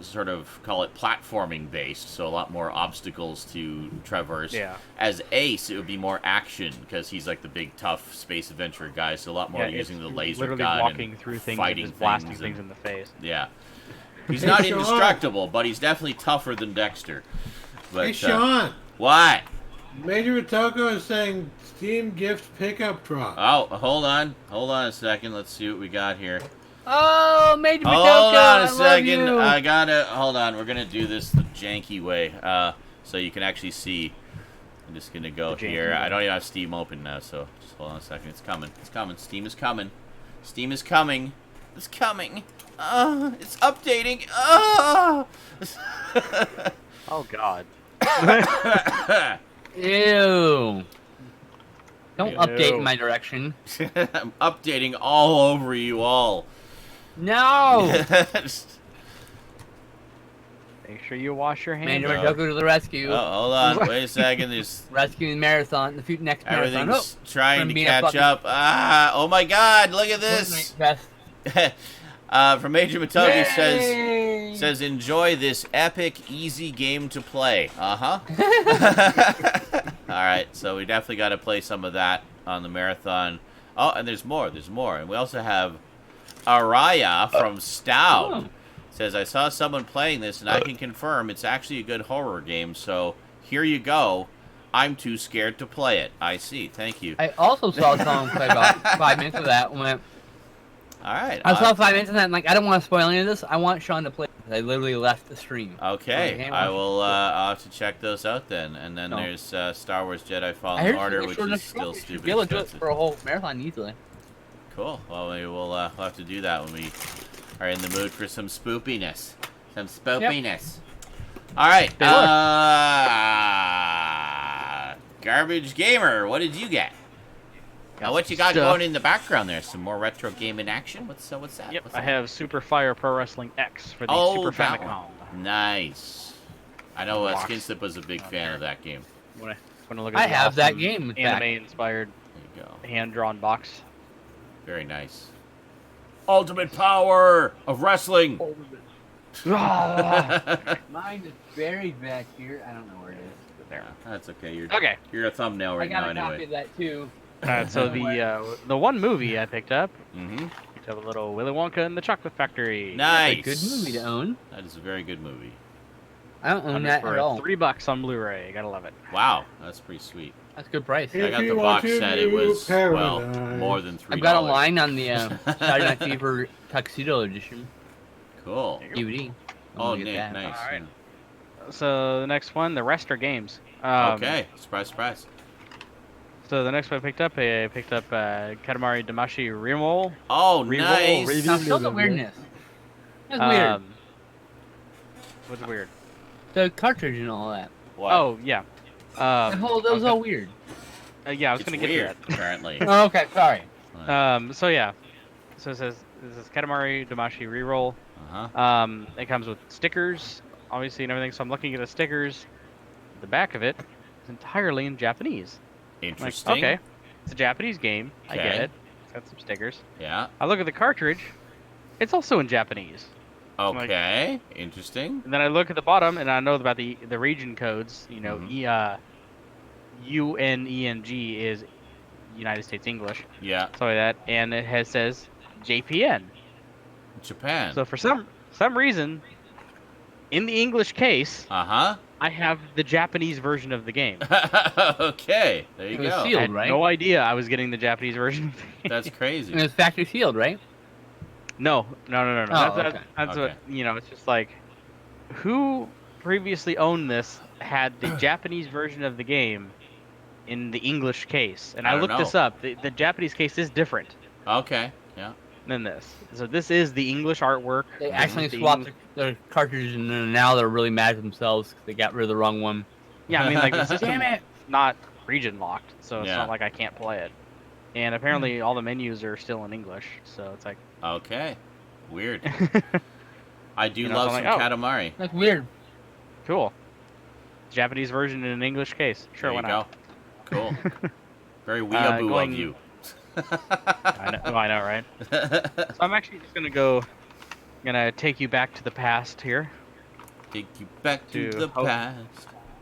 S1: sort of call it platforming based, so a lot more obstacles to traverse.
S4: Yeah.
S1: As Ace, it would be more action because he's like the big tough space adventure guy, so a lot more using the laser
S4: literally
S1: gun
S4: walking
S1: and
S4: through things
S1: fighting
S4: and just blasting
S1: things
S4: things in the face.
S1: Yeah. He's not indestructible, but he's definitely tougher than Dexter. But,
S3: hey, Sean.
S1: What?
S3: Major Otoko is saying Steam gift pickup truck.
S1: Oh, hold on a second. Let's see what we got here.
S2: Oh, Major Otoko,
S1: hold on a second.
S2: You.
S1: I gotta hold on. We're gonna do this the janky way, so you can actually see. I'm just gonna go here. I don't even have Steam open now, so just hold on a second. It's coming. It's coming. Steam is coming. Steam is coming. It's coming. It's updating.
S4: Oh God.
S2: Ew. Don't update in my direction.
S1: I'm updating all over you all.
S2: No!
S4: Make sure you wash your hands.
S2: Mando Madoku to the rescue.
S1: Oh, hold on. Wait a second. There's
S2: Rescuing marathon. The next marathon.
S1: everything's trying
S2: from
S1: to
S2: being a
S1: catch
S2: fucking-
S1: up. Ah! Oh my God! Look at this.
S2: Best.
S1: From Major Matogi
S2: Yay!
S1: says enjoy this epic, easy game to play. All right, so we definitely got to play some of that on the marathon. Oh, and there's more. There's more, and we also have Araya from Stoud. Says, I saw someone playing this, and I can confirm it's actually a good horror game, so here you go. I'm too scared to play it. I see. Thank you.
S2: I also saw someone play about 5 minutes of that. When
S1: All right.
S2: I saw 5 minutes of that, and like, I don't want to spoil any of this. I want Sean to play. I literally left the stream.
S1: Okay. I will I'll have to check those out then. And then there's Star Wars Jedi
S2: I
S1: Fallen
S2: heard
S1: Order,
S2: it's
S1: which
S2: short
S1: is
S2: enough
S1: still
S2: to
S1: stupid
S2: be able to do it
S1: expensive.
S2: for a whole marathon easily.
S1: Cool. Well, maybe we'll have to do that when we are in the mood for some spoopiness. Some spoopiness. All right. Garbage Gamer, what did you get? Now, what you got going in the background there? Some more retro gaming action? What's that?
S4: Yep,
S1: What's
S4: I
S1: that?
S4: have Super Fire Pro Wrestling X for the Super
S1: that
S4: Famicom.
S1: one. Nice. I know Skinslip was a big fan of that game.
S4: When I look at
S2: I
S4: the
S2: have that
S4: awesome
S2: game, in fact.
S4: anime-inspired
S1: There you go.
S4: hand-drawn box.
S1: Very nice. Ultimate power of wrestling.
S2: Mine is buried back here. I don't know where it is.
S1: There. That's okay.
S4: Okay.
S1: You're a thumbnail
S2: I
S1: right
S2: got
S1: now
S2: a copy
S1: anyway.
S2: of that too.
S4: So the one movie I picked up,
S1: Mm-hmm.
S4: picked up a little Willy Wonka and the Chocolate Factory.
S1: Nice.
S2: A good movie to own.
S1: That is a very good movie.
S2: I don't own that
S4: for
S2: at all.
S4: $3 on Blu-ray. Gotta love it.
S1: Wow, that's pretty sweet.
S2: That's a good price.
S1: I got
S3: If
S1: the
S3: you
S1: box
S3: want to
S1: set. It was
S3: paradise.
S1: more than $3.
S2: I've got a line on the Saturday Night Fever Tuxedo Edition
S1: Cool.
S2: DVD.
S1: Oh,
S2: Look at
S1: Nick,
S2: that.
S1: nice.
S4: All right. So the next one, the rest are games.
S1: Okay, surprise, surprise.
S4: So the next one I picked up Katamari Damacy Reroll.
S1: Oh,
S4: Reroll,
S1: nice.
S2: Now, show the weirdness. That's weird.
S4: What's weird?
S2: The cartridge and all that.
S1: What?
S4: Oh yeah.
S2: That was all weird.
S4: Yeah, I was
S1: it's
S4: gonna get
S1: weird,
S4: to
S1: apparently.
S2: Oh, okay, sorry.
S4: that. So yeah. So it says this is Katamari Damacy Reroll.
S1: Uh-huh.
S4: It comes with stickers, obviously, and everything. So I'm looking at the stickers. The back of it is entirely in Japanese. Like,
S1: Interesting.
S4: okay, it's a Japanese game. I get
S1: Okay.
S4: it. It's got some stickers.
S1: Yeah.
S4: I look at the cartridge. It's also in Japanese.
S1: Okay. Interesting.
S4: And then I look at the bottom, and I know about the region codes. You know,
S1: Mhm.
S4: UNENG is United States English.
S1: Yeah.
S4: So that, and it says JPN.
S1: Japan.
S4: So for some reason, in the English case,
S1: Uh-huh.
S4: I have the Japanese version of the game.
S1: Okay. There you
S2: It was
S1: go.
S2: sealed.
S4: I had
S2: right?
S4: no idea I was getting the Japanese version of the game.
S1: That's
S2: And
S1: crazy.
S2: it's factory sealed, right?
S4: No.
S2: Oh,
S4: That's
S2: okay.
S4: what,
S1: Okay.
S4: it's just like, who previously owned this had the Japanese version of the game in the English case? And
S1: I
S4: I
S1: don't
S4: looked this
S1: know.
S4: up. The Japanese case is different
S1: Okay. Yeah.
S4: than this. So this is the English artwork.
S2: They
S4: This
S2: accidentally
S4: is the
S2: swapped
S4: Eng-
S2: the cartridge, and then now they're really mad at themselves because they got rid of the wrong one.
S4: Yeah, I mean, like, the system
S2: Damn it!
S4: not region locked, so it's
S1: Yeah.
S4: not like I can't play it. And apparently all the menus are still in English, so it's like...
S1: Okay. Weird. I do
S4: You know,
S1: love
S4: so
S1: some
S4: I'm like,
S1: Katamari.
S2: That's weird.
S4: Cool. Japanese version in an English case. Sure,
S1: There
S4: why
S1: you
S4: not?
S1: go. Cool. Very weeaboo
S4: going-
S1: of you.
S4: I know, right? So I'm actually just gonna take you back to the past here.
S1: Take you back to
S4: To
S1: the
S4: hope-
S1: past.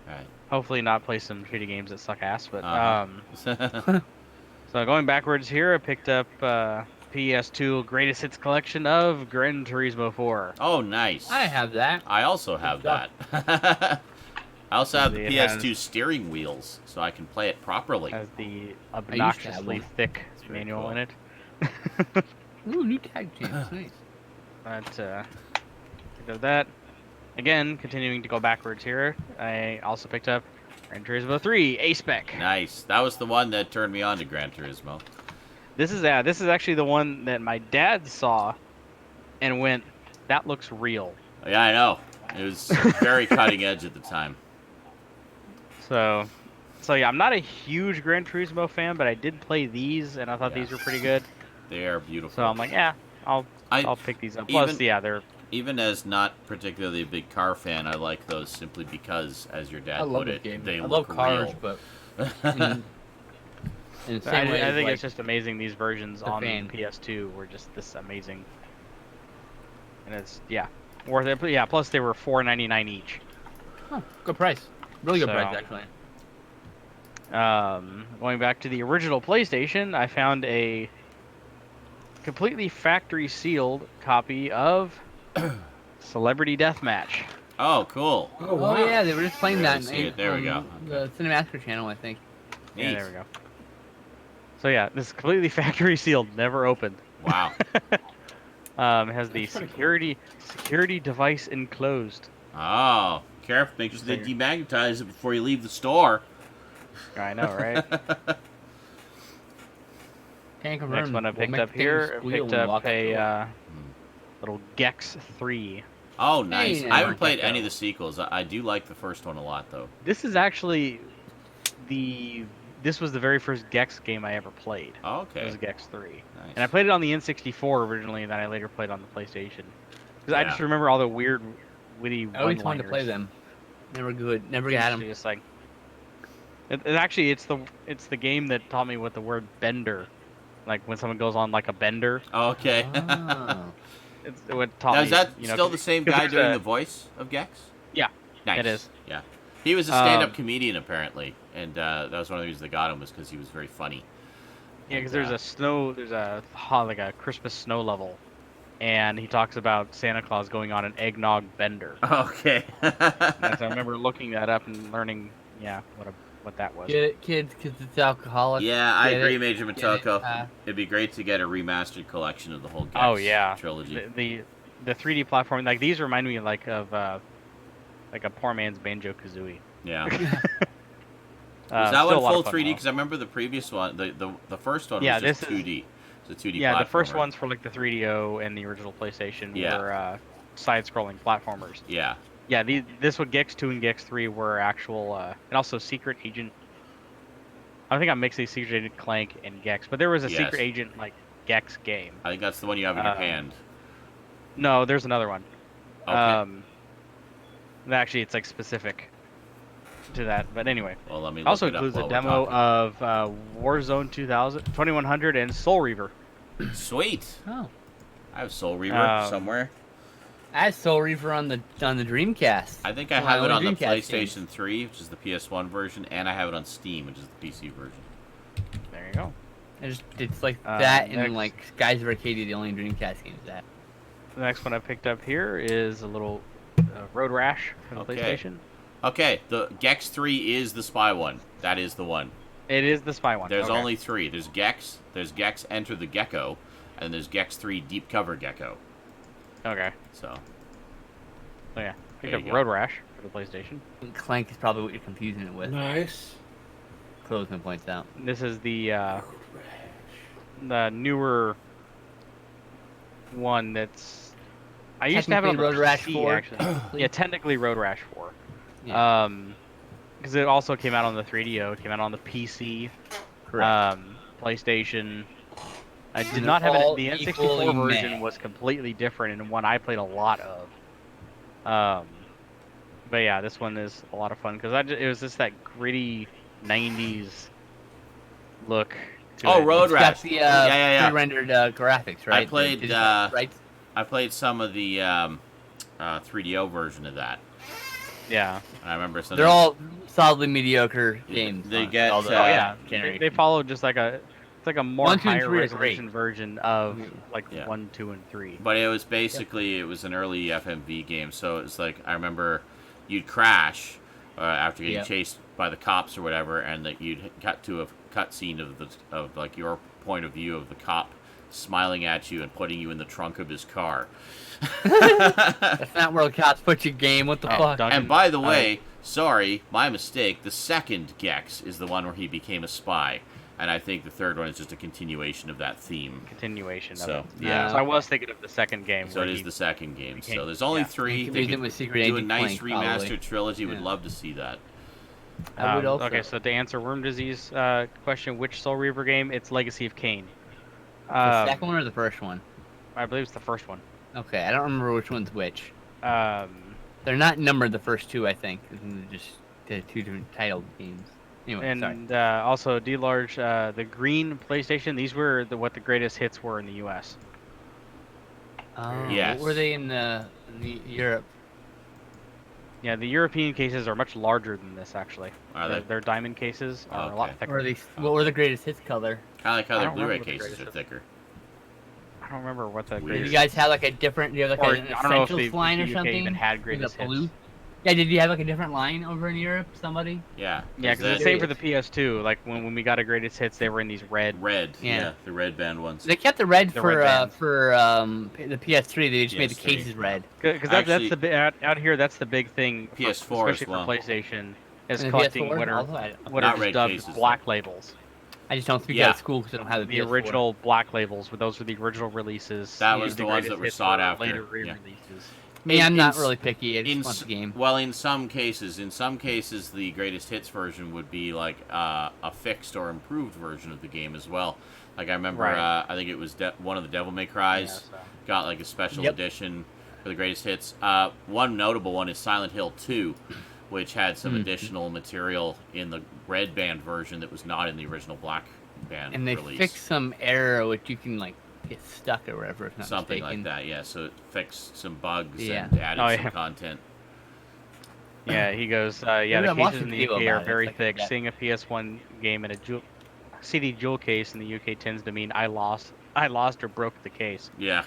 S1: Right.
S4: Hopefully not play some shitty games that suck ass, but
S1: Uh-huh.
S4: so going backwards here, I picked up PS2 Greatest Hits Collection of Gran Turismo 4.
S1: Oh, nice.
S2: I have that.
S1: I also have
S2: Good
S1: that. I also have the
S4: It
S1: PS2
S4: has-
S1: steering wheel, so I can play it properly.
S4: Has the
S2: have
S4: obnoxiously
S2: one.
S4: thick
S1: very
S4: manual
S1: cool.
S4: in it.
S2: Ooh, new tag champs. Nice.
S4: But picked up that. Again, continuing to go backwards here, I also picked up Gran Turismo 3 A-Spec.
S1: Nice. That was the one that turned me on to Gran Turismo.
S4: This is actually the one that my dad saw and went, "That looks real."
S1: Yeah, I know. It was very cutting edge at the time.
S4: So yeah, I'm not a huge Gran Turismo fan, but I did play these, and I thought
S1: Yeah.
S4: these were pretty good.
S1: They are beautiful.
S4: So I'm like, yeah, I'll pick these up. Plus,
S1: even-
S4: yeah, they're
S1: Even as not particularly a big car fan, I like those simply because, as your dad
S2: I love
S1: put
S2: this
S1: it,
S2: game.
S1: they
S2: I
S1: look
S2: love cars,
S1: real.
S2: but in the same way,
S4: I think
S2: like,
S4: it's just amazing. These versions
S2: the
S4: on
S2: fan.
S4: PS2 were just this amazing, and it's worth it. But yeah, plus they were $4.99 each.
S2: oh, good price. Really good
S4: So-
S2: price, actually.
S4: Going back to the original PlayStation, I found a completely factory sealed copy of Celebrity Deathmatch.
S1: Oh, cool.
S3: Oh, wow.
S2: Oh yeah, they were just playing
S1: Barely
S2: that.
S1: see it. There we go.
S2: The Cinemaster channel, I think.
S4: Yeah,
S1: Neat.
S4: there we go. So yeah, this is completely factory sealed, never opened.
S1: Wow.
S4: It has the
S3: That's pretty cool.
S4: security device enclosed.
S1: Oh, careful. Make sure they demagnetize it before you leave the store.
S4: I know, right?
S2: Can't confirm.
S4: Next one I
S2: We'll
S4: picked
S2: make
S4: up
S2: things
S4: here, I
S2: squeal
S4: picked
S2: when we
S4: up
S2: walk out the door.
S4: a little Gex 3.
S1: Oh, nice.
S2: Hey,
S1: I haven't
S2: now.
S1: played any of the sequels. I do like the first one a lot, though.
S4: This is actually this was the very first Gex game I ever played.
S1: Oh,
S4: It
S1: okay.
S4: was Gex 3.
S1: Nice.
S4: And I played it on the N64 originally, and then I later played on the PlayStation. Because I
S1: Yeah.
S4: just remember all the weird, witty
S2: I always wanted to
S4: one-liners.
S2: play them. Never good. Never got them.
S4: Just like, it's the game that taught me what the word bender, like when someone goes on like a bender.
S1: Okay.
S2: Oh.
S4: It's what taught
S1: Now,
S4: me.
S1: is that
S4: you know,
S1: still the same
S4: 'cause
S1: guy
S4: there's
S1: doing
S4: a-
S1: the voice of Gex?
S4: Yeah,
S1: Nice.
S4: it is.
S1: Yeah. He was a stand-up
S4: Um,
S1: comedian, apparently, and that was one of the reasons they got him, was because he was very funny.
S4: Yeah, because
S1: And,
S4: there's like a Christmas snow level, and he talks about Santa Claus going on an eggnog bender.
S1: Okay.
S4: And so I remember looking that up and learning, what that was.
S2: Get it, kids? Because it's alcoholic.
S1: Yeah, I
S2: Get
S1: agree,
S2: it?
S1: Major
S2: Get it?
S1: Matoko. It'd be great to get a remastered collection of the whole Gex
S4: Oh yeah,
S1: trilogy.
S4: The 3D platform, like these remind me like of like a poor man's Banjo-Kazooie.
S1: Yeah.
S4: Is
S1: Was that one full 3D? Because I remember the previous one, the first one
S4: Yeah,
S1: was just
S4: this is-
S1: 2D. It's a 2D
S4: Yeah, the first
S1: platformer.
S4: ones for like the 3DO and the original PlayStation
S1: Yeah.
S4: were side-scrolling platformers.
S1: Yeah.
S4: Yeah, this one Gex 2 and Gex 3 were actual, and also Secret Agent. I think I'm mixing Secret Agent Clank and Gex, but there was a
S1: Yes.
S4: Secret Agent like Gex game.
S1: I think that's the one you have in your
S4: Um,
S1: hand.
S4: No, there's another one.
S1: Okay.
S4: Actually, it's like specific to that. But anyway,
S1: Well, let me
S4: it
S1: look
S4: also
S1: it up
S4: includes a
S1: while we're
S4: demo
S1: talking.
S4: of Warzone 2100 and Soul Reaver.
S1: Sweet.
S2: Oh.
S1: I have Soul Reaver
S4: Um,
S1: somewhere.
S2: I had Soul Reaver on the Dreamcast.
S1: I think I
S2: one of
S1: have
S2: my
S1: it on the
S2: Dreamcast
S1: PlayStation
S2: games.
S1: 3, which is the PS1 version, and I have it on Steam, which is the PC version.
S4: There you go.
S2: It's like that
S4: next.
S2: and like Skies of Arcadia, the only Dreamcast games that.
S4: The next one I picked up here is a little Road Rash for the
S1: Okay.
S4: PlayStation.
S1: Okay, the Gex 3 is the spy one. That is the one.
S4: It is the spy one.
S1: There's
S4: okay.
S1: only 3. There's Gex Enter the Gecko, and there's Gex 3 Deep Cover Gecko.
S4: Okay.
S1: So,
S4: So yeah, picked
S1: There
S4: up
S1: you go.
S4: Road Rash for the PlayStation.
S2: Clank is probably what you're confusing it with.
S3: Nice.
S2: Closman points out.
S4: This is the newer one that's. I used to have it on the
S2: Technically Road Rash
S4: PC,
S2: 4.
S4: actually. Yeah, technically Road Rash 4.
S2: Yeah.
S4: Because it also came out on the 3DO, it came out on the PC,
S2: Correct.
S4: PlayStation. I
S2: And
S4: did
S2: they're
S4: not have it.
S2: all
S4: The
S2: equally
S4: N64 version
S2: meh.
S4: was completely different and one I played a lot of. But yeah, this one is a lot of fun because it was just that gritty 90s look. To
S1: Oh,
S4: it.
S1: Road
S2: It's
S1: Rash.
S2: got the
S1: Yeah.
S2: pre-rendered graphics, right?
S1: I played,
S2: The digital sprites.
S1: I played some of the 3DO version of that.
S4: Yeah.
S1: And I remember some.
S2: They're all solidly mediocre
S1: Yeah,
S2: games.
S1: they
S2: on
S1: get,
S2: all the
S1: Oh,
S4: yeah.
S2: generations.
S4: They follow just like it's like a more
S2: 1, 2, and
S4: higher
S2: 3 are
S4: resolution
S2: great.
S4: version of like
S1: Yeah.
S4: 1, 2, and 3.
S1: But it was basically it was an early FMV game, so it's like I remember you'd crash after getting
S2: Yep.
S1: chased by the cops or whatever, and that you'd cut to a cutscene of like your point of view of the cop smiling at you and putting you in the trunk of his car.
S2: That's not where the cops put your game. What the fuck?
S4: Duncan,
S1: And by the way, sorry, my mistake. The second Gex is the one where he became a spy, and I think the third one is just a continuation of that theme.
S4: continuation of
S1: So,
S4: it.
S1: yeah.
S4: So I was thinking of the second game.
S1: So
S4: where
S1: it is
S4: he-
S1: the second game. So
S4: became-
S1: there's only
S4: yeah.
S1: 3.
S2: You can
S1: They
S2: use it
S1: could
S2: with Secret
S1: do a
S2: Agent
S1: nice
S2: Clank,
S1: remastered
S2: probably.
S1: trilogy. Would
S2: Yeah.
S1: love to see that.
S2: I would also.
S4: Okay, so to answer Worm Disease question, which Soul Reaver game? It's Legacy of Kain.
S2: The second one or the first one?
S4: I believe it's the first one.
S2: Okay, I don't remember which one's which.
S4: Um,
S2: They're not numbered, the first two, I think. They're just two different titled games. Anyway, sorry.
S4: and also D-Large, the green PlayStation. These were what the greatest hits were in the U.S.
S2: Oh,
S1: Yes.
S2: what were they in the Europe?
S4: Yeah, the European cases are much larger than this actually.
S1: Are they?
S4: Their diamond cases are a lot
S1: Okay.
S4: thicker.
S2: Or what were the greatest hits color?
S1: Kind of like how
S4: I
S1: their
S4: don't
S1: Blu-ray
S4: remember what the
S1: cases are
S4: greatest
S1: thicker.
S4: I don't remember what the
S1: Weird.
S2: Did
S4: greatest.
S2: you guys have like a different? Do you have like
S4: Or,
S2: an
S4: I don't know if
S2: essentials
S4: the
S2: line or
S4: UK
S2: something?
S4: even had
S2: Like a
S4: greatest hits.
S2: blue? Yeah, did you have like a different line over in Europe? Somebody?
S1: Yeah.
S4: Yeah,
S1: Is
S4: because it's
S1: that
S4: the same for the PS2. Like when we got a greatest hits, they were in these red.
S1: red?
S2: Yeah.
S1: Yeah, the red band ones.
S2: They kept the red
S4: The
S2: for
S4: red band.
S2: the PS3. They just made the
S1: PS3,
S2: cases red.
S4: Because
S1: Actually-
S4: that's the out here. That's the big thing.
S1: PS4 as
S4: especially
S1: well.
S4: for PlayStation, is
S2: And the
S4: collecting
S2: PS4?
S4: what are
S2: Also,
S4: what
S1: Not
S4: are
S1: red
S4: just dubbed
S1: cases,
S4: black labels.
S2: I just don't speak
S1: Yeah.
S2: out of school because I don't have
S4: The
S2: PS4.
S4: original black labels. Those were the original releases.
S1: That
S4: Usually
S1: was the ones
S4: greatest
S1: that were
S4: hits
S1: sought
S4: were
S1: after,
S4: Later
S1: yeah.
S4: re-releases.
S2: Me, I'm not
S1: in-
S2: really picky. I
S1: in
S2: just want the game.
S1: Well, in some cases, the greatest hits version would be like a fixed or improved version of the game as well. Like I remember,
S4: Right.
S1: I think it was one of the Devil May Cry's
S4: Yeah, so-
S1: got like a special
S2: Yep.
S1: edition for the greatest hits. One notable one is Silent Hill 2, which had some additional material in the red band version that was not in the original black band
S2: And they
S1: release.
S2: fixed some error which you can like get stuck or whatever. If not
S1: Something
S2: mistaken.
S1: like that, yeah. So it fixed some bugs
S2: Yeah.
S1: and added
S4: Oh,
S1: some
S4: yeah.
S1: content.
S4: Yeah, he goes. Yeah,
S2: Maybe
S4: the
S2: I'm watching
S4: cases in the
S2: video
S4: UK
S2: about
S4: are
S2: it,
S4: very
S2: like
S4: thick.
S2: that.
S4: Seeing a PS1 game in a CD jewel case in the UK tends to mean I lost or broke the case.
S1: Yeah.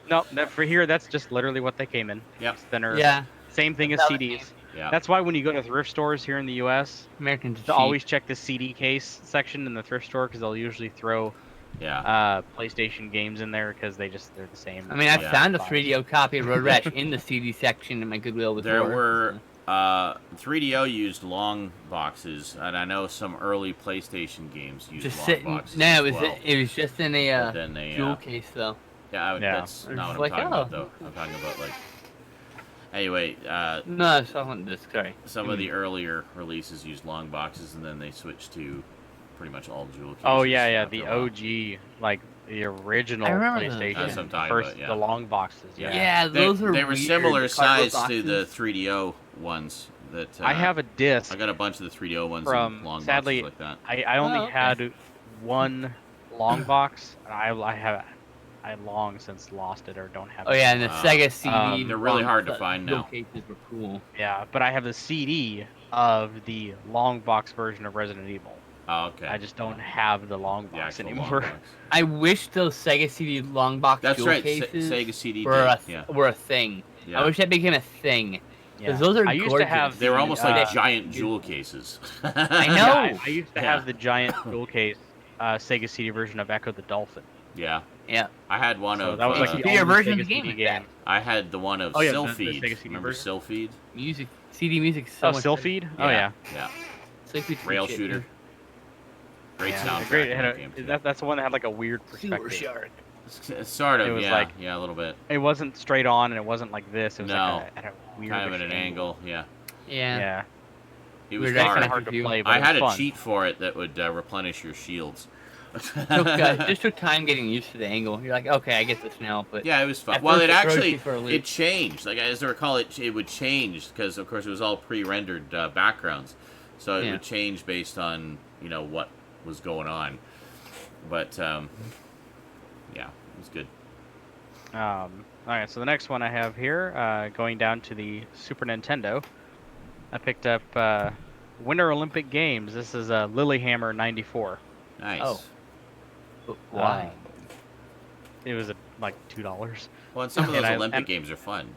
S4: No, for here that's just literally what they came in.
S1: Yep.
S4: It's thinner.
S2: Yeah,
S4: Same thing as
S2: That's how they
S4: CDs.
S1: Yeah.
S4: That's why when you go to thrift stores here in the U.S.,
S2: Americans
S4: to always check the CD case section in the thrift store because they'll usually throw
S1: Yeah.
S4: PlayStation games in there because they're the same.
S2: I mean, I
S1: Yeah.
S2: found a 3DO copy of Road Rash in the CD section in my Goodwill before.
S1: There were 3DO used long boxes, and I know some early PlayStation games used
S2: just
S1: long
S2: sitting.
S1: boxes.
S2: No,
S1: as
S2: it was
S1: well.
S2: it was just in
S1: But
S2: a
S1: then they,
S2: jewel case though.
S1: yeah,
S4: Yeah.
S1: that's
S2: It's
S1: not what I'm
S2: like,
S1: talking about
S2: oh.
S1: though. I'm talking about like. Anyway,
S2: No, it's on this. Sorry.
S1: some of the earlier releases used long boxes, and then they switched to pretty much all jewel cases.
S4: Oh yeah,
S1: after
S4: the
S1: a while.
S4: OG, like the original
S2: I remember those.
S4: PlayStation.
S1: That's what I'm talking
S4: first,
S1: about, yeah.
S4: the long boxes. Yeah.
S2: Yeah,
S1: They-
S2: those were
S1: They were
S2: weird,
S1: similar
S2: the cardboard
S1: size to the
S2: boxes.
S1: 3DO ones. That
S4: I have a disc.
S1: I got a bunch of the 3DO ones
S4: From-
S1: in long
S4: sadly,
S1: boxes like that.
S4: I only
S2: Oh, okay.
S4: had one long box. I long since lost it or don't have
S2: Oh
S4: it.
S2: yeah, and the Sega CD.
S1: they're really
S2: long
S1: hard to
S2: set
S1: find
S2: jewel
S1: now.
S2: Cases were cool.
S4: Yeah, but I have the CD of the long box version of Resident Evil.
S1: Oh, okay.
S4: I just don't have the long
S1: The
S4: box
S1: actual long
S4: anymore.
S1: box.
S2: I wish those Sega CD long box
S1: That's
S2: jewel
S1: right.
S2: cases
S1: Sega CD.
S2: were a
S1: yeah.
S2: were a thing.
S1: Yeah.
S2: I wish that became a thing.
S4: Yeah.
S2: 'Cause those are
S4: I used
S2: gorgeous.
S4: to have
S1: They were almost
S4: the,
S1: like
S4: uh,
S1: giant jewel cases.
S2: I know.
S4: Yeah, I used to
S1: Yeah.
S4: have the giant jewel case Sega CD version of Echo the Dolphin.
S1: Yeah.
S2: Yeah.
S1: I had one
S4: So
S1: of.
S4: that was like the
S2: Computer
S4: only
S2: version of
S4: Sega
S2: the game
S4: CD
S2: is back.
S1: I had the one of
S4: Oh, yeah, the
S1: Sylpheed.
S4: Sega CD
S1: Remember
S4: version?
S1: Sylpheed?
S2: Music, CD music. So
S4: Oh,
S2: much
S4: Sylpheed? Oh yeah.
S1: Yeah.
S2: Sylpheed's
S1: Rail
S2: shit,
S1: shooter.
S2: dude.
S1: Great
S4: Yeah,
S1: soundtrack.
S4: great.
S1: in
S4: It
S1: that
S4: had
S1: game,
S4: a,
S1: too.
S4: that's the one that had like a weird
S2: Sewer
S4: perspective.
S2: shark.
S1: Sort of.
S4: It was
S1: yeah.
S4: like-
S1: Yeah, a little bit.
S4: It wasn't straight on, and it wasn't like this. It was
S1: No.
S4: like at a weird
S1: Kind of at an angle. Yeah.
S2: Yeah.
S4: Yeah,
S1: It was
S2: Weird
S4: it's
S2: Dark
S4: kind
S1: hard.
S4: of hard to
S2: Review.
S4: play. But
S1: I
S4: it was
S1: had a
S4: fun.
S1: cheat for it that would replenish your shields.
S2: Just took time getting used to the angle. You're like, okay, I get this now, but
S1: Yeah, it was fun.
S2: At
S1: Well,
S2: first
S1: it
S2: it throws
S1: actually
S2: you for a loop.
S1: it changed. Like as I recall, it would change because of course it was all pre-rendered backgrounds, so it
S2: Yeah.
S1: would change based on what was going on. But yeah, it was good.
S4: All right, so the next one I have here, going down to the Super Nintendo, I picked up Winter Olympic Games. This is Lilyhammer '94.
S1: Nice.
S2: Oh. but why?
S4: It was like $2.
S1: Well, and some of
S4: And
S1: those
S4: I-
S1: Olympic
S4: and-
S1: games are fun.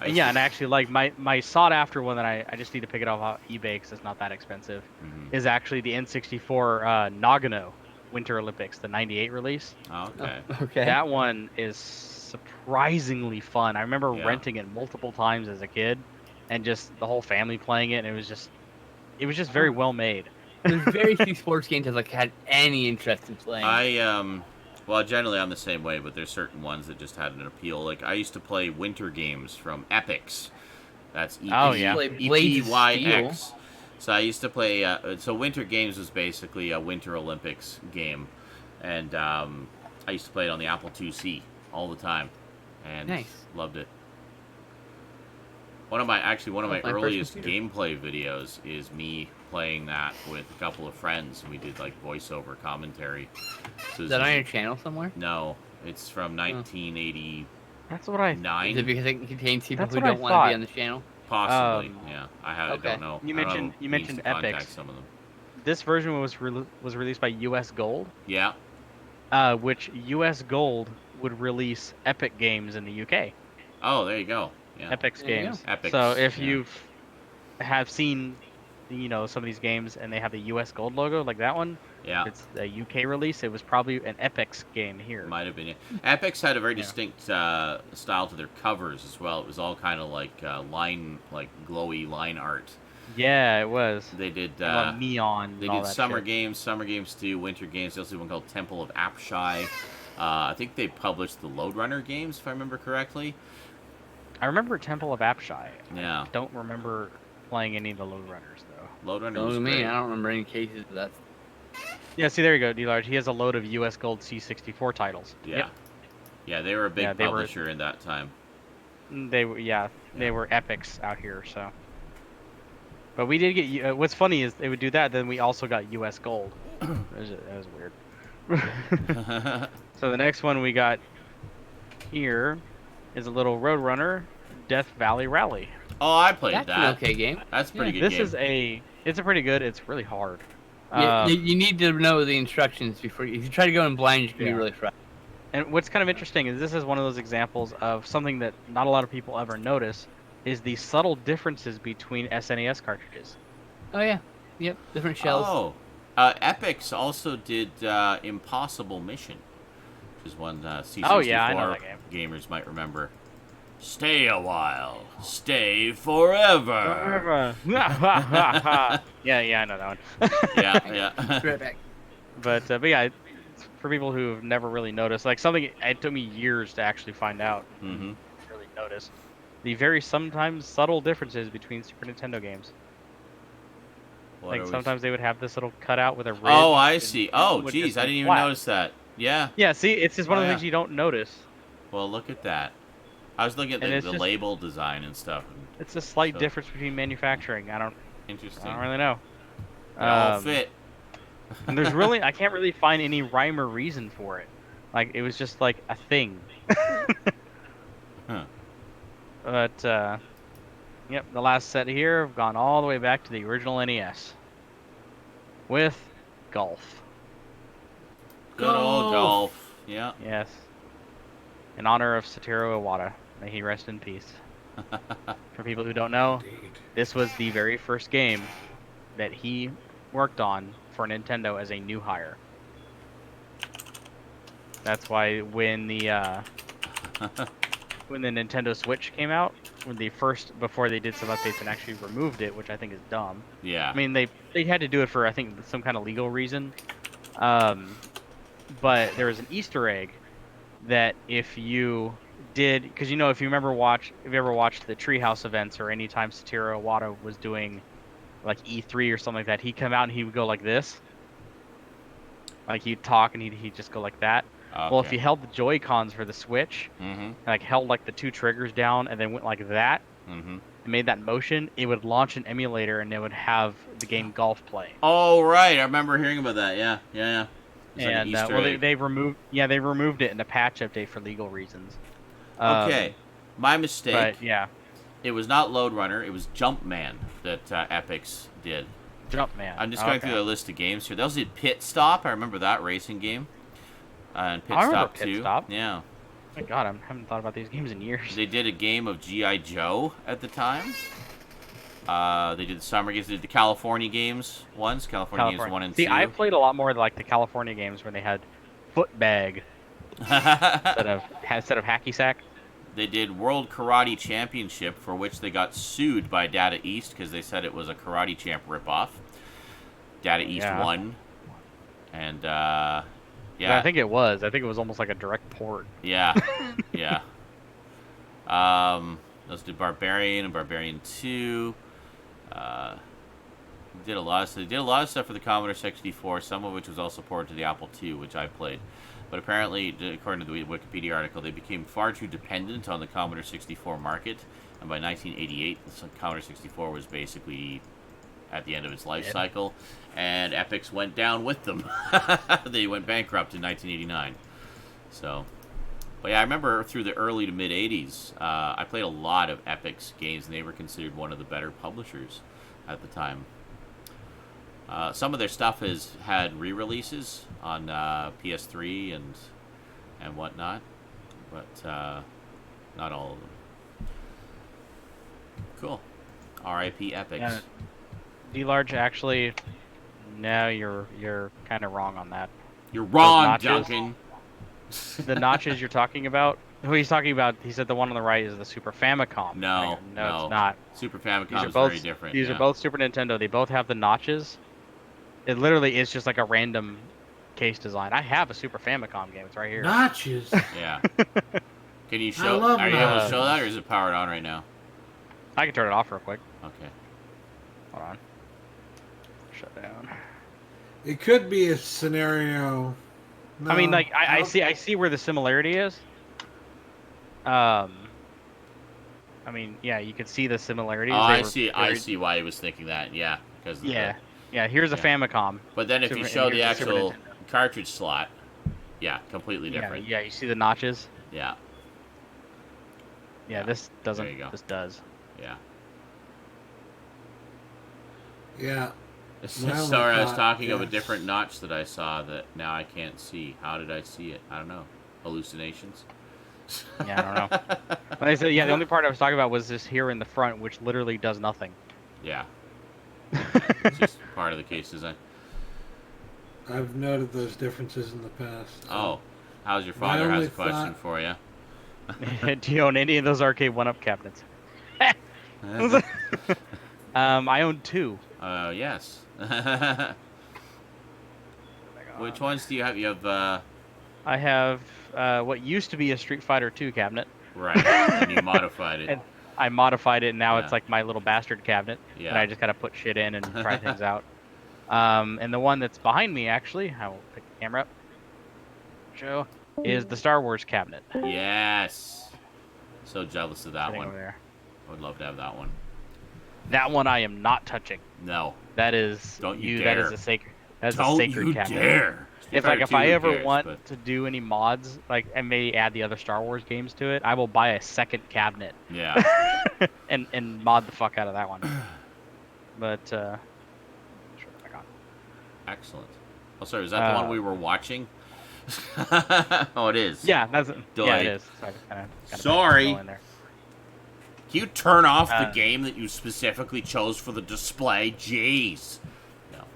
S1: I used
S4: Yeah,
S1: to-
S4: and actually, like my sought after one that I just need to pick it off eBay because it's not that expensive,
S1: Mhm.
S4: is actually the N64 Nagano Winter Olympics, the '98 release.
S1: Oh, okay.
S2: Okay.
S4: That one is surprisingly fun. I remember
S1: Yeah.
S4: renting it multiple times as a kid, and just the whole family playing it. And it was just very well made.
S2: There's very few sports games I've had any interest in playing.
S1: Well, generally I'm the same way, but there's certain ones that just had an appeal. Like I used to play winter games from Epix. That's
S4: Oh, yeah.
S2: Play Blades of
S1: EPYX. So I used to play. So Winter Games was basically a Winter Olympics game, and I used to play it on the Apple IIc. all the time, and
S2: Nice.
S1: loved it. One of my
S2: My first
S1: earliest
S2: computer.
S1: gameplay videos is me playing that with a couple of friends. We did like voiceover commentary. So
S2: Is that on your channel somewhere?
S1: No, it's from 1989.
S4: That's what I.
S2: Is it because it contains people
S4: That's
S2: who
S4: what I
S2: don't want to be
S4: thought.
S2: on the channel?
S1: Possibly, yeah. I
S2: Okay.
S1: don't know.
S4: You
S1: I don't know
S4: mentioned- you
S1: means
S4: mentioned
S1: to contact
S4: Epics.
S1: some of them.
S4: This version was released by US Gold,
S1: Yeah.
S4: which US Gold would release Epic Games in the UK.
S1: Oh, there you go. Yeah.
S4: Epic's
S2: There you
S4: games.
S1: go. Epics,
S4: So if
S1: yeah.
S4: you've have seen, some of these games and they have the US Gold logo like that one,
S1: Yeah.
S4: it's a UK release. It was probably an Epic's game here.
S1: Might have been. Yeah. Epics had a very
S4: Yeah.
S1: distinct style to their covers as well. It was all kind of like glowy line art.
S4: Yeah, it was.
S1: They did.
S4: Neon.
S1: They
S4: and all
S1: did
S4: that
S1: summer
S4: shit.
S1: games, winter games. They also did one called Temple of Apshai. I think they published the Lode Runner games, if I remember correctly.
S4: I remember Temple of Apshai.
S1: Yeah.
S4: I don't remember playing any of the Lode Runners though.
S1: Lode Runner
S2: Don't
S1: was
S2: know me.
S1: great.
S2: I don't remember any cases of that.
S4: Yeah, see, there you go, D-Large. He has a load of US Gold C64 titles.
S1: Yeah.
S4: Yep.
S1: Yeah, they were a big
S4: Yeah, they were-
S1: publisher in that time.
S4: They were Epics out here, so. But we did get. What's funny is they would do that, then we also got US Gold. that was weird. So the next one we got here is a little Roadrunner Death Valley Rally.
S1: Oh, I played
S2: That's
S1: that.
S2: an okay game.
S1: That's a pretty good
S4: This
S1: game.
S4: it's a pretty good. It's really hard.
S2: You need to know the instructions before. If you try to go in blind, you can be
S4: Yeah.
S2: really frightened.
S4: And what's kind of interesting is this is one of those examples of something that not a lot of people ever notice is the subtle differences between SNES cartridges.
S2: Oh yeah. Yep. Different shells.
S1: Oh, Epics also did Impossible Mission, which is one C64
S4: Oh, yeah, I know that
S1: gamers might remember. Stay a while, stay forever.
S4: yeah, I know that one.
S1: Yeah.
S2: Right back.
S4: But yeah, it's for people who have never really noticed, like something it took me years to actually find out,
S1: Mm-hmm.
S4: really notice the very sometimes subtle differences between Super Nintendo games. Like sometimes they would have this little cutout with a ridge.
S1: Oh, I
S4: and
S1: see.
S4: one
S1: Oh,
S4: would
S1: geez,
S4: just
S1: I
S4: be
S1: didn't even
S4: flat.
S1: notice that. Yeah.
S4: Yeah, see, it's just one
S1: Oh,
S4: of the
S1: yeah.
S4: things you don't notice.
S1: Well, look at that. I was looking at
S4: And
S1: the
S4: it's just-
S1: label design and stuff. And
S4: It's a slight
S1: So-
S4: difference between manufacturing. I don't
S1: interesting.
S4: really know.
S1: They all fit.
S4: And there's really, I can't really find any rhyme or reason for it. Like, it was just like a thing.
S1: Huh.
S4: But, yep, the last set here, I've gone all the way back to the original NES. With golf.
S1: Good old golf. Yeah.
S4: Yes. In honor of Satoru Iwata. May he rest in peace. For people who don't know, this was the very first game that he worked on for Nintendo as a new hire. That's why when the Nintendo Switch came out, before they did some updates and actually removed it, which I think is dumb.
S1: Yeah.
S4: I mean, they had to do it for, I think, some kind of legal reason. But there was an Easter egg that if you did, because if you ever watched the Treehouse events or any time Satoru Iwata was doing like E3 or something like that, he'd come out and he would go like this. Like he'd talk and he'd just go like that.
S1: Okay.
S4: Well, if you held the Joy-Cons for the Switch,
S1: Mm-hmm.
S4: like held like the two triggers down and then went like that,
S1: Mm-hmm.
S4: and made that motion, it would launch an emulator and it would have the game Golf play.
S1: Oh, right. I remember hearing about that. Yeah. It's like an
S4: And
S1: Easter
S4: well,
S1: egg.
S4: they removed it in a patch update for legal reasons.
S1: Okay. My mistake.
S4: But yeah,
S1: It was not Lode Runner. It was Jumpman that Epics did.
S4: Jumpman.
S1: I'm just going
S4: Okay.
S1: through the list of games here. They also did Pit Stop. I remember that racing game. And Pit
S4: I remember
S1: Stop
S4: Pit
S1: 2.
S4: Stop.
S1: Yeah.
S4: My God, I haven't thought about these games in years.
S1: They did a game of G.I. Joe at the time. They did the summer games. They did the California games once. California games 1 and 2.
S4: See, I played a lot more like the California games where they had foot bag instead of hacky sack.
S1: They did World Karate Championship, for which they got sued by Data East because they said it was a Karate Champ ripoff. Data East
S4: Yeah.
S1: won. And,
S4: Yeah,
S1: yeah.
S4: I think it was. I think it was almost like a direct port.
S1: Yeah. Yeah. Those did Barbarian and Barbarian 2. Did a lot. So they did a lot of stuff for the Commodore 64, some of which was also ported to the Apple II, which I played. But apparently, according to the Wikipedia article, they became far too dependent on the Commodore 64 market, and by 1988, the Commodore 64 was basically at the end of its life cycle, and Epix went down with them. They went bankrupt in 1989. So, but yeah, I remember through the early to mid 80s, I played a lot of Epix games, and they were considered one of the better publishers at the time. Some of their stuff has had re-releases on PS3 and whatnot, but not all of them. Cool. R.I.P. Epix.
S4: Yeah. D-Large, actually, no, you're kind of wrong on that.
S1: You're wrong,
S4: notches.
S1: Duncan.
S4: The notches you're talking about, who he's talking about, he said the one on the right is the Super Famicom.
S1: No,
S4: it's not.
S1: Super Famicom
S4: These are
S1: is
S4: both
S1: very different.
S4: These are both Super Nintendo. They both have the notches. It literally is just like a random case design. I have a Super Famicom game. It's right here.
S3: Notches.
S1: Yeah. Can you show?
S3: love
S1: Are you able to
S3: notches.
S1: show that, or is it powered on right now?
S4: I can turn it off real quick.
S1: Okay.
S4: Hold on. Shut down.
S3: It could be a scenario.
S4: I mean,
S3: No,
S4: like I see where the similarity is. I mean, yeah, you can see the similarities.
S1: Oh,
S4: They
S1: I
S4: were
S1: see. I
S4: very-
S1: see why he was thinking that. Yeah, because
S4: Yeah, here's a
S1: Yeah.
S4: Famicom.
S1: But then if you
S4: Super-
S1: show
S4: and
S1: the
S4: here's the Super
S1: actual
S4: Nintendo.
S1: cartridge slot, yeah, completely different.
S4: Yeah, you see the notches.
S1: Yeah.
S4: Yeah,
S1: Yeah,
S4: this doesn't.
S1: there you go.
S4: This does.
S1: Yeah.
S3: Yeah.
S1: Sorry,
S3: Well,
S1: I was talking of a
S3: yes.
S1: different notch that I saw that now I can't see. How did I see it? I don't know. Hallucinations?
S4: Yeah, I don't know. Like I said, yeah, the only part I was talking about was this here in the front, which literally does nothing.
S1: Yeah. It's just part of the case design.
S3: I've noted those differences in the past.
S1: Oh, how's your
S3: My
S1: father? Has
S3: only
S1: a question
S3: thought-
S1: for you.
S4: Do you own any of those arcade one-up cabinets? I own 2.
S1: Yes. Which ones do you have? You have,
S4: I have what used to be a Street Fighter 2 cabinet.
S1: right, and you modified it.
S4: And I modified it, and now
S1: Yeah.
S4: it's like my little bastard cabinet.
S1: Yeah.
S4: And I just gotta put shit in and try things out. And the one that's behind me, actually, I will pick the camera up. Show is the Star Wars cabinet.
S1: Yes. So jealous of that
S4: Sitting
S1: one.
S4: over there.
S1: I would love to have that one.
S4: That one I am not touching.
S1: No.
S4: That is
S1: Don't you
S4: That
S1: dare.
S4: is a sacred. That's
S1: Don't
S4: a sacred
S1: you
S4: cabinet.
S1: dare.
S4: If
S1: Fighter
S4: if
S1: 2,
S4: I
S1: who
S4: ever
S1: cares,
S4: want
S1: but-
S4: to do any mods, like and maybe add the other Star Wars games to it, I will buy a second cabinet
S1: Yeah.
S4: and mod the fuck out of that one. But sure, I got it.
S1: Excellent. Oh, sorry, was that the one we were watching? Oh, it is.
S4: Yeah, yeah, it
S1: Delay.
S4: is. Sorry,
S1: Sorry.
S4: in there.
S1: Can you turn off the
S4: Uh,
S1: game that you specifically chose for the display? Jeez.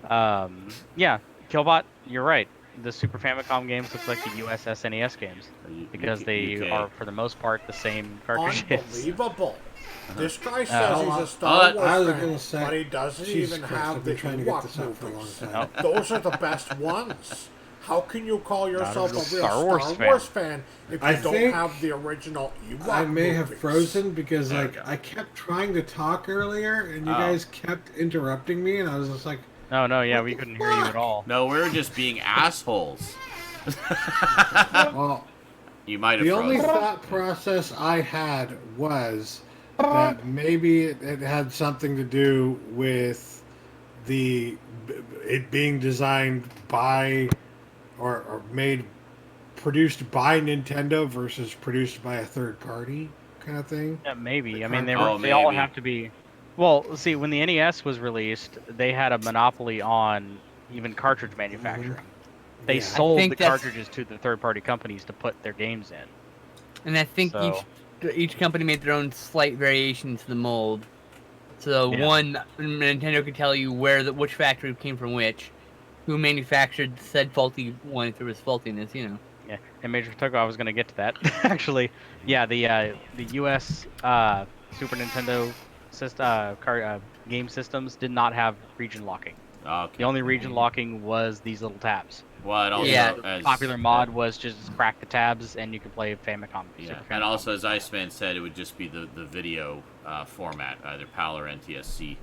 S4: Yeah, Killbot, you're right. The Super Famicom games look like the US SNES games because they
S1: UK.
S4: are, for the most part, the same cartridges.
S6: Unbelievable. This guy says
S4: Oh,
S6: he's a
S1: oh,
S6: Star Wars
S3: I was
S6: fan,
S3: gonna say,
S6: but he doesn't
S3: Jesus
S6: even
S3: Christ,
S6: have
S3: I've
S6: the
S3: been trying to get
S6: Ewok
S3: this out for a long
S6: movies.
S3: time.
S6: Those are the best ones. How can you call yourself a real
S4: Star Wars
S6: fan if you
S3: I
S6: don't
S3: think
S6: have the original Ewok
S3: I may have
S6: movies?
S3: frozen because
S1: There we
S3: like
S1: go.
S3: I kept trying to talk earlier and you
S1: Oh.
S3: guys kept interrupting me and I was just like,
S4: No, yeah,
S3: What
S4: we
S3: the
S4: couldn't hear you at
S3: fuck?
S4: all.
S1: No, we were just being assholes.
S3: well,
S1: You might have
S3: the only
S1: frozen.
S3: thought process I had was that maybe it had something to do with it being designed by or produced by Nintendo versus produced by a third party kind of thing.
S4: Yeah, maybe. I
S3: The
S4: mean,
S1: cartridge.
S4: they all
S1: maybe.
S4: have to be. Well, see, when the NES was released, they had a monopoly on even cartridge manufacturing. They
S3: Yeah.
S4: sold
S2: think
S4: the
S2: that's-
S4: cartridges to the third-party companies to put their games in.
S2: And I think
S4: So-
S2: each company made their own slight variation to the mold. So
S4: Yeah.
S2: one Nintendo could tell you which factory came from which, who manufactured said faulty one if there was faultiness, you know.
S4: Yeah, and Major Toko, I was going to get to that. Actually, yeah, the U.S. Super Nintendo game systems did not have region locking.
S1: Okay.
S4: The only region locking was these little tabs.
S1: Well, it also,
S2: Yeah.
S1: as,
S4: Popular mod was just crack the tabs and you could play Famicom.
S1: Yeah,
S4: Super
S1: and
S4: Famicom.
S1: also, as Iceman said, it would just be the video format, either PAL or NTSC,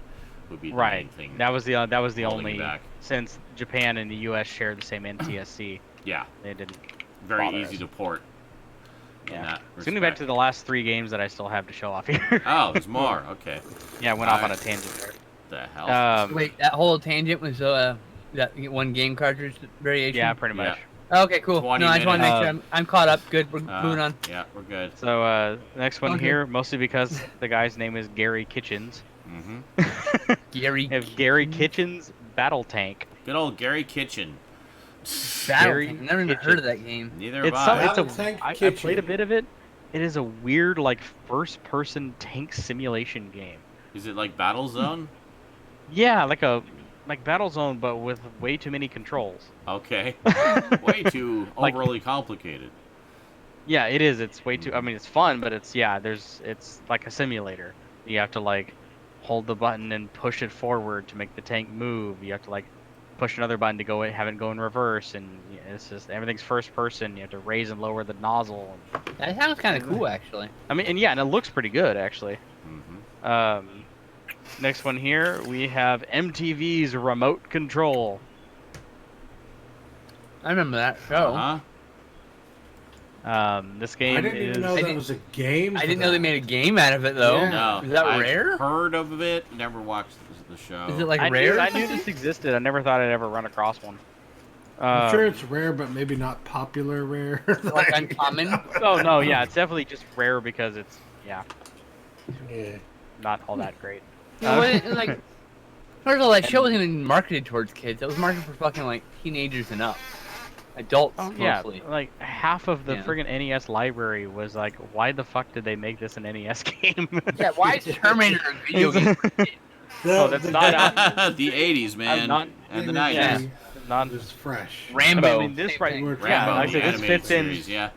S1: would be the main
S4: Right.
S1: thing.
S4: That was the
S1: holding
S4: only
S1: it back.
S4: since Japan and the U.S. share the same NTSC.
S1: Yeah,
S4: They didn't.
S1: very
S4: bother
S1: easy
S4: us.
S1: to port. In
S4: Yeah.
S1: that
S4: Let's go back
S1: respect.
S4: to the last 3 games that I still have to show off here.
S1: Oh, there's more. Okay.
S4: Yeah, I went off on a
S1: Alright.
S4: tangent there.
S1: The hell?
S2: Wait, that whole tangent was that one game cartridge variation?
S4: Yeah, pretty
S1: Yeah.
S4: much.
S2: Okay, cool.
S1: 20
S2: No, I just want to make
S4: minutes.
S2: sure I'm caught up. Good, we're moving on.
S1: Yeah, we're good.
S4: So next one
S2: Okay.
S4: here, mostly because the guy's name is Gary Kitchens.
S1: Mm-hmm.
S2: Gary
S4: We have Gary Kitchens Battle Tank.
S1: Good old Gary Kitchen.
S2: Battle
S4: Gary
S2: Tank. Never even heard of that game.
S1: Neither
S4: It's
S1: have I.
S4: some,
S6: Battle Tank
S4: I
S6: Kitchen.
S4: played a bit of it. It is a weird like first-person tank simulation game.
S1: Is it like Battlezone?
S4: Yeah, like Battlezone, but with way too many controls.
S1: Okay. Way too
S4: Like-
S1: overly complicated.
S4: Yeah, it is. It's way too. I mean, it's fun, but it's it's like a simulator. You have to like hold the button and push it forward to make the tank move. You have to like push another button to have it go in reverse, and it's just everything's first person. You have to raise and lower the nozzle.
S2: That sounds kind of cool, actually.
S4: I mean, and it looks pretty good actually.
S1: Mm-hmm.
S4: Next one here, we have MTV's Remote Control.
S2: I remember that show.
S1: Huh?
S4: This game
S6: I didn't
S4: is.
S6: even know that was a game.
S2: I
S6: for
S2: didn't know they
S6: that.
S2: made a game out of it, though.
S6: Yeah.
S1: No.
S2: Is that
S1: I've
S2: rare?
S1: Heard of it. Never watched the show.
S2: Is it like
S4: I
S2: rare?
S4: knew this existed. I never thought I'd ever run across one.
S3: I'm sure it's rare, but maybe not popular rare.
S2: like uncommon?
S4: Oh no, yeah, it's definitely just rare because it's
S3: yeah.
S4: not all that great.
S2: You know, like, first of all, that show wasn't even marketed towards kids. It was marketed for fucking like teenagers and up, adults
S4: Yeah,
S2: mostly.
S4: like half of the
S2: Yeah.
S4: friggin' NES library was like, why the fuck did they make this an NES game?
S2: Yeah, why is Terminator a video game?
S4: Oh, that's not out.
S1: the 80s, man.
S4: not-
S1: and the
S4: Yeah.
S1: 90s.
S4: Not.
S3: It was fresh.
S2: Rambo.
S4: I mean, this
S2: same
S4: right.
S2: thing.
S3: Rambo,
S4: Yeah,
S1: Rambo,
S4: like I
S1: the
S4: said, this
S1: animated
S4: fits
S1: series,
S4: in.
S1: yeah.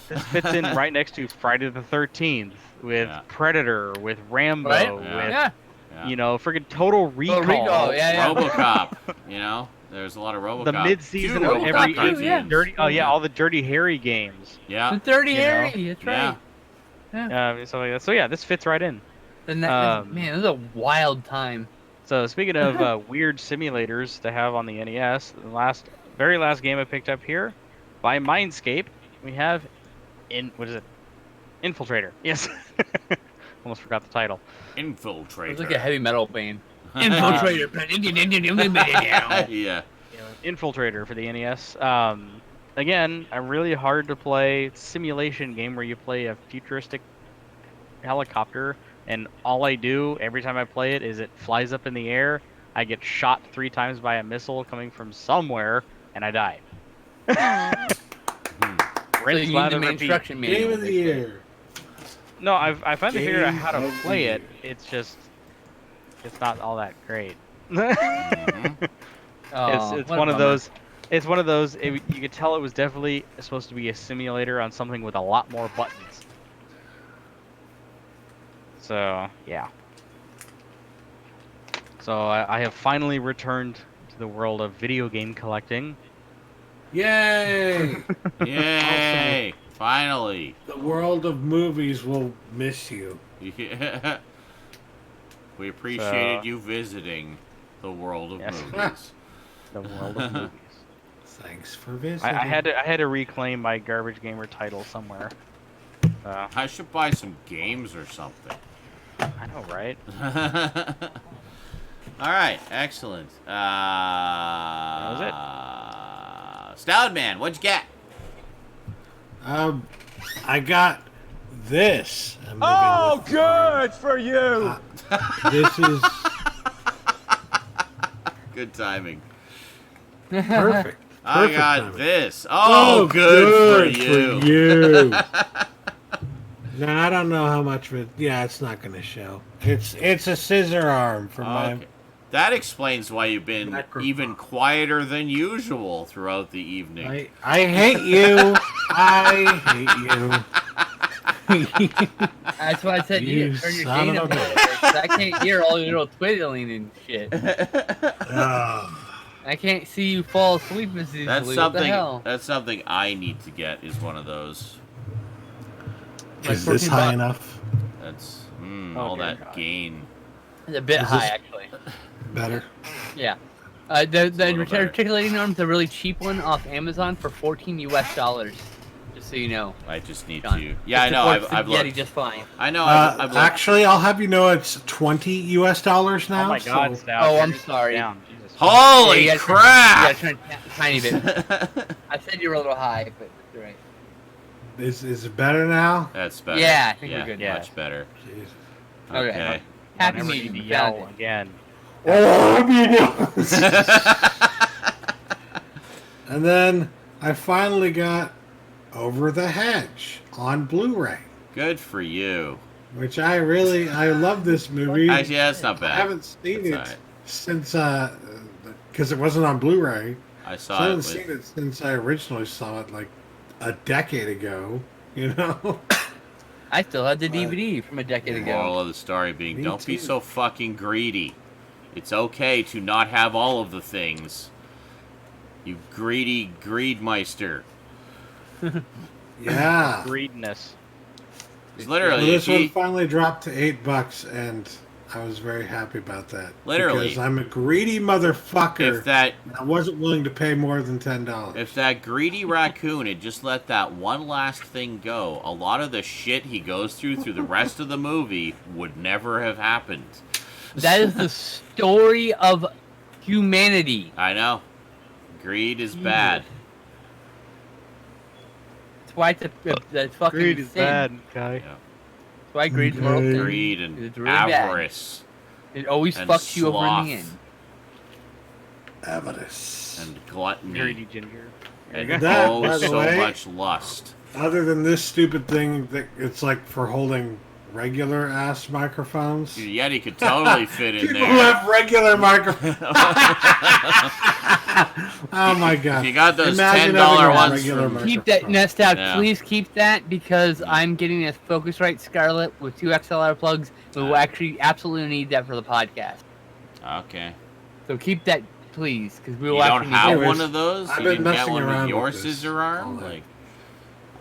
S4: This fits in right next to Friday the 13th with
S1: Yeah.
S4: Predator, with Rambo,
S2: Right?
S4: with
S2: Yeah.
S1: Yeah.
S4: you know, friggin' Total Recall.
S2: Recall, yeah.
S1: RoboCop, you know? There's a lot of RoboCop.
S4: The mid-season
S1: Few
S4: of
S1: RoboCop
S4: every
S1: cartoons.
S4: dirty. Oh yeah, all the Dirty Harry games.
S1: Yeah.
S2: The Dirty
S4: You know?
S2: Harry, that's
S1: Yeah.
S2: right.
S4: So like that. So yeah, this fits right in.
S2: And that, man, this is a wild time.
S4: So speaking of weird simulators to have on the NES, the very last game I picked up here by Mindscape, we have what is it? Infiltrator. Yes. Almost forgot the title.
S1: Infiltrator.
S2: It's like a heavy metal band.
S1: Infiltrator.
S2: Yeah.
S1: Yeah.
S4: Infiltrator for the NES. Again, a really hard to play simulation game where you play a futuristic helicopter, and all I do every time I play it is it flies up in the air. I get shot 3 times by a missile coming from somewhere, and I die.
S2: So
S4: Rinse,
S2: you need
S4: lather,
S2: the main
S4: repeat.
S2: instruction manual.
S3: Game of the year.
S4: No, I finally figured out how to
S3: Game of
S4: play
S3: the
S4: it. It's just, it's not all that great.
S1: Mhm.
S2: Oh,
S4: It's
S2: what a
S4: one of
S2: bummer.
S4: those. It's one of those. You could tell it was definitely supposed to be a simulator on something with a lot more buttons. So yeah. So I have finally returned to the world of video game collecting.
S3: Yay!
S1: Yay! Finally.
S3: The world of movies will miss you.
S1: Yeah. We appreciated you visiting the world of
S4: Yes.
S1: movies.
S4: The world of movies.
S3: Thanks for visiting.
S4: I had to reclaim my garbage gamer title somewhere.
S1: I should buy some games or something.
S4: I know, right?
S1: All right, excellent.
S4: That was it.
S1: Stoudman, what'd you get?
S3: I got this. I'm moving
S5: Oh,
S3: with
S5: good for you!
S3: This is
S1: Good timing.
S3: perfect.
S1: I
S3: Perfect
S1: got
S3: timing.
S1: this. Oh, good for you.
S3: you. No, I don't know how much of it. Yeah, it's not going to show. It's a scissor arm for my.
S1: Okay. That explains why you've been
S3: Microphone.
S1: even quieter than usual throughout the evening.
S3: I hate you. I hate you.
S2: That's why I said
S3: You
S2: you turn your
S3: son
S2: gain
S3: of
S2: up.
S3: a
S2: I can't hear all your little twiddling and shit. I can't see you fall asleep as easily.
S1: That's
S2: What the
S1: something.
S2: hell?
S1: That's something I need to get. Is one of those.
S3: Is
S2: Like
S3: this
S2: 14
S3: high
S2: bucks.
S3: enough?
S1: That's
S4: Oh,
S1: all
S4: dear
S1: that
S4: God.
S1: gain.
S2: It's a bit
S3: Is
S2: high,
S3: this-
S2: actually.
S3: better?
S2: Yeah. The
S1: little better.
S2: articulating arm is a really cheap one off Amazon for $14 US. Just so you know.
S1: I just need
S2: John.
S1: to. Yeah, I
S2: It
S1: know.
S2: supports
S1: I've
S2: the Yeti
S1: looked.
S2: just fine.
S1: I know. I've looked.
S3: Actually, I'll have you know it's $20 US now.
S4: Oh my God,
S3: so-
S4: Stout.
S2: Oh, I'm
S4: turn it
S2: sorry.
S4: down. Jesus.
S1: Holy
S2: Yeah, you
S1: crap!
S2: gotta turn it a tiny bit. I said you were a little high, but you're right.
S3: Is it better now?
S1: That's better.
S2: Yeah, I think we're good.
S4: Yeah.
S1: Much better.
S3: Jeez.
S2: Okay.
S1: Okay.
S2: Happy
S4: Never
S2: meeting
S4: need to
S2: you. Found
S4: yell
S2: it.
S4: again.
S3: And then I finally got Over the Hedge on Blu-ray,
S1: Good for you.
S3: which I love this movie.
S1: Actually, yeah, that's not
S3: I
S1: bad.
S3: haven't seen
S1: That's
S3: it
S1: alright.
S3: since because it wasn't on Blu-ray.
S1: I
S3: So
S1: saw
S3: I
S1: it.
S3: haven't
S1: With,
S3: seen it since I originally saw it like a decade ago. You know.
S2: I still had the DVD from a decade
S1: the
S2: ago.
S1: moral of the story being,
S3: Me
S1: don't be
S3: too.
S1: so fucking greedy. It's okay to not have all of the things. You greedy greedmeister.
S3: Yeah.
S4: Greediness.
S1: It's
S3: Well,
S1: literally,
S3: this
S1: if
S3: one
S1: you,
S3: finally dropped to $8, and I was very happy about that.
S1: Literally.
S3: because I'm a greedy motherfucker.
S1: if that
S3: and I wasn't willing to pay more than $10.
S1: If that greedy raccoon had just let that one last thing go, a lot of the shit he goes through the rest of the movie would never have happened.
S2: That is the story of humanity.
S1: I know. Greed is bad.
S2: That's why it's a fucking
S4: Greed is
S2: sin.
S4: bad, guy.
S1: Yeah.
S2: That's why greed's a moral sin.
S1: Greed and
S2: It's really bad.
S1: avarice
S2: It always
S1: and
S2: fucks you over in the
S1: sloth.
S2: end.
S3: Avarice.
S1: and gluttony
S4: Greedy ginger.
S1: and
S3: That,
S1: oh
S3: by the
S1: so
S3: way-
S1: much lust.
S3: Other than this stupid thing that it's like for holding regular ass microphones.
S1: Dude, Yeti could totally fit in
S3: People who
S1: there.
S3: have regular microphones. Oh my god!
S1: If you got those
S3: Imagine
S1: $10
S3: having a
S1: ones
S3: regular
S1: from-
S2: Keep that
S3: microphone.
S2: nest out.
S1: Yeah.
S2: Please keep that because I'm getting a Focusrite Scarlett with 2 XLR plugs. We will actually absolutely need that for the podcast.
S1: Okay.
S2: So keep that, please, because we
S1: You
S2: will
S1: don't
S2: actually
S1: have
S2: need
S1: one
S2: that.
S1: of those?
S3: I've
S1: You
S3: been
S1: didn't get
S3: messing
S1: one
S3: around
S1: with your
S3: with this
S1: scissor arm?
S3: all day.
S1: Like,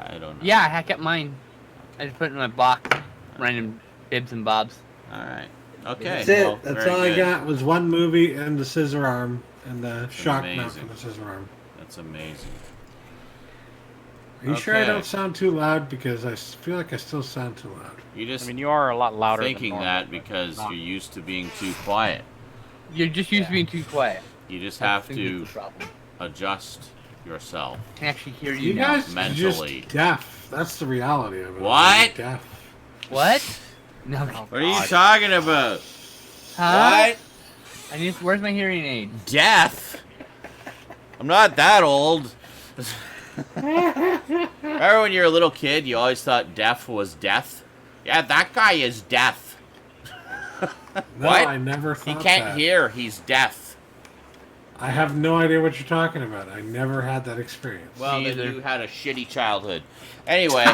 S1: I don't know.
S2: Yeah, I kept mine. I just put it in my box. Random bibs and bobs.
S1: All right. Okay.
S3: That's it.
S1: well,
S3: That's
S1: very
S3: all I
S1: good.
S3: got was one movie and the scissor arm and the shock mount
S1: amazing.
S3: for the scissor arm.
S1: That's amazing.
S3: Are you sure I
S1: Okay.
S3: don't sound too loud? Because I feel like I still sound too loud.
S1: You just
S4: I mean, you are a lot louder
S1: thinking
S4: than normal,
S1: that
S4: but
S1: because
S4: not-
S1: you're used to being too quiet.
S2: You're just used to being too quiet.
S1: You just
S2: I
S1: have
S2: think
S1: to
S2: that's the problem.
S1: adjust yourself.
S2: I can actually hear
S3: You
S2: you now.
S3: guys are
S1: mentally.
S3: just deaf. That's the reality of it.
S1: What?
S3: You're deaf.
S2: What? No.
S1: What are you talking about?
S2: Huh? I need. Where's my hearing aid?
S1: Death? I'm not that old. Remember when you were a little kid, you always thought deaf was death? Yeah, that guy is deaf.
S3: No,
S1: What?
S3: I never
S1: He
S3: thought
S1: can't
S3: that.
S1: hear, he's deaf.
S3: I have no idea what you're talking about. I never had that experience.
S1: Well, then
S2: Neither.
S1: you had a shitty childhood. Anyway.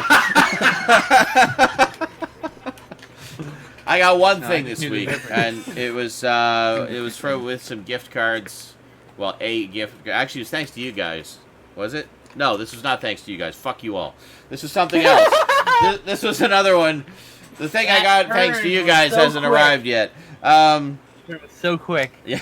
S1: I got one
S2: No,
S1: thing
S2: I
S1: this
S2: knew the
S1: week,
S2: difference.
S1: and it was with some gift cards. Well, a gift. Actually, it was thanks to you guys. Was it? No, this was not thanks to you guys. Fuck you all. This was something else. This was another one. The thing I got
S2: That
S1: thanks to
S2: turn
S1: you
S2: was
S1: guys
S2: so
S1: hasn't
S2: quick.
S1: arrived yet.
S2: It was so quick.
S1: Yeah.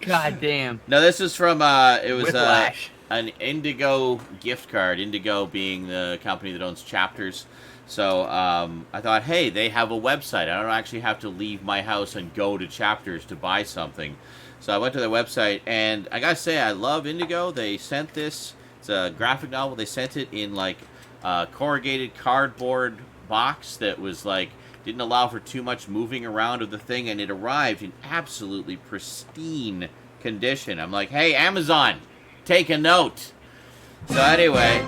S2: God damn.
S1: No, this is from it was
S2: Whiplash.
S1: an Indigo gift card. Indigo being the company that owns Chapters. So I thought, hey, they have a website. I don't actually have to leave my house and go to Chapters to buy something. So I went to their website, and I gotta say, I love Indigo. They sent this. It's a graphic novel. They sent it in like a corrugated cardboard box that was like didn't allow for too much moving around of the thing, and it arrived in absolutely pristine condition. I'm like, hey, Amazon, take a note. So anyway.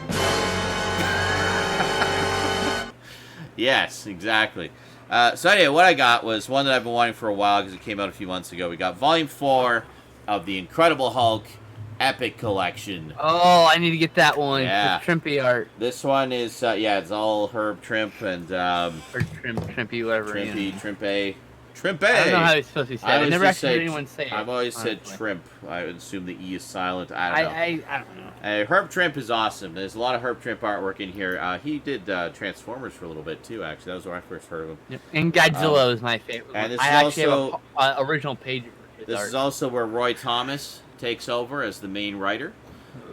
S1: Yes, exactly. So anyway, what I got was one that I've been wanting for a while because it came out a few months ago. We got Volume 4 of the Incredible Hulk Epic Collection.
S2: Oh, I need to get that one.
S1: Yeah.
S2: The Trimpy art.
S1: This one is, it's all Herb Trimp and
S2: Or Trimpy, whatever. yeah.
S1: Trimpe.
S2: I don't know how it's supposed to be said. I
S1: always
S2: never
S1: just
S2: actually heard
S1: say-
S2: anyone say it.
S1: I've always said
S2: honestly.
S1: Trimp. I would assume the E is silent. I don't know.
S2: I don't know.
S1: Herb Trimp is awesome. There's a lot of Herb Trimp artwork in here. He did Transformers for a little bit too. Actually, that was where I first heard of him.
S2: Yep. And Godzilla is my favorite.
S1: and this
S2: I
S1: is
S2: actually
S1: also-
S2: have an original page
S1: This is also where Roy Thomas takes over as the main writer.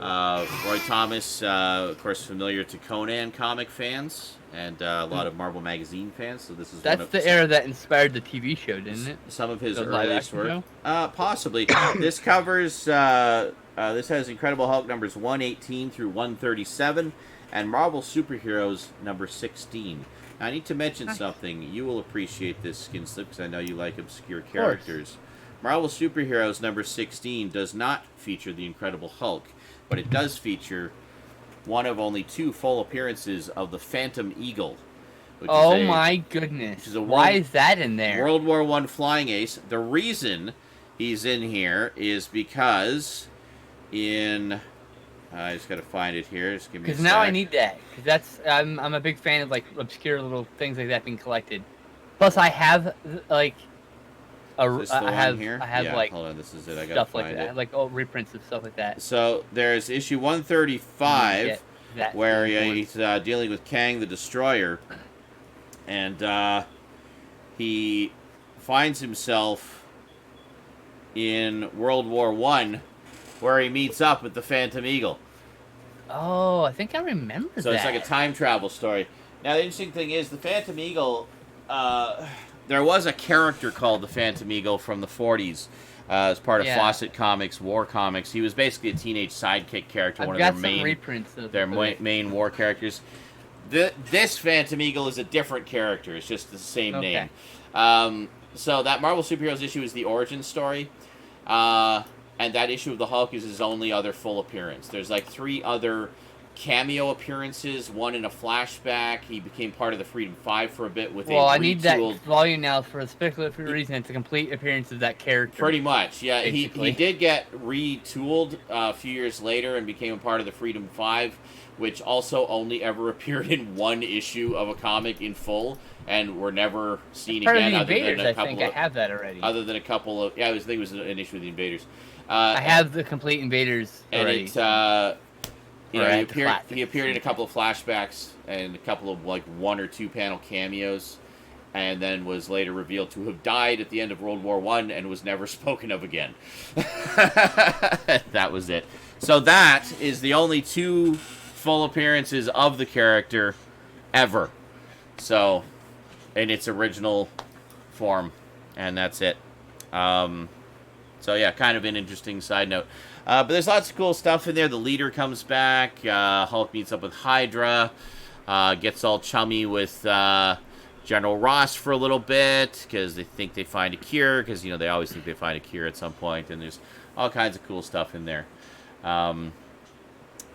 S1: Roy Thomas, of course, familiar to Conan comic fans and a lot of Marvel magazine fans. So this is
S2: That's the era that inspired the TV show, didn't it?
S1: some of his
S2: The live
S1: earliest
S2: action
S1: work.
S2: show?
S1: Possibly. This covers. This has Incredible Hulk numbers 118 through 137, and Marvel Superheroes number 16. Now, I need to mention something. You will appreciate this, Skinslip, because I know you like obscure characters. Marvel Superheroes number 16 does not feature the Incredible Hulk, but it does feature one of only 2 full appearances of the Phantom Eagle.
S2: Oh my goodness! Why is that in there?
S1: World War I flying ace. The reason he's in here is because I just gotta find it here. Just give me.
S2: Because now I need that. Because that's I'm a big fan of like obscure little things like that being collected. Plus, I have like I have like
S1: hold on, this is it. I gotta
S2: stuff
S1: find
S2: like
S1: it.
S2: that. I have, like old reprints of stuff like that.
S1: So there's issue 135
S2: that
S1: where he's dealing with Kang the Destroyer, and he finds himself in World War I, where he meets up with the Phantom Eagle.
S2: Oh, I think I remember that.
S1: So it's like a time travel story. Now, the interesting thing is, the Phantom Eagle, there was a character called the Phantom Eagle from the 40s as part of Fawcett Comics, War Comics. He was basically a teenage sidekick character, one of their main
S2: reprints of
S1: main war characters. This Phantom Eagle is a different character. It's just the same name. So that Marvel Superheroes issue is the origin story. And that issue of the Hulk is his only other full appearance. There's like 3 other cameo appearances, one in a flashback. He became part of the Freedom 5 for a bit with
S2: I need that volume now for a specific reason. It's a complete appearance of that character.
S1: Pretty much, yeah. He did get retooled a few years later and became a part of the Freedom 5, which also only ever appeared in 1 issue of a comic in full, and were never seen again.
S2: Other than a couple I have that already.
S1: Other than a couple of I think it was an issue with the Invaders.
S2: I have the complete Invaders already.
S1: And he appeared in a couple of flashbacks and a couple of like 1 or 2 panel cameos, and then was later revealed to have died at the end of World War I and was never spoken of again. That was it. So that is the only 2 full appearances of the character ever. So, in its original form, and that's it. So yeah, kind of an interesting side note. But there's lots of cool stuff in there. The leader comes back. Hulk meets up with Hydra. Gets all chummy with General Ross for a little bit because they think they find a cure. Because they always think they find a cure at some point, and there's all kinds of cool stuff in there.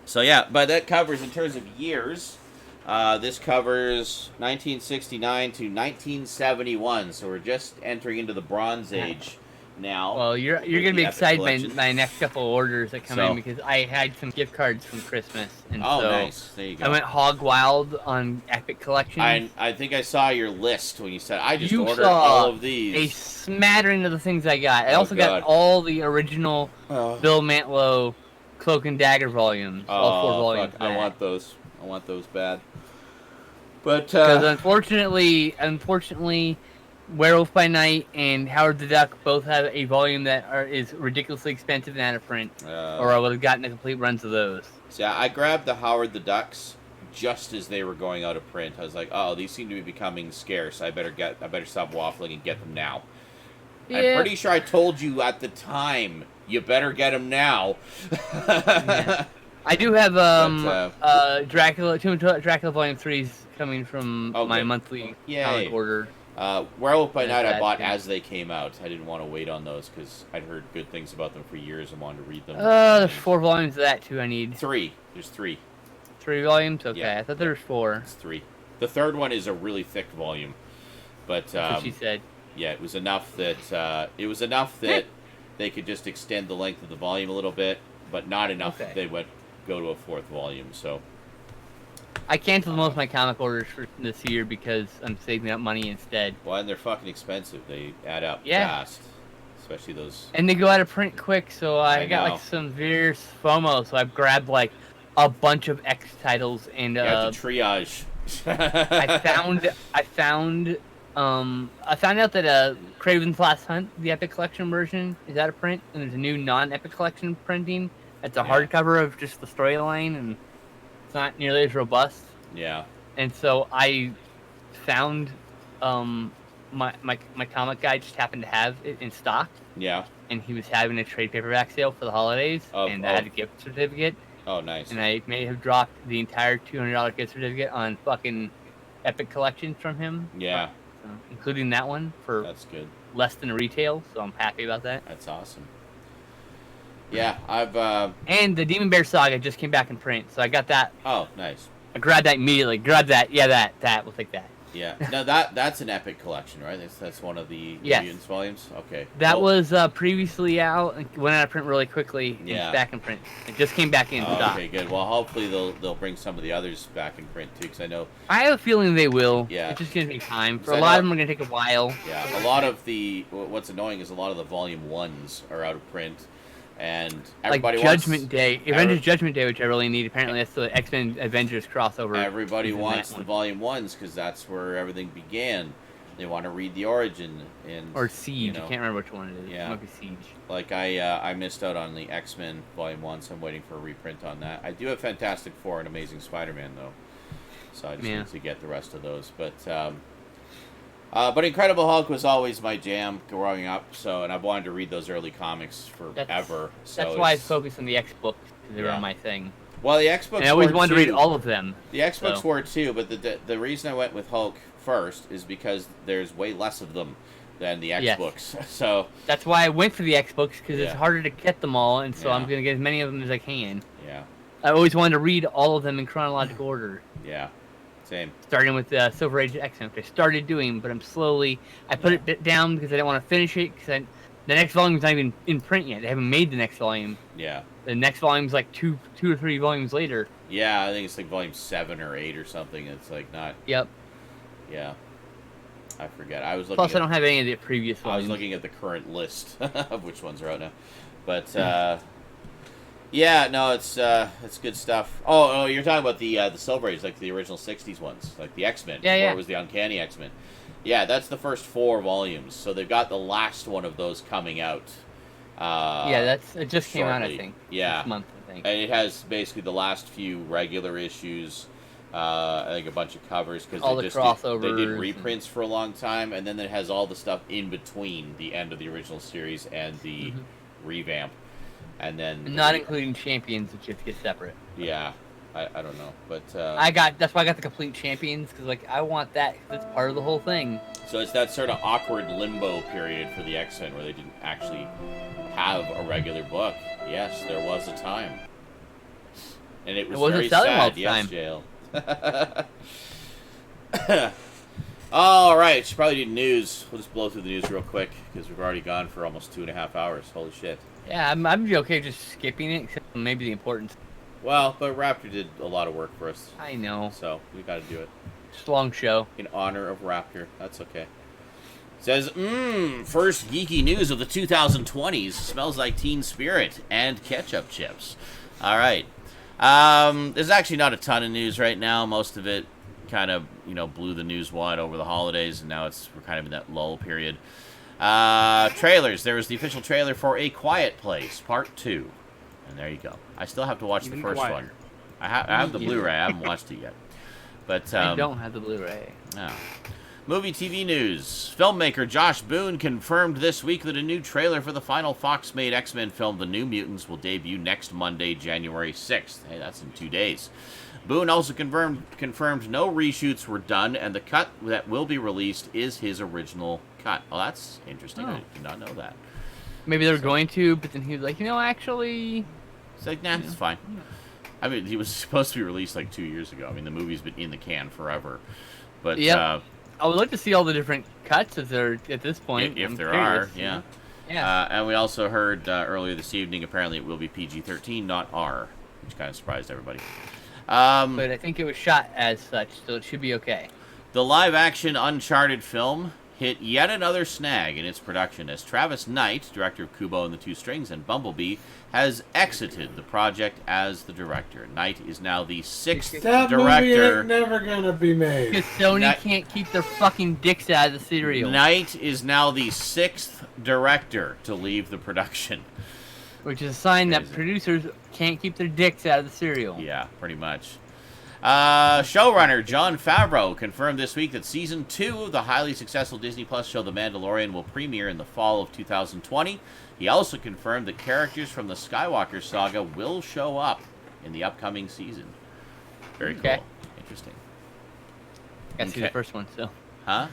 S1: So yeah, but that covers in terms of years. This covers 1969 to 1971. So we're just entering into the Bronze Age now.
S2: Well, you're gonna be excited by my next couple of orders that come in because I had some gift cards from Christmas, and
S1: nice. There you go.
S2: I went hog wild on Epic Collection.
S1: I think I saw your list when you said I just ordered all of these.
S2: A smattering of the things I got. I also got all the original Bill Mantlo Cloak and Dagger volumes, all 4 volumes.
S1: I want those. I want those bad. But
S2: because unfortunately, Werewolf by Night and Howard the Duck both have a volume that is ridiculously expensive and out of print, or I would have gotten the complete runs of those.
S1: So yeah, I grabbed the Howard the Ducks just as they were going out of print. I was like, oh, these seem to be becoming scarce. I better stop waffling and get them now. Yeah. I'm pretty sure I told you at the time, you better get them now.
S2: Yeah. I do have Dracula Volume 3s coming from my monthly comic order.
S1: Werewolf by Night I bought as they came out. I didn't want to wait on those because I'd heard good things about them for years and wanted to read them.
S2: There's 4 volumes of that too I need.
S1: 3. There's 3.
S2: 3 volumes? Okay,
S1: yeah.
S2: I thought there was 4.
S1: It's 3. The 3rd one is a really thick volume. But
S2: that's what she said.
S1: Yeah, it was enough that they could just extend the length of the volume a little bit, but not enough that they would go to a 4th volume, so
S2: I canceled most of my comic orders for this year because I'm saving up money instead.
S1: Well, and they're fucking expensive. They add up fast. Especially those. And
S2: they go out of print quick, so I got like some severe FOMO, so I've grabbed like a bunch of X titles and
S1: you have to triage.
S2: I found I found out that Kraven's Last Hunt, the Epic Collection version, is out of print, and there's a new non-Epic Collection printing. It's a hardcover of just the storyline, and it's not nearly as robust.
S1: Yeah.
S2: And so I found my comic guy just happened to have it in stock,
S1: Yeah.
S2: and he was having a trade paperback sale for the holidays, and I had a gift certificate,
S1: Oh, nice.
S2: and I may have dropped the entire $200 gift certificate on fucking Epic Collections from him.
S1: Yeah.
S2: Including that one for
S1: That's good.
S2: less than retail, so I'm happy about that.
S1: That's awesome. Yeah, I've
S2: And the Demon Bear Saga just came back in print, so I got that.
S1: Oh, nice.
S2: I grabbed that immediately. Grabbed that. Yeah, that. We'll take that.
S1: Yeah. No, that's an Epic collection, right? That's one of the
S2: Yes.
S1: Mutants volumes. Okay.
S2: That
S1: Cool.
S2: was previously out and went out of print really quickly. And
S1: Yeah.
S2: it's back in print. It just came back in stock.
S1: Okay, good. Well, hopefully they'll bring some of the others back in print too, because I know.
S2: I have a feeling they will.
S1: Yeah.
S2: It's just gonna take time. For
S1: I
S2: a lot
S1: know-
S2: of them, are gonna take a while.
S1: Yeah, a lot of the what's annoying is a lot of the volume ones are out of print, and
S2: Like
S1: everybody
S2: Judgment
S1: wants,
S2: Day, Avengers Judgment Day, which I really need. Apparently, that's the X-Men Avengers crossover.
S1: Everybody
S2: is in
S1: wants
S2: that
S1: the
S2: one.
S1: volume ones because that's where everything began. They want to read the origin and
S2: Or Siege.
S1: you know,
S2: I can't remember which one it is.
S1: Yeah.
S2: It might be Siege.
S1: Like I missed out on the X-Men volume 1, so I'm waiting for a reprint on that. I do have Fantastic Four and Amazing Spider-Man though, so I just need to get the rest of those. But Incredible Hulk was always my jam growing up. So, and I've wanted to read those early comics forever.
S2: That's why I focused on the X books because they were
S1: Yeah.
S2: my thing.
S1: Well, the X books.
S2: And I always
S1: were
S2: wanted to read
S1: too.
S2: all of them.
S1: The X books
S2: so.
S1: were too, but the reason I went with Hulk first is because there's way less of them than the X
S2: Yes.
S1: books. So
S2: That's why I went for the X books because it's
S1: Yeah.
S2: harder to get them all, and so I'm
S1: Yeah.
S2: gonna get as many of them as I can.
S1: yeah,
S2: I always wanted to read all of them in chronological order,
S1: yeah, same.
S2: starting with Silver Age X-Men, which I started doing, but I put it down because I didn't want to finish it because the next volume's not even in print yet. They haven't made the next volume.
S1: Yeah,
S2: The next volume's like two or three volumes later.
S1: yeah. I think it's like volume 7 or 8 or something. It's like not.
S2: Yep.
S1: Yeah, I forget. I was looking.
S2: Plus, I
S1: at,
S2: don't have any of the previous
S1: I was
S2: volumes.
S1: looking at the current list of which ones are out now, but yeah, no, it's good stuff. Oh, you're talking about the Silver Age, like the original '60s ones, like the X-Men.
S2: Yeah,
S1: before
S2: yeah.
S1: It was the Uncanny X-Men. Yeah, that's the first 4 volumes. So they've got the last one of those coming out.
S2: Yeah, it just came out, I
S1: shortly.
S2: think.
S1: Yeah.
S2: This month, I think.
S1: And it has basically the last few regular issues. I think a bunch of covers because
S2: All
S1: they
S2: the
S1: just did
S2: crossovers
S1: reprints for a long time, and then it has all the stuff in between the end of the original series and the revamp, and then
S2: Not including Champions, which just get separate.
S1: yeah, I don't know, but
S2: That's why I got the complete Champions because I want that 'cause it's part of the whole thing.
S1: so it's that sort of awkward limbo period for the X-Men where they didn't actually have a regular book. Yes, there was a time, and it was
S2: It wasn't
S1: very
S2: selling all
S1: sad.
S2: the
S1: Yes,
S2: time.
S1: Jail. All right, should probably do news. We'll just blow through the news real quick because we've already gone for almost 2.5 hours. Holy shit.
S2: Yeah, I'm be okay just skipping it, except maybe the important.
S1: Well, but Raptor did a lot of work for us,
S2: I know.
S1: so we got to do it
S2: Just a long show.
S1: in honor of Raptor. That's okay. Says, first geeky news of the 2020s. Smells like Teen Spirit and ketchup chips. All right. There's actually not a ton of news right now. Most of it kind of, blew the news wide over the holidays, and now we're kind of in that lull period. Trailers. There was the official trailer for A Quiet Place Part 2. And there you go. I still have to watch the first one. I have the Blu-ray. I haven't watched it yet. But
S2: I don't have the Blu-ray.
S1: no. Movie TV news. Filmmaker Josh Boone confirmed this week that a new trailer for the final Fox-made X-Men film, The New Mutants, will debut next Monday, January 6th. Hey, that's in 2 days. Boone also confirmed no reshoots were done, and the cut that will be released is his original cut. Oh, that's interesting. I did not know that.
S2: Maybe they were going to, but then he was like, actually...
S1: It's like, nah, it's fine. I mean, he was supposed to be released like 2 years ago. I mean, the movie's been in the can forever. But
S2: Yep. I would like to see all the different cuts if they're at this point.
S1: if
S2: I'm
S1: there
S2: curious,
S1: are, yeah.
S2: Yeah.
S1: And we also heard earlier this evening, apparently it will be PG-13, not R, which kind of surprised everybody.
S2: But I think it was shot as such, so it should be okay.
S1: The live-action Uncharted film hit yet another snag in its production as Travis Knight, director of Kubo and the Two Strings and Bumblebee, has exited the project as the director. Knight is now the 6th
S3: That movie
S1: director.
S3: ain't never gonna be made.
S2: Because Sony
S1: Knight-
S2: can't keep their fucking dicks out of the cereal.
S1: Knight is now the 6th director to leave the production.
S2: Which is a sign that
S1: Crazy.
S2: producers can't keep their dicks out of the cereal.
S1: Yeah, pretty much. Showrunner Jon Favreau confirmed this week that Season 2 of the highly successful Disney Plus show The Mandalorian will premiere in the fall of 2020. He also confirmed that characters from the Skywalker saga will show up in the upcoming season. Very
S2: Okay.
S1: cool. Interesting.
S2: Gotta see the
S1: Okay.
S2: first one, so.
S1: Huh?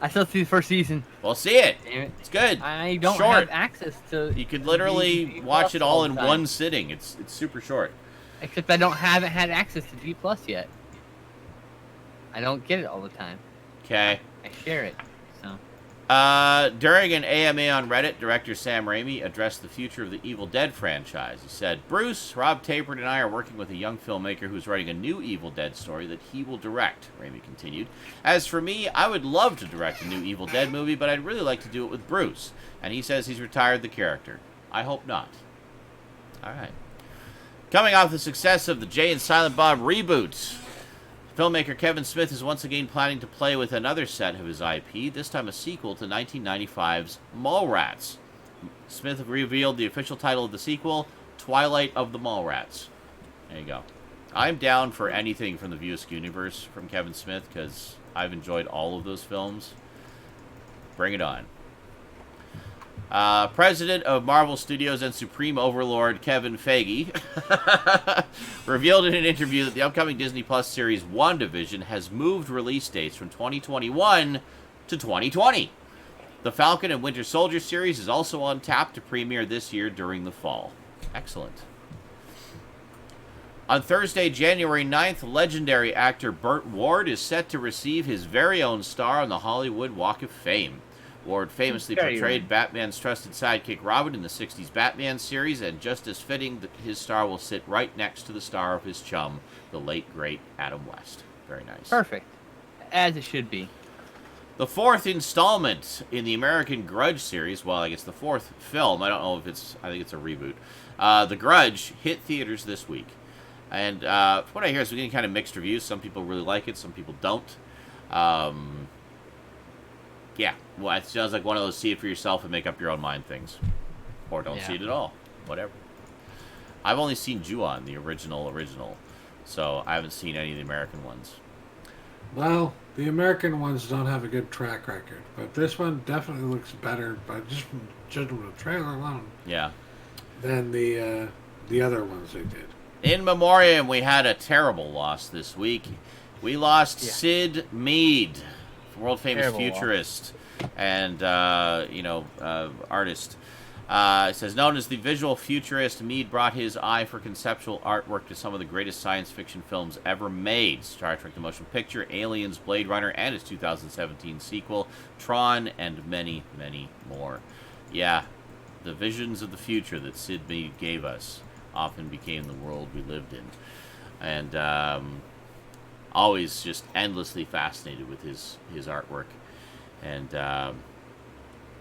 S2: I still see the first season.
S1: We'll see it.
S2: Damn it.
S1: It's good.
S2: I don't
S1: Short.
S2: have access to.
S1: You could literally
S2: Disney
S1: watch
S2: Plus
S1: it all
S2: the
S1: in
S2: time.
S1: one sitting. It's super short.
S2: Except I haven't had access to G Plus yet. I don't get it all the time.
S1: Okay.
S2: I share it. So
S1: During an AMA on Reddit, director Sam Raimi addressed the future of the Evil Dead franchise. He said, Bruce, Rob Tapert, and I are working with a young filmmaker who's writing a new Evil Dead story that he will direct, Raimi continued. As for me, I would love to direct a new Evil Dead movie, but I'd really like to do it with Bruce. And he says he's retired the character. I hope not. All right. Coming off the success of the Jay and Silent Bob reboot, filmmaker Kevin Smith is once again planning to play with another set of his IP, this time a sequel to 1995's Mallrats. Smith revealed the official title of the sequel, Twilight of the Mallrats. There you go. I'm down for anything from the View Askew universe from Kevin Smith because I've enjoyed all of those films. Bring it on. President of Marvel Studios and Supreme Overlord Kevin Feige revealed in an interview that the upcoming Disney Plus series WandaVision has moved release dates from 2021 to 2020. The Falcon and Winter Soldier series is also on tap to premiere this year during the fall. Excellent. On Thursday, January 9th, legendary actor Burt Ward is set to receive his very own star on the Hollywood Walk of Fame. Ward famously portrayed Batman's trusted sidekick Robin in the 60s Batman series, and just as fitting, his star will sit right next to the star of his chum, the late, great Adam West. Very nice.
S2: perfect, as it should be.
S1: The 4th installment in the American Grudge series, well, I guess the 4th film, I don't know if it's, I think it's a reboot. The Grudge hit theaters this week. And from what I hear, we're getting kind of mixed reviews. Some people really like it, some people don't. Yeah, well, it sounds like one of those see it for yourself and make up your own mind things. Or don't see it at all. Whatever. I've only seen Ju-on, the original. So I haven't seen any of the American ones.
S3: Well, the American ones don't have a good track record, but this one definitely looks better, by just from judging from the trailer alone,
S1: Yeah.
S3: than the other ones they did.
S1: In memoriam, we had a terrible loss this week. We lost Syd Mead, world famous
S2: Terrible
S1: futurist and artist. It says, known as the visual futurist, Mead brought his eye for conceptual artwork to some of the greatest science fiction films ever made: Star Trek the Motion Picture, Aliens, Blade Runner, and his 2017 sequel, Tron, and many, many more. Yeah, the visions of the future that Syd Mead gave us often became the world we lived in. And always just endlessly fascinated with his artwork. And,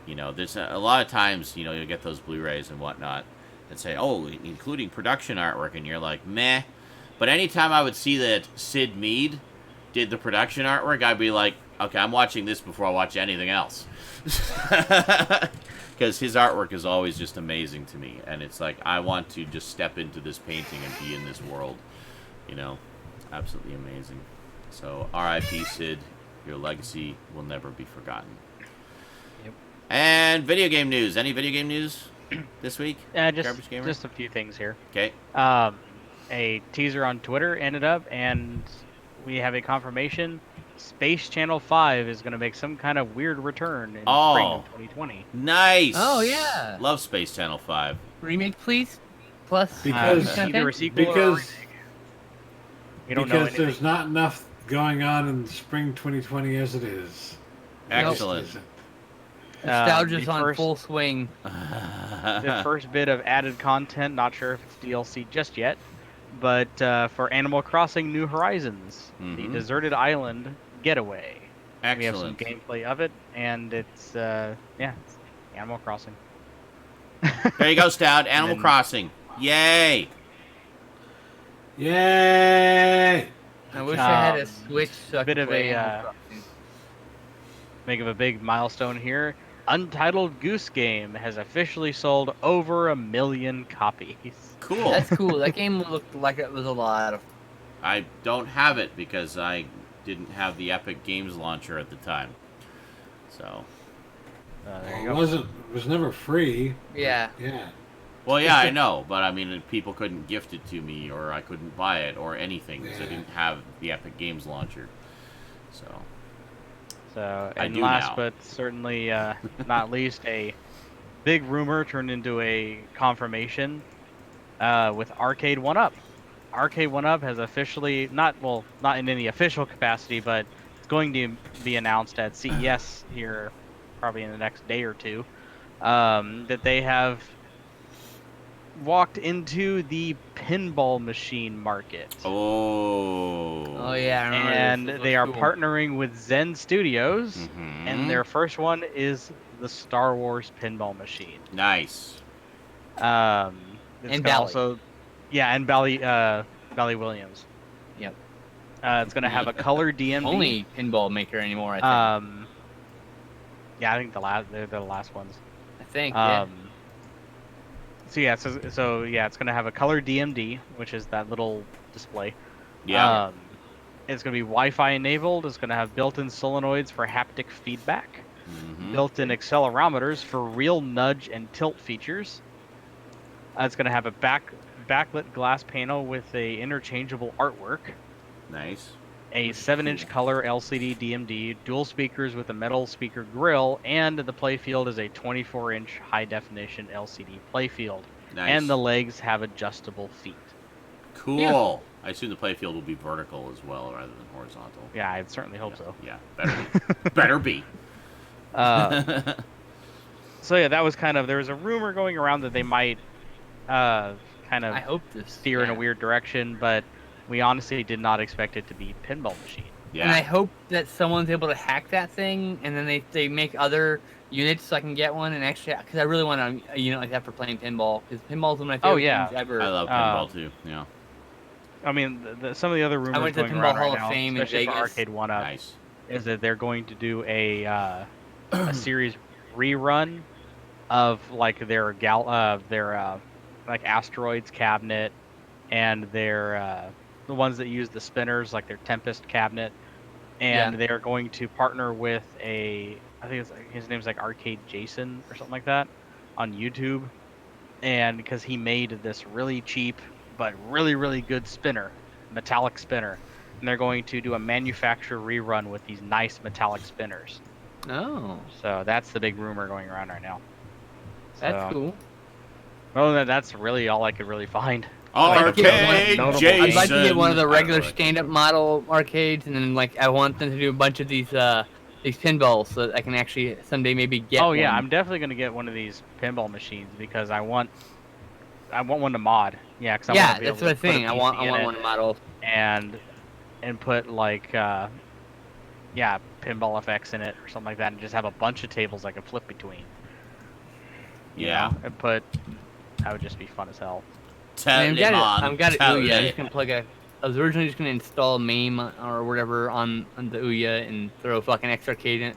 S1: there's a lot of times, you'll get those Blu-rays and whatnot that say, oh, including production artwork, and you're like, meh. But anytime I would see that Syd Mead did the production artwork, I'd be like, okay, I'm watching this before I watch anything else. Because his artwork is always just amazing to me. And it's like, I want to just step into this painting and be in this world. Absolutely amazing. So, R.I.P. Syd. Your legacy will never be forgotten.
S4: Yep.
S1: And video game news. Any video game news this week? Garbage Gamer?
S4: Just a few things here.
S1: Okay.
S4: A teaser on Twitter ended up, and we have a confirmation. Space Channel 5 is going to make some kind of weird return in spring of 2020.
S1: Nice.
S2: Oh, yeah.
S1: Love Space Channel 5.
S2: Remake, please. Plus,
S3: Because-
S4: Either a sequel or a
S3: Because
S4: remake. We don't know
S3: because
S4: anything.
S3: there's not enough going on in spring 2020 as it is.
S1: Excellent.
S2: nostalgia's
S4: the
S2: on
S4: first-
S2: full swing.
S4: The first bit of added content, not sure if it's DLC just yet, but for Animal Crossing New Horizons, the
S1: Mhm.
S4: Deserted Island Getaway. We have some
S1: Excellent.
S4: gameplay of it, and it's it's Animal Crossing.
S1: There you go, Stout. Animal
S4: then-
S1: Crossing. Yay!
S3: Yay!
S2: I wish I had a
S4: Um,
S2: Switch so I
S4: bit
S2: could
S4: of
S2: play
S4: a,
S2: Animal Crossing.
S4: Make of a big milestone here. Untitled Goose Game has officially sold over 1 million copies.
S1: Cool.
S2: That's cool. That game looked like it was a lot of.
S1: I don't have it because I didn't have the Epic Games launcher at the time. So,
S4: There you
S3: It
S4: go.
S3: wasn't. It was never free.
S2: Yeah.
S3: Yeah.
S1: well, yeah, I know, but I mean, people couldn't gift it to me, or I couldn't buy it, or anything because I
S3: Yeah.
S1: didn't have the Epic Games launcher. So,
S4: So,
S1: I
S4: and
S1: do
S4: last
S1: now.
S4: but certainly not least, a big rumor turned into a confirmation with Arcade 1-Up. Arcade 1-Up has officially, not in any official capacity, but it's going to be announced at CES here probably in the next day or two, that they have walked into the pinball machine market.
S2: Oh yeah. I remember
S4: And
S2: this. This
S4: they are
S2: looks cool.
S4: partnering with Zen Studios,
S1: Mhm.
S4: and their first one is the Star Wars pinball machine.
S1: Nice.
S4: It's
S2: And
S4: gonna
S2: Bally.
S4: also, yeah, and Bally Williams.
S2: Yep.
S4: It's gonna have a color DMD.
S2: Only pinball maker anymore. I think.
S4: Yeah, I think they're the last ones.
S2: I think. Yeah.
S4: So yeah, it's gonna have a color DMD, which is that little display.
S1: Yeah.
S4: It's gonna be Wi-Fi enabled. It's gonna have built-in solenoids for haptic feedback,
S1: Mhm.
S4: built-in accelerometers for real nudge and tilt features. It's gonna have a backlit glass panel with a interchangeable artwork,
S1: Nice.
S4: a 7-inch color LCD DMD, dual speakers with a metal speaker grill, and the playfield is a 24-inch high-definition LCD playfield.
S1: Nice.
S4: And the legs have adjustable feet.
S1: Cool.
S2: Yeah.
S1: I assume the playfield will be vertical as well, rather than horizontal.
S4: Yeah, I certainly hope so.
S1: Yeah, better be. Better be.
S4: So yeah, that was there was a rumor going around that they might kind of
S2: I hope this.
S4: steer in a weird direction, but we honestly did not expect it to be pinball machine.
S1: Yeah.
S2: And I hope that someone's able to hack that thing, and then they make other units so I can get one and actually, because I really want a unit like that for playing pinball, because pinball's one of my favorite
S4: Oh, yeah.
S2: things ever.
S1: I love pinball too. Yeah.
S4: I mean, some of the other rumors
S2: went to
S4: going
S2: Pinball
S4: around
S2: Hall
S4: right
S2: of
S4: now,
S2: Fame in
S4: especially for
S2: Vegas.
S4: Arcade 1-Up,
S1: Nice.
S4: is that they're going to do a series rerun of like their like asteroids cabinet and their the ones that use the spinners, like their Tempest cabinet, and
S2: Yeah.
S4: they're going to partner with I think his name's like Arcade Jason or something like that on YouTube, and because he made this really cheap but really really good spinner, metallic spinner, and they're going to do a manufacturer rerun with these nice metallic spinners.
S2: Oh,
S4: So that's the big rumor going around right now.
S2: that's
S4: So-
S2: cool.
S4: Well, that's really all I could really find.
S1: Arcade
S4: notable-
S1: Jason.
S2: I'd like to get one of the regular
S1: I don't know.
S2: stand-up model arcades, and then I want them to do a bunch of these pinballs so that I can actually someday maybe get.
S4: Oh yeah,
S2: one.
S4: I'm definitely gonna get one of these pinball machines because I want one to mod. Yeah, because
S2: Yeah, that's what I think. I want one model.
S4: and put like pinball effects in it or something like that, and just have a bunch of tables I can flip between. You
S1: Yeah.
S4: know, and that would just be fun as hell.
S2: I've got it
S1: Tell
S2: Ouya. I'm
S1: me.
S2: just gonna plug a. I was originally just gonna install MAME or whatever on the Ouya and throw a fucking X arcade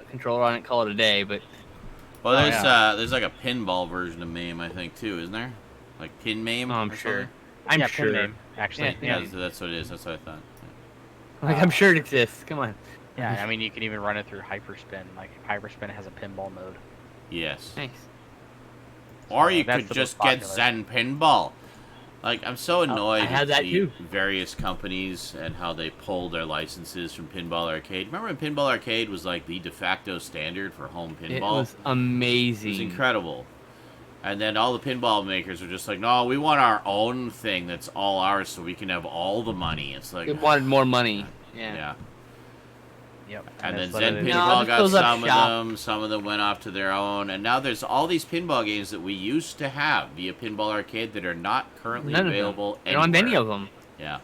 S2: controller on it, call it a day. But
S1: Well,
S4: Oh,
S1: there's like a pinball version of MAME, I think, too, isn't there? Like pin MAME.
S2: Oh, I'm
S1: or
S2: sure.
S1: something?
S2: I'm
S4: yeah,
S2: sure.
S4: pin name, actually.
S2: Yeah,
S1: Yeah, that's what it is. That's what I thought.
S2: I'm sure it exists. Come on.
S4: Yeah, I mean you can even run it through Hyperspin. Like Hyperspin has a pinball mode.
S1: Yes.
S2: Nice.
S1: Or you
S4: that's
S1: could
S4: the
S1: just
S4: most
S1: get
S4: popular.
S1: Zen Pinball. Like, I'm so annoyed
S2: I had that
S1: the
S2: too.
S1: various companies and how they pulled their licenses from Pinball Arcade. Remember when Pinball Arcade was like the de facto standard for home pinball?
S2: It was
S1: It
S2: amazing.
S1: was incredible. And then all the pinball makers were just like, no, we want our own thing that's all ours so we can have all the money. It's like,
S2: It wanted more money. Yeah.
S1: yeah.
S4: Yep.
S1: And then
S4: that's
S1: Zen
S4: what it is.
S2: No,
S1: Pinball
S2: this
S1: got
S2: goes up
S1: some of
S2: shop.
S1: them. Some of them went off to their own. And now there's all these pinball games that we used to have via Pinball Arcade that are not currently
S2: None of them.
S1: available
S2: I don't have any
S1: anywhere.
S2: of them.
S1: Yeah.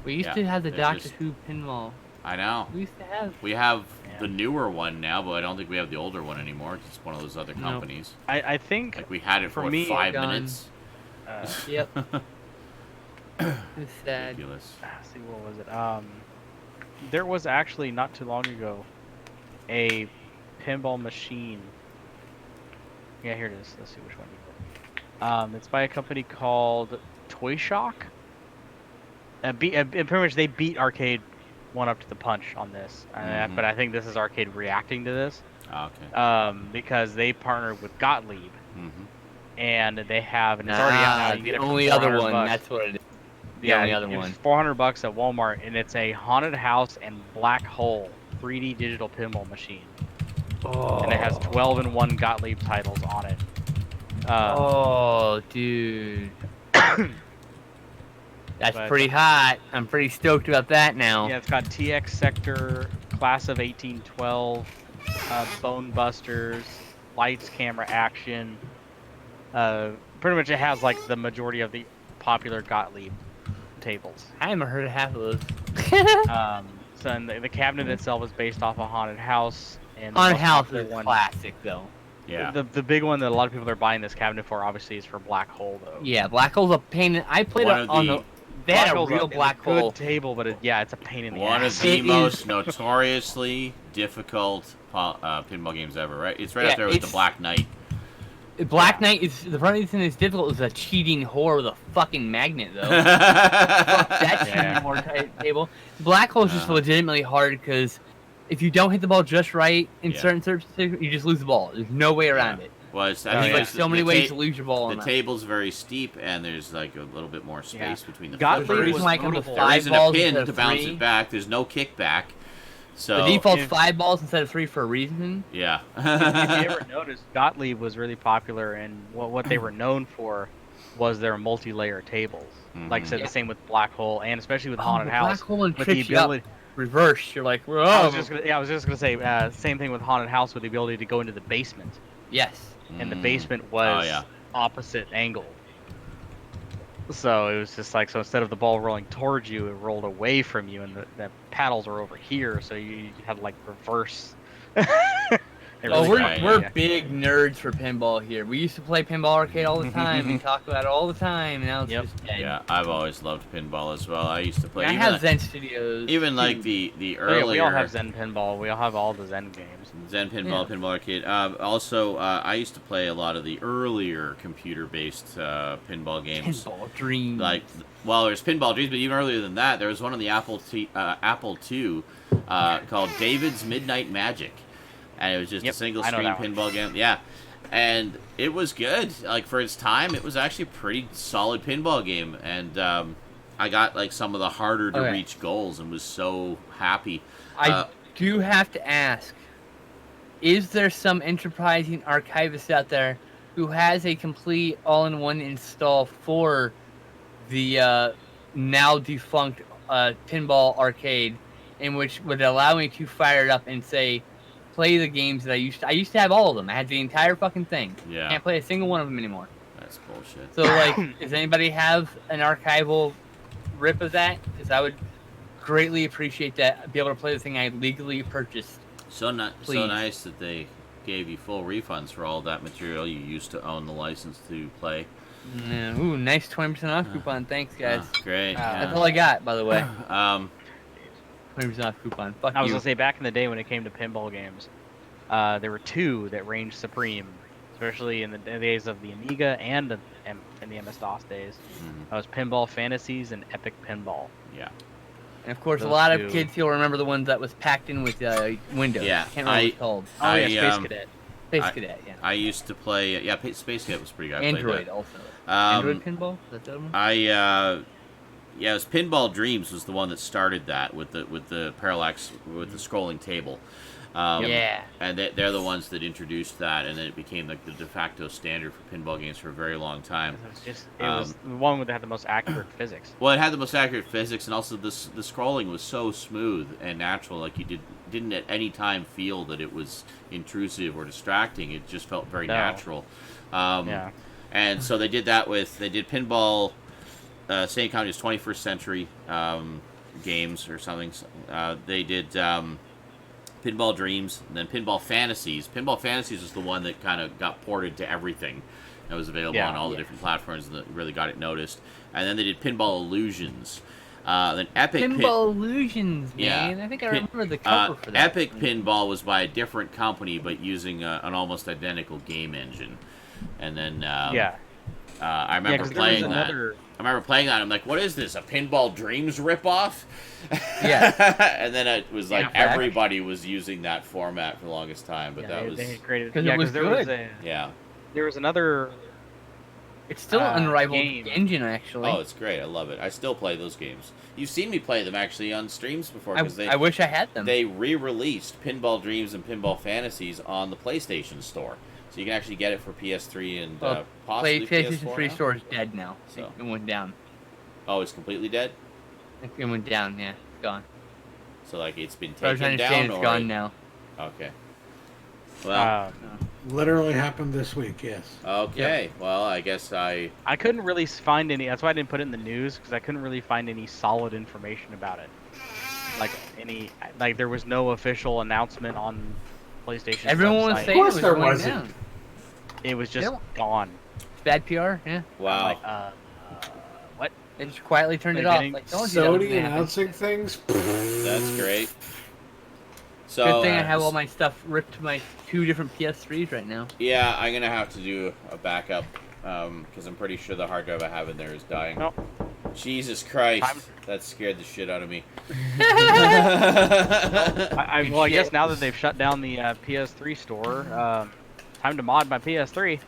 S2: We used
S1: Yeah,
S2: to have the
S1: they're
S2: Doctor
S1: just-
S2: Who pinball.
S1: I know.
S2: We used to have.
S1: We have
S4: Yeah.
S1: the newer one now, but I don't think we have the older one anymore. 'Cause it's one of those other
S4: No.
S1: companies.
S4: I think
S1: Like we had it for,
S4: For
S1: what,
S4: me,
S1: 5
S2: gone.
S1: minutes.
S2: Yep. It's sad.
S1: Ridiculous.
S4: let's see, what was it? There was actually not too long ago a pinball machine. Yeah, here it is. Let's see which one. It's by a company called Toy Shock. And pretty much they beat Arcade one up to the punch on this.
S1: Mhm.
S4: But I think this is Arcade reacting to this.
S1: Okay.
S4: Because they partnered with Gottlieb,
S1: Mm-hmm.
S4: and they have, and it's already out now. You
S2: the
S4: get it for
S2: only other one.
S4: $400.
S2: That's what it is. The
S4: Yeah,
S2: only other
S4: it's
S2: one.
S4: $400 at Walmart, and it's a haunted house and black hole 3D digital pinball machine,
S2: Oh.
S4: and it has 12-in-1 Gottlieb titles on it.
S2: Oh, dude. That's
S4: But-
S2: pretty hot. I'm pretty stoked about that now.
S4: Yeah, it's got TX Sector, Class of 1812, Bone Busters, Lights, Camera, Action. Pretty much it has like the majority of the popular Gottlieb tables.
S2: I haven't heard of half of those.
S4: So and the cabinet itself is based off a haunted house. And the
S2: Haunted
S4: most
S2: House
S4: popular
S2: is
S4: one,
S2: classic, though.
S1: Yeah.
S4: The big one that a lot of people are buying this cabinet for, obviously, is for Black Hole, though.
S2: Yeah, Black Hole's a pain. I played
S1: One
S2: it
S1: of
S2: on
S1: the-
S2: the. They had a
S4: Hole's
S2: real
S4: it's
S2: black
S4: good
S2: hole.
S4: table, but it's a pain in the
S1: One
S4: ass.
S1: of the
S2: It
S1: most
S2: is-
S1: notoriously difficult pinball games ever, right? It's right
S2: Yeah,
S1: up there with the
S2: it's-
S1: Black Knight.
S2: Black Knight is the only reason it's difficult is a cheating whore with a fucking magnet, though. Fuck
S1: Fuck
S2: that
S4: Yeah.
S2: cheating whore table. Black hole is just
S1: Uh-huh.
S2: legitimately hard because if you don't hit the ball just right in
S1: Yeah.
S2: certain circumstances, you just lose the ball. There's no way around it.
S1: Well, it's, I
S4: Oh,
S1: think
S4: yeah.
S1: it's
S2: There's so many
S1: the
S2: ways to lose your ball.
S1: The
S2: on that.
S1: table's very steep, and there's like a little bit more space between the
S4: Gottlieb
S2: The
S1: flippers.
S2: reason
S4: was
S2: why I come to
S4: notable.
S1: There
S2: 5
S1: isn't a
S2: balls
S1: pin
S2: instead
S1: to
S2: of
S1: bounce
S2: 3.
S1: it back. There's no kickback. So
S2: The default's
S4: If-
S2: 5 balls instead of 3 for a reason.
S1: yeah.
S4: If you ever noticed, Gottlieb was really popular, and what they were known for was their multi-layer tables. Like I said,
S2: Yeah.
S4: the same with Black Hole, and especially with Haunted
S2: the
S4: House.
S2: Black hole and
S4: With the
S2: tricks you up.
S4: ability,
S2: Reverse. You're like, whoa.
S4: I was just gonna say, same thing with Haunted House with the ability to go into the basement,
S2: Yes.
S4: and the
S1: Mm.
S4: basement was
S1: Oh, yeah.
S4: opposite angle. So it was just like, so instead of the ball rolling towards you, it rolled away from you, and the paddles are over here, so you had like reverse. It
S2: Oh,
S4: really
S2: we're,
S1: Right,
S2: we're
S4: yeah.
S2: big nerds for pinball here. We used to play pinball arcade all the time. We talk about it all the time, and now it's
S4: Yep.
S2: just dead.
S1: Yeah, I've always loved pinball as well. I used to play
S2: I
S1: even,
S2: have Zen Studios.
S1: even like
S2: too.
S1: the
S4: Oh,
S1: earlier
S4: yeah, we all have Zen Pinball. We all have all the Zen games.
S1: Zen Pinball,
S2: Yeah.
S1: Pinball Arcade. Also, I used to play a lot of the earlier computer-based pinball games.
S2: Pinball Dreams.
S1: Like, well, there's Pinball Dreams, but even earlier than that, there was one on the Apple II called David's Midnight Magic, and it was just
S4: Yep,
S1: a single
S4: I know
S1: screen
S4: that one.
S1: pinball game. Yeah, and it was good. Like for its time, it was actually a pretty solid pinball game, and I got like some of the harder to
S2: Okay.
S1: reach goals, and was so happy.
S2: I do have to ask, is there some enterprising archivist out there who has a complete all-in-one install for the now defunct pinball arcade, in which would allow me to fire it up and say, play the games that I used to have all of them. I had the entire fucking thing.
S1: Yeah.
S2: Can't play a single one of them anymore.
S1: That's bullshit.
S2: So, like, does anybody have an archival rip of that? Because I would greatly appreciate that. Be able to play the thing I legally purchased.
S1: So
S2: Please.
S1: nice that they gave you full refunds for all that material you used to own the license to play.
S2: Yeah, ooh, nice 20% off coupon. Thanks, guys.
S1: Great.
S2: That's
S1: yeah.
S2: all I got, by the way. 20% off coupon. Fuck
S4: I was
S2: you.
S4: gonna say, back in the day when it came to pinball games, there were two that reigned supreme, especially in the days of the Amiga and in the MS-DOS days.
S1: Mhm.
S4: That was Pinball Fantasies and Epic Pinball.
S1: Yeah.
S2: And of course, a
S4: Those
S2: lot
S4: two.
S2: of kids here will remember the one that was packed in with Windows.
S1: Yeah,
S2: Can't remember what it's called.
S4: Oh yeah,
S1: I,
S4: Space
S1: um,
S4: Cadet.
S2: Space
S1: I-
S2: Cadet, yeah.
S1: I used to play. Yeah, Space Cadet was pretty good. I played
S2: Android
S1: that.
S2: also.
S1: Um,
S2: Android pinball? Is that the other one?
S1: Yeah, it was Pinball Dreams was the one that started that with the parallax with the scrolling table.
S2: Yeah.
S1: And they're the ones that introduced that, and then it became like the de facto standard for pinball games for a very long time.
S4: It was the one that had the most accurate physics.
S1: Well, it had the most accurate physics, and also the scrolling was so smooth and natural. Like you didn't at any time feel that it was intrusive or distracting. It just felt very
S4: No.
S1: natural.
S4: Yeah.
S1: And so they did pinball. Same company as 21st Century. games or something. They did Pinball Dreams, and then Pinball Fantasies. Pinball Fantasies is the one that kind of got ported to everything. That was available on all the different platforms that really got it noticed. And then they did Pinball Illusions. Then Epic
S2: Pinball Illusions, man.
S1: Yeah.
S2: I think I remember the cover for that.
S1: Epic Pinball was by a different company, but using an almost identical game engine. And then I remember playing that. I remember playing that. I'm like, what is this? A Pinball Dreams ripoff?
S2: Yeah.
S1: And then it was like everybody was using that format for the longest time, but that was
S4: they had created
S2: because it was good.
S4: There was another.
S2: It's still an unrivaled
S4: game.
S2: Engine, actually.
S1: Oh, it's great. I love it. I still play those games. You've seen me play them actually on streams before. Because
S2: I wish I had them.
S1: They re-released Pinball Dreams and Pinball Fantasies on the PlayStation Store. So you can actually get it for PS3 and possibly
S2: PlayStation
S1: PS4
S2: 3
S1: now?
S2: store is dead now.
S1: So.
S2: It went down.
S1: Oh, it's completely dead?
S2: It went down, yeah. It's gone.
S1: So, like, it's been
S2: I was
S1: taken
S2: trying to say
S1: down?
S2: it's gone now.
S1: Okay. Well,
S3: Literally happened this week, yes.
S1: okay.
S2: Yep.
S1: Well, I guess I
S4: couldn't really find any. That's why I didn't put it in the news, because I couldn't really find any solid information about it. Like there was no official announcement on PlayStation.
S2: Everyone was
S4: website.
S2: saying it was
S3: there
S2: going
S3: wasn't.
S2: down.
S4: It was just
S2: Yeah.
S4: gone.
S2: Bad PR, yeah.
S1: Wow.
S4: Like, what?
S2: They just quietly turned it
S4: They're
S2: off.
S4: getting
S2: Like, told you that was
S3: Sony
S2: gonna happen.
S3: announcing things.
S1: That's great. So,
S2: Good thing I have all my stuff ripped to my 2 different PS3s right now.
S1: Yeah, I'm going to have to do a backup because I'm pretty sure the hard drive I have in there is dying.
S4: Nope.
S1: Jesus Christ. That scared the shit out of me.
S4: I guess now that they've shut down the PS3 store, time to mod my PS3.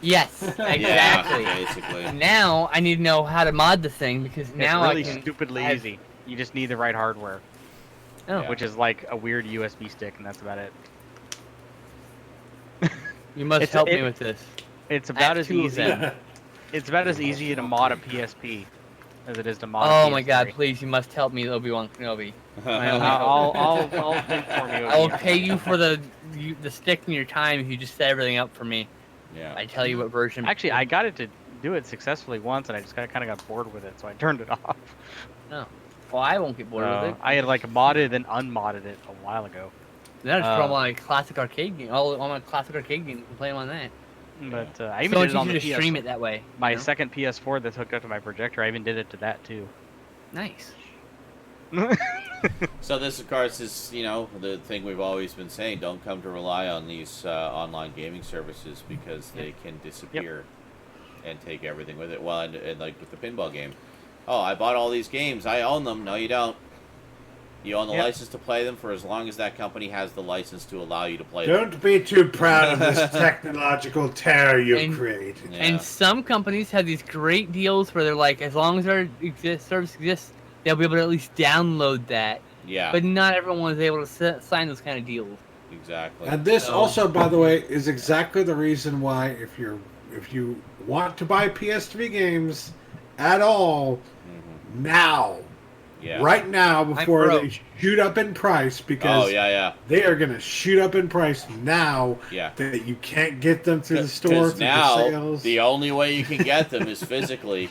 S2: Yes, exactly.
S1: Yeah, basically.
S2: Now I need to know how to mod the thing because now
S4: it's really
S2: I can.
S4: stupidly easy. You just need the right hardware,
S2: Oh,
S1: Yeah.
S4: which is like a weird USB stick, and that's about it.
S2: you must help me with this.
S4: It's about
S2: I
S4: as
S2: have 2 of
S4: easy.
S2: them.
S4: It's about as easy to mod a PSP as it is to mod.
S2: Oh
S4: a
S2: my
S4: PS3.
S2: God! Please, you must help me, Obi-Wan Kenobi.
S4: I'll inform you.
S2: I will pay you for the stick and your time if you just set everything up for me.
S1: Yeah.
S2: I tell you what version.
S4: Actually, I got it to do it successfully once, and I just kind of got bored with it, so I turned it off.
S2: No. Well, I won't get bored with it.
S4: I had like modded and unmodded it a while ago.
S2: Then I just throw all my classic arcade game, all my classic arcade games, and play them on that.
S4: But I
S2: So
S4: even
S2: much
S4: did it on
S2: easier
S4: the
S2: to
S4: PS.
S2: stream it that way.
S4: My
S2: you know?
S4: second PS4 that's hooked up to my projector, I even did it to that too.
S2: Nice.
S1: So this, of course, is, the thing we've always been saying. Don't come to rely on these online gaming services because they can disappear and take everything with it. Well, and like with the pinball game. Oh, I bought all these games. I own them. No, you don't. You own the license to play them for as long as that company has the license to allow you to play them.
S3: Don't be too proud of this technological terror you've created.
S1: Yeah.
S2: And some companies have these great deals where they're like, as long as our service exists, they'll be able to at least download that.
S1: Yeah,
S2: But not everyone is able to sign those kind of deals.
S1: exactly.
S3: And this also, by the way, is exactly the reason why if you want to buy PS3 games at all, now,
S1: Yeah.
S3: right now, before
S2: broke.
S3: they shoot up in price, because
S1: Oh, yeah.
S3: they are going to shoot up in price now
S1: Yeah.
S3: that you can't get them through the store,
S1: Because
S3: through
S1: now,
S3: the sales.
S1: the only way you can get them is physically,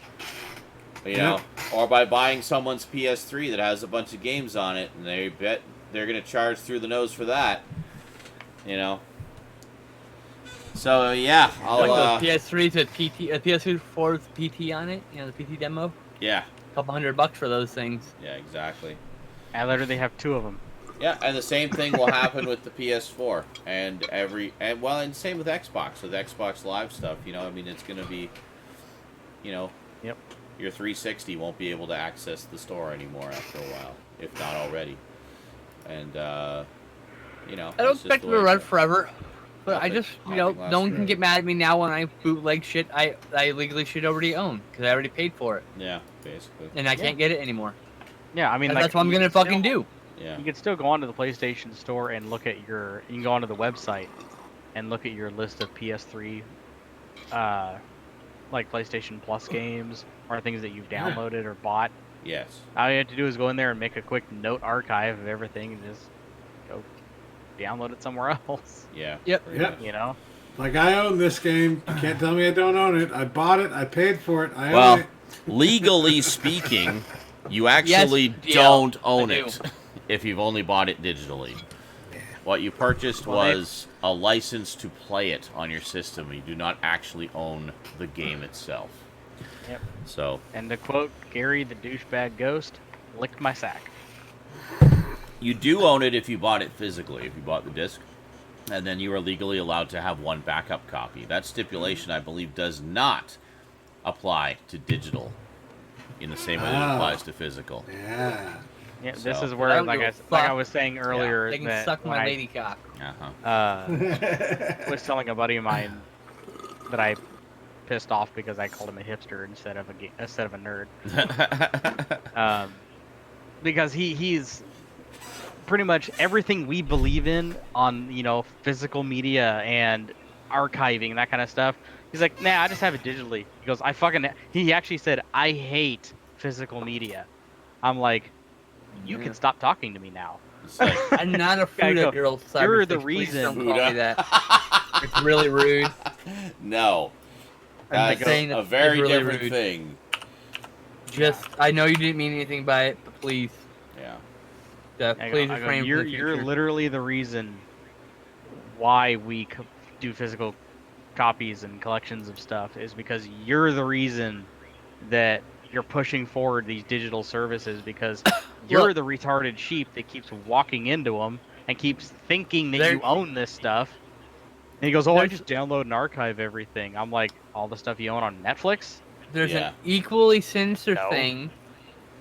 S1: or by buying someone's PS3 that has a bunch of games on it, and they bet they're going to charge through the nose for that, So, yeah, I'll,
S2: Like the PS3 to PT, PS4 with PT on it, the PT demo.
S1: yeah,
S2: Couple $100 for those things.
S1: yeah, exactly.
S4: I literally have 2 of them.
S1: Yeah, and the same thing will happen with the PS4 and same with Xbox, with Xbox Live stuff. It's going to be,
S4: Yep.
S1: your 360 won't be able to access the store anymore after a while, if not already. And
S2: I
S1: it's
S2: don't
S1: just
S2: expect
S1: the
S2: it
S1: way
S2: to run
S1: goes.
S2: forever. But I
S1: Nothing-
S2: just,
S1: nothing lasts
S2: no one can
S1: forever.
S2: get mad at me now when I bootleg shit I legally should already own because I already paid for it
S1: Yeah, basically.
S2: and I can't get it anymore.
S4: Yeah, I mean,
S2: That's what I'm gonna fucking do.
S1: Yeah.
S4: You can still go onto the PlayStation Store and look at you can go onto the website and look at your list of PS3, like PlayStation Plus games or things that you've downloaded or bought.
S1: Yes.
S4: All you have to do is go in there and make a quick note archive of everything and just go download it somewhere else.
S1: Yeah.
S2: Yep.
S1: pretty
S3: Yep.
S1: much.
S3: Like, I own this game. You can't tell me I don't own it. I bought it. I paid for it. I
S1: Well,
S3: own it.
S1: legally speaking, You actually
S2: Yes,
S1: don't
S2: DL,
S1: own
S2: I
S1: it
S2: do.
S1: if you've only bought it digitally. What you purchased was a license to play it on your system. You do not actually own the game itself.
S4: Yep.
S1: So,
S4: And to quote Gary the douchebag ghost, lick my sack.
S1: you do own it if you bought it physically, if you bought the disc. And then you are legally allowed to have one backup copy. That stipulation, I believe, does not apply to digital in the same way that it applies to physical.
S3: Yeah.
S4: Yeah, this
S1: So-
S4: is
S2: I
S4: where,
S2: don't
S4: like
S2: give a
S4: I
S2: fuck.
S4: was saying earlier,
S2: They can
S4: that
S2: suck
S4: when
S2: my
S4: I
S2: lady cock.
S1: Uh-huh.
S4: was telling a buddy of mine that I pissed off because I called him a hipster instead of a nerd. Because he's pretty much everything we believe in on, physical media and archiving and that kind of stuff. He's like, nah, I just have it digitally. He goes, he actually said, I hate physical media. I'm like, you can stop talking to me now.
S1: It's like,
S2: I'm not a
S4: I
S2: Fuda
S4: go,
S2: girl.
S4: "You're the
S2: Cybersix. Please
S4: reason."
S2: Don't call
S1: Fuda.
S2: me that. It's really rude.
S1: no.
S2: I'm
S1: That's
S2: saying
S1: a
S2: it's
S1: very
S2: really
S1: different
S2: rude.
S1: thing.
S2: I know you didn't mean anything by it, but please,
S1: Yeah.
S2: please refrain from
S4: you're
S2: the
S4: you're
S2: future.
S4: literally the reason why we do physical copies and collections of stuff, is because you're the reason that you're pushing forward these digital services, because you're the retarded sheep that keeps walking into them and keeps thinking that you own this stuff. And he goes, "Oh, I just download and archive everything." I'm like, "All the stuff you own on Netflix?"
S2: There's
S1: Yeah.
S2: an equally sinister
S4: No.
S2: thing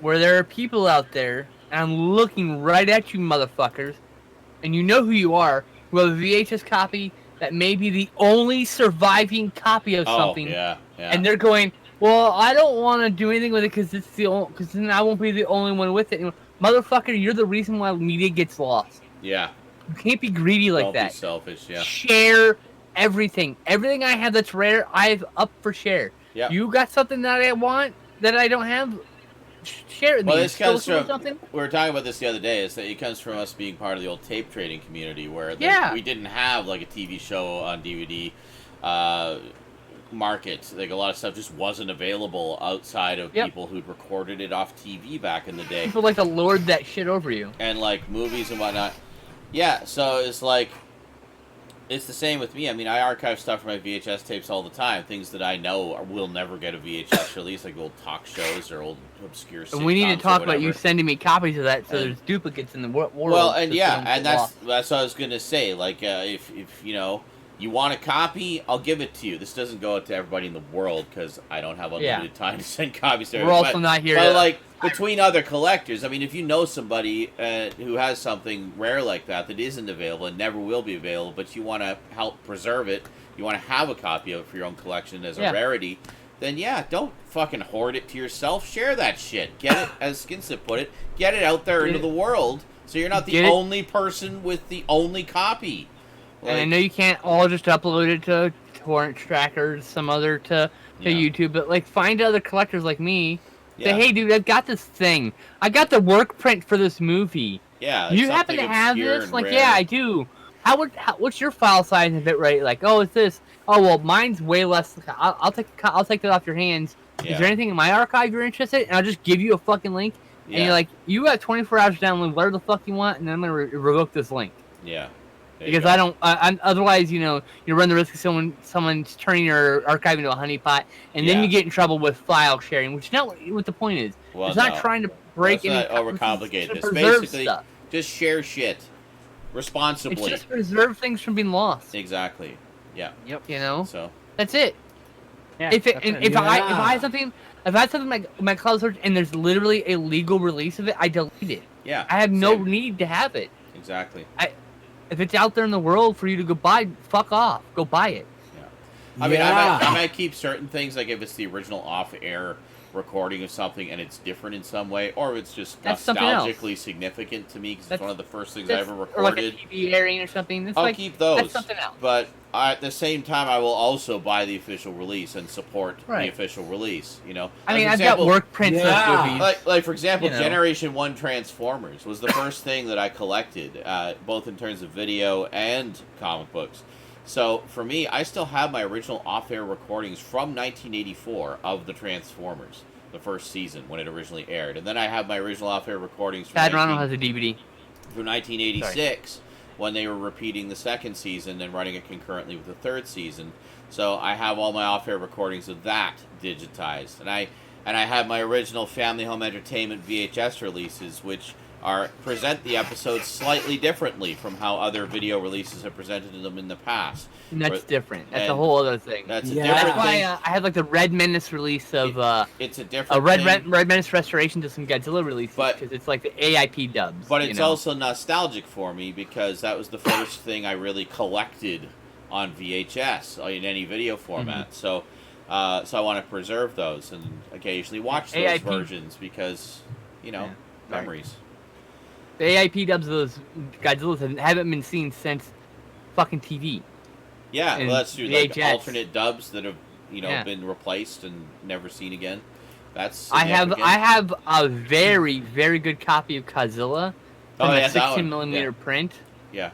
S2: where there are people out there, and I'm looking right at you, motherfuckers, and you know who you are, who have a VHS copy that may be the only surviving copy of something,
S1: yeah.
S2: and they're going, "Well, I don't want to do anything with it because because then I won't be the only one with it." And, motherfucker, you're the reason why media gets lost.
S1: Yeah.
S2: You can't be greedy like
S1: Don't
S2: that.
S1: be selfish, yeah.
S2: Share everything. Everything I have that's rare, I've up for share.
S1: Yeah.
S2: You got something that I want that I don't have? Share it with
S1: Well,
S2: me.
S1: this comes
S2: Social or
S1: from,
S2: something?
S1: we were talking about this the other day, is that it comes from us being part of the old tape trading community, where we didn't have, like, a TV show on DVD market. Like, a lot of stuff just wasn't available outside of people who'd recorded it off TV back in the day.
S2: People like to lord that shit over you.
S1: And, like, movies and whatnot. Yeah, so it's like, it's the same with me. I mean, I archive stuff from my VHS tapes all the time. Things that I know will never get a VHS release, like old talk shows or old obscure sitcoms.
S2: And we need to talk about you
S1: whatever.
S2: sending me copies of that, so there's duplicates in the world.
S1: Well, and
S2: so they
S1: yeah,
S2: don't
S1: and
S2: get lost.
S1: that's what I was gonna say. Like, if you want a copy, I'll give it to you. This doesn't go out to everybody in the world because I don't have unlimited time to send copies to
S2: We're
S1: everybody.
S2: also not here
S1: But
S2: to-
S1: like between other collectors, I mean, if you know somebody who has something rare like that isn't available and never will be available, but you want to help preserve it, you want to have a copy of it for your own collection as a rarity, then don't fucking hoard it to yourself. Share that shit. Get it, as Skinslip put it, get it out there into the world, so you're not the only person with the only copy.
S2: And I know you can't all just upload it to torrent trackers, some other to YouTube, but like find other collectors like me. Say, hey, dude, I've got this thing. I got the work print for this movie.
S1: Yeah.
S2: You happen to have
S1: obscure
S2: this?
S1: and
S2: Like,
S1: rare.
S2: yeah, I do. What's your file size and bit rate? Like, oh, it's this. Oh, well, mine's way less. I'll take that off your hands.
S1: Yeah.
S2: Is there anything in my archive you're interested in? And I'll just give you a fucking link.
S1: Yeah.
S2: And you're like, you got 24 hours to download whatever the fuck you want, and then I'm gonna revoke this link.
S1: Yeah.
S2: Because I don't. Otherwise, you run the risk of someone's turning your archive into a honeypot, and then you get in trouble with file sharing, which is not what the point is.
S1: Well,
S2: it's not trying to break any.
S1: Let's not overcomplicate this.
S2: Preserve
S1: Basically,
S2: stuff.
S1: just share shit responsibly.
S2: It's just preserve things from being lost.
S1: Exactly. Yeah.
S4: Yep.
S1: So
S2: That's it.
S4: Yeah,
S2: If I had something like my cloud storage and there's literally a legal release of it, I delete it.
S1: yeah.
S2: I have no
S1: same.
S2: need to have it.
S1: Exactly.
S2: If it's out there in the world for you to go buy, fuck off. Go buy it.
S1: I mean, I might keep certain things, like if it's the original off-air recording of something and it's different in some way, or it's just
S2: That's something else.
S1: nostalgically significant to me because it's
S2: That's-
S1: one of the first things I ever
S2: Or like a
S1: recorded.
S2: TV airing or something. It's
S1: I'll
S2: like,
S1: keep those.
S2: That's something else.
S1: But at the same time, I will also buy the official release and support the
S2: Right.
S1: official release.
S2: I mean,
S1: As
S2: I've
S1: an example,
S2: got work prints
S3: Yeah.
S2: of movies.
S1: Like for example,
S2: You know.
S1: Generation 1 Transformers was the first thing that I collected, both in terms of video and comic books. So for me, I still have my original off-air recordings from 1984 of the Transformers. the first season when it originally aired, and then I have my original off-air recordings from
S2: Tad Ronald has a DVD.
S1: from 1986 when they were repeating the second season and running it concurrently with the third season. So I have all my off-air recordings of that digitized, and I have my original Family Home Entertainment VHS releases, which present the episodes slightly differently from how other video releases have presented them in the past.
S2: And that's different. That's a whole other thing.
S1: That's a
S3: Yeah.
S1: different
S2: That's why
S1: thing.
S2: I had like the Red Menace release of
S1: It's a different
S2: a Red
S1: thing.
S2: Menace restoration to some Godzilla releases,
S1: But-
S2: because it's like the AIP dubs.
S1: But
S2: you
S1: it's
S2: know?
S1: also nostalgic for me because that was the first thing I really collected on VHS in any video format. So I want to preserve those and occasionally watch those
S2: AIP
S1: versions because,
S2: Right.
S1: memories.
S2: The AIP dubs of those Godzillas haven't been seen since fucking TV.
S1: Yeah,
S2: And
S1: well, that's true. Like
S2: VHS.
S1: alternate dubs that have,
S2: Yeah.
S1: been replaced and never seen again. That's
S2: I
S1: significant.
S2: have a very, very good copy of Godzilla from a
S1: that
S2: 16
S1: one.
S2: millimeter print.
S1: Yeah,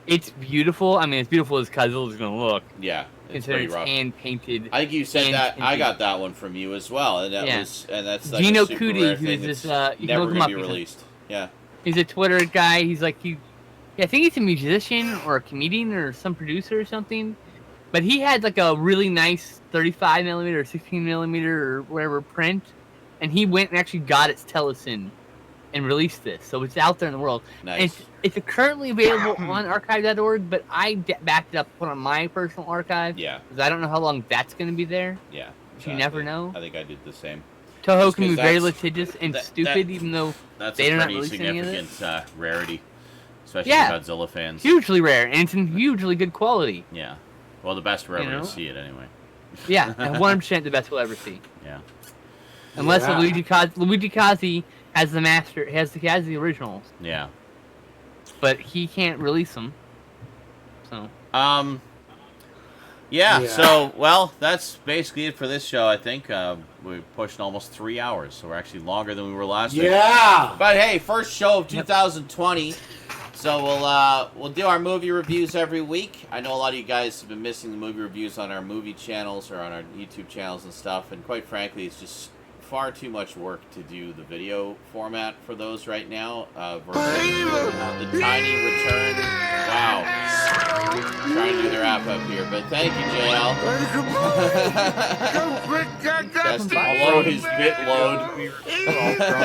S2: It's beautiful. I mean, as beautiful as Godzilla's gonna look,
S1: yeah. It's
S2: considering
S1: pretty
S2: it's
S1: rough.
S2: hand painted.
S1: I think you said
S2: hand
S1: that. I
S2: painted.
S1: got that one from you as well, and
S2: Yeah.
S1: that's like
S2: Gino
S1: a super
S2: Cudi,
S1: rare
S2: who's
S1: thing
S2: this,
S1: that's
S2: you can
S1: never
S2: look him
S1: gonna be
S2: up, he's a-
S1: released. Yeah.
S2: He's a Twitter guy. He's like I think he's a musician or a comedian or some producer or something. But he had like a really nice 35 millimeter or 16 millimeter or whatever print, and he went and actually got its Telesin and released this, so it's out there in the world.
S1: Nice.
S2: And it's currently available on archive.org, but I backed it up, put on my personal archive.
S1: Yeah.
S2: Because I don't know how long that's going to be there.
S1: Yeah.
S2: You never know.
S1: I think I did the same.
S2: Toho
S1: Just
S2: can be
S1: 'cause
S2: very
S1: that's-
S2: litigious and
S1: that-
S2: stupid, even though
S1: That's
S2: they're
S1: a
S2: not
S1: pretty
S2: releasing any of it.
S1: significant rarity, especially
S2: Yeah.
S1: for Godzilla fans.
S2: Hugely rare, and it's in hugely good quality.
S1: Yeah. Well, the best we're ever
S2: You know?
S1: to see it anyway.
S2: Yeah, and 100% the best we'll ever see.
S1: Yeah.
S2: Unless
S3: Yeah.
S2: Luigi Kazi has the master, has the originals,
S1: Yeah.
S2: but he can't release them. So
S1: Yeah,
S3: Yeah.
S1: so, well, that's basically it for this show, I think. We're pushing almost 3 hours, so we're actually longer than we were last week.
S3: Yeah.
S1: But hey, first show of 2020. So we'll do our movie reviews every week. I know a lot of you guys have been missing the movie reviews on our movie channels or on our YouTube channels and stuff, and quite frankly, it's just far too much work to do the video format for those right now versus the tiny return. Wow. Trying to do the wrap up here, but thank you, JL. Just to blow his bit load.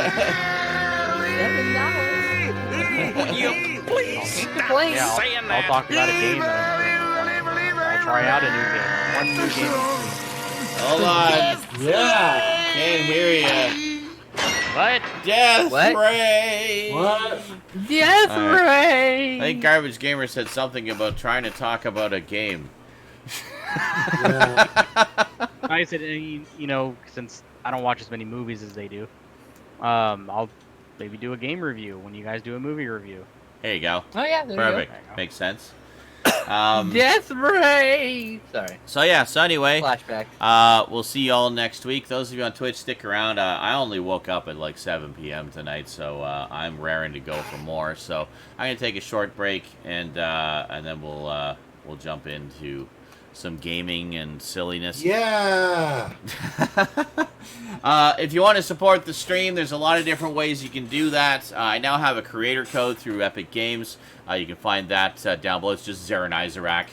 S2: playing.
S4: Yeah, I'll talk about a game. I'll try out a new game. One new game.
S1: Hold on.
S3: Yeah.
S1: Can't hear you.
S4: What?
S1: Death
S2: What?
S1: Ray.
S3: What?
S2: Death
S1: All right.
S2: Ray.
S1: I think Garbage Gamer said something about trying to talk about a game.
S3: Yeah.
S4: I said, since I don't watch as many movies as they do, I'll maybe do a game review when you guys do a movie review.
S1: There you go.
S2: Oh yeah, there
S1: Perfect.
S4: There you go.
S1: Makes sense.
S2: you go. Death Ray. Sorry.
S1: So anyway,
S2: Flashback.
S1: we'll see you all next week. Those of you on Twitch, stick around. I only woke up at like 7 p.m. tonight, so I'm raring to go for more. So I'm gonna take a short break, and then we'll jump into some gaming and silliness.
S6: Yeah.
S1: If you want to support the stream, there's a lot of different ways you can do that. I now have a creator code through Epic Games. You can find that down below. It's just Zarenizarak.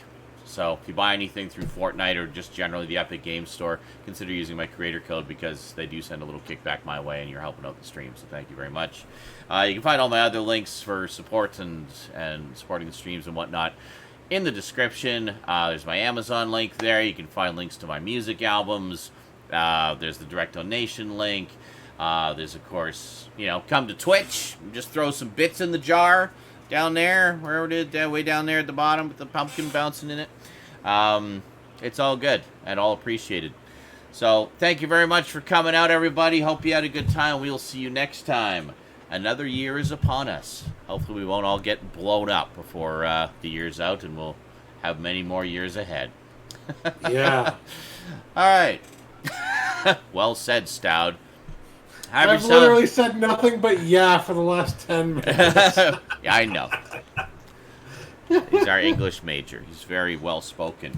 S1: So if you buy anything through Fortnite or just generally the Epic Games Store, consider using my creator code because they do send a little kickback my way and you're helping out the stream. So thank you very much. You can find all my other links for support and supporting the streams and whatnot in the description. There's my Amazon link there. You can find links to my music albums. There's the direct donation link. There's, of course, come to Twitch. Just throw some bits in the jar down there, wherever it is, way down there at the bottom with the pumpkin bouncing in it. It's all good and all appreciated. So thank you very much for coming out, everybody. Hope you had a good time. We'll see you next time. Another year is upon us. Hopefully we won't all get blown up before the year's out, and we'll have many more years ahead.
S3: Yeah.
S1: All right. Well said, Stoud. Have
S3: I've
S1: yourself-
S3: literally said nothing but yeah for the last 10 minutes.
S1: Yeah, I know. He's our English major. He's very well spoken.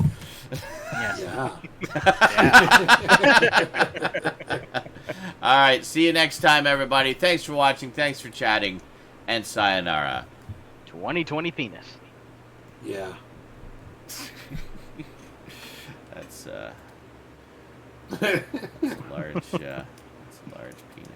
S4: Yes.
S6: Yeah.
S1: All right, see you next time, everybody. Thanks for watching. Thanks for chatting, and sayonara.
S4: 2020 penis.
S6: Yeah.
S1: That's a large penis.